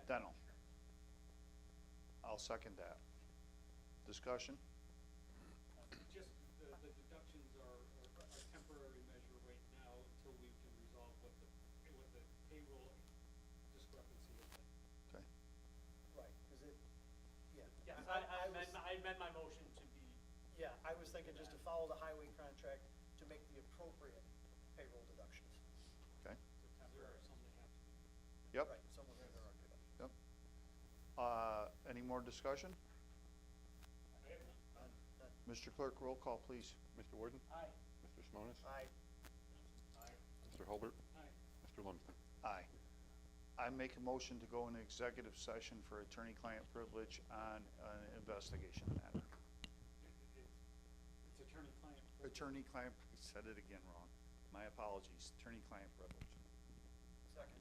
Dental. I'll second that. Discussion? Just the deductions are a temporary measure right now until we can resolve what the payroll discrepancy is. Okay. Right, because it, yeah. Yes, I was- I amend my motion to be, Yeah, I was thinking just to follow the highway contract to make the appropriate payroll deductions. Okay. There are some that have to be. Yep. Right, some of them are good. Yep. Any more discussion? Mr. Clerk, roll call, please. Mr. Warden? aye. Mr. Simonis? Aye. Mr. Hulbert? Aye. Mr. Lumsden? Aye. I make a motion to go into executive session for attorney-client privilege on an investigation matter. It's attorney-client. Attorney-client, I said it again wrong. My apologies, attorney-client privilege. Second.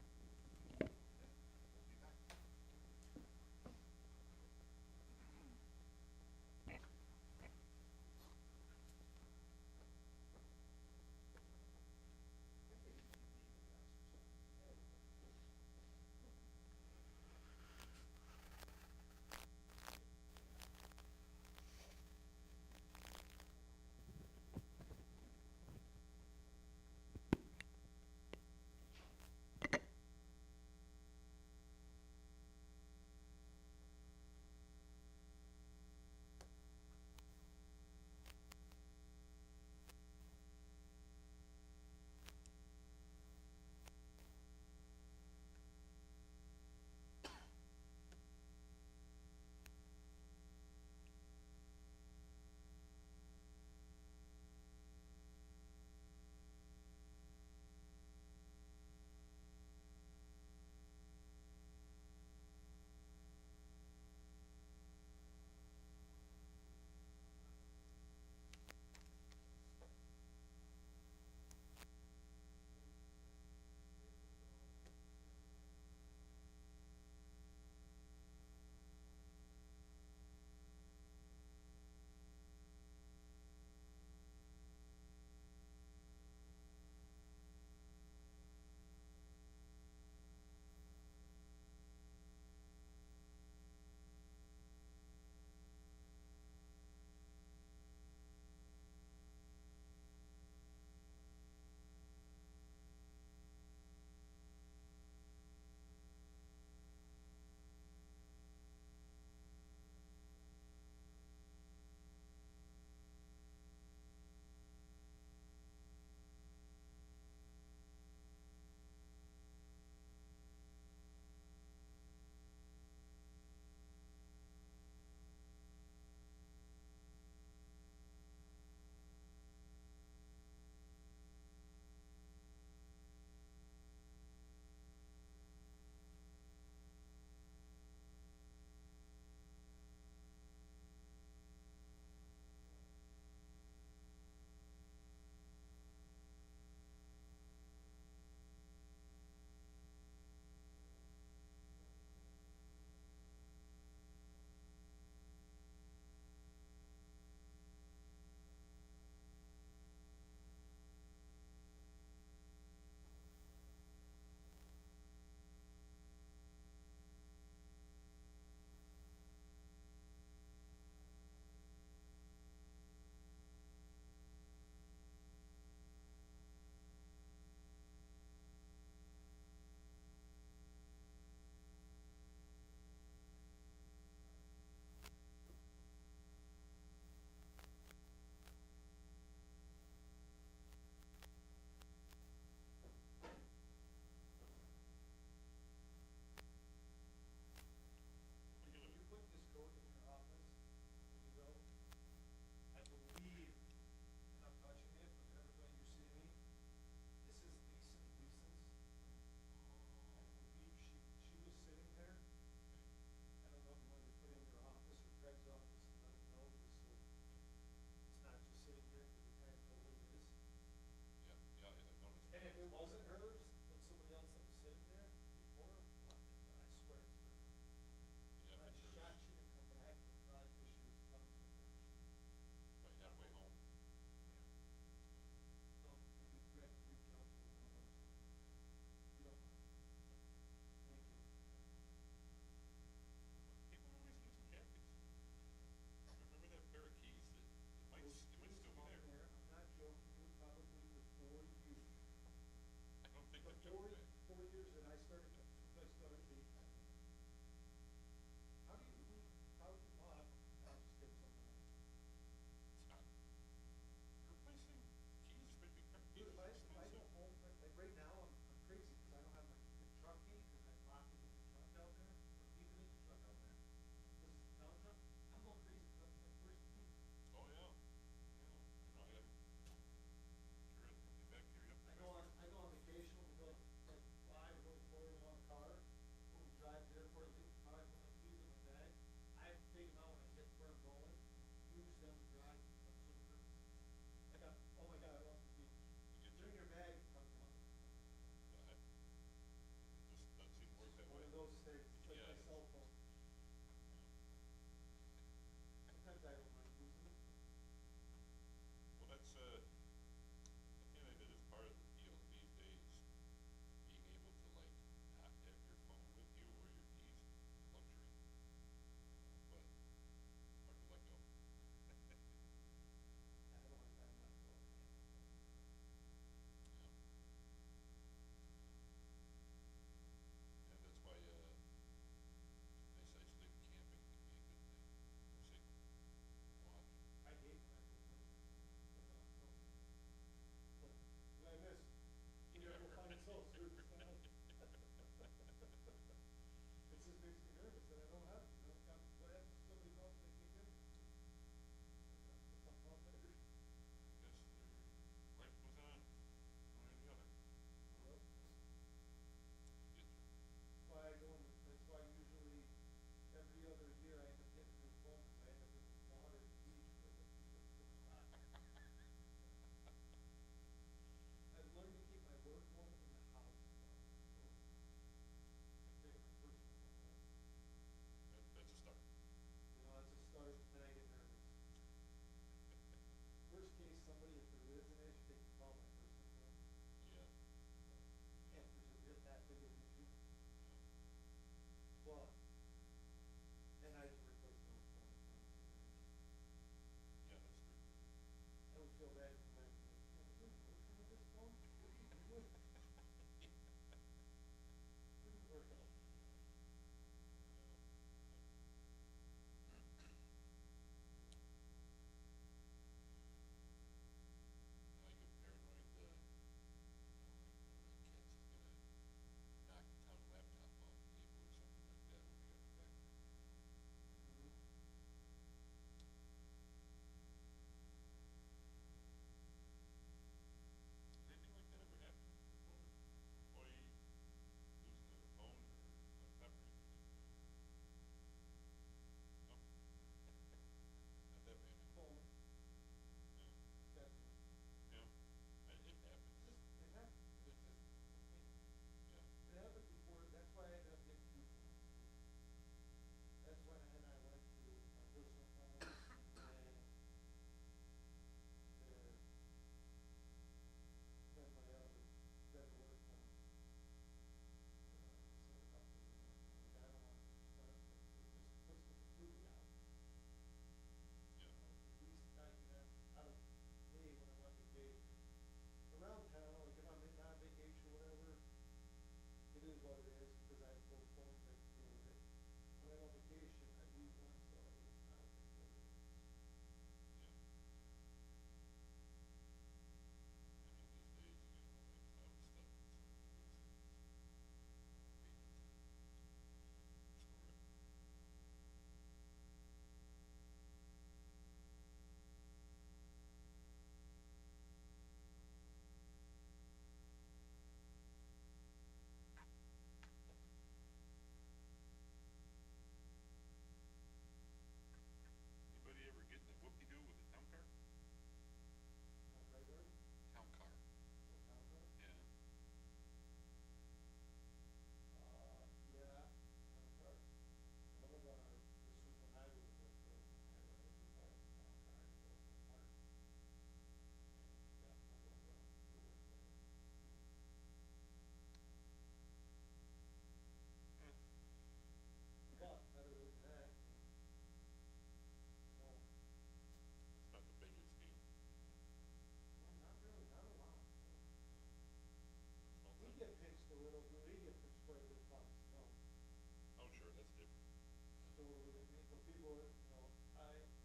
comfortable with it, so people, it's the hardest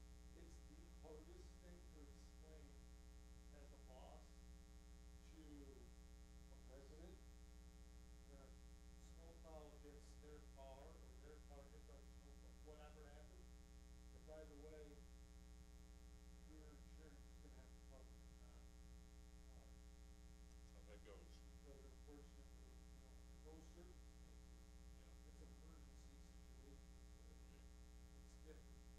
thing to explain as a boss to a resident when a snowplow hits their car or their car hits our snowplow, whatever happens, that by the way, your insurance is gonna have to cover it, not ours. How that goes. Because unfortunately, in those circumstances, it's an emergency situation, it's different.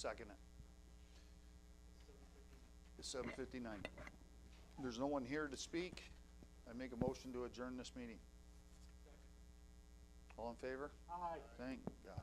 second it? It's 7:59. There's no one here to speak. I make a motion to adjourn this meeting. All in favor? Aye. Thank God.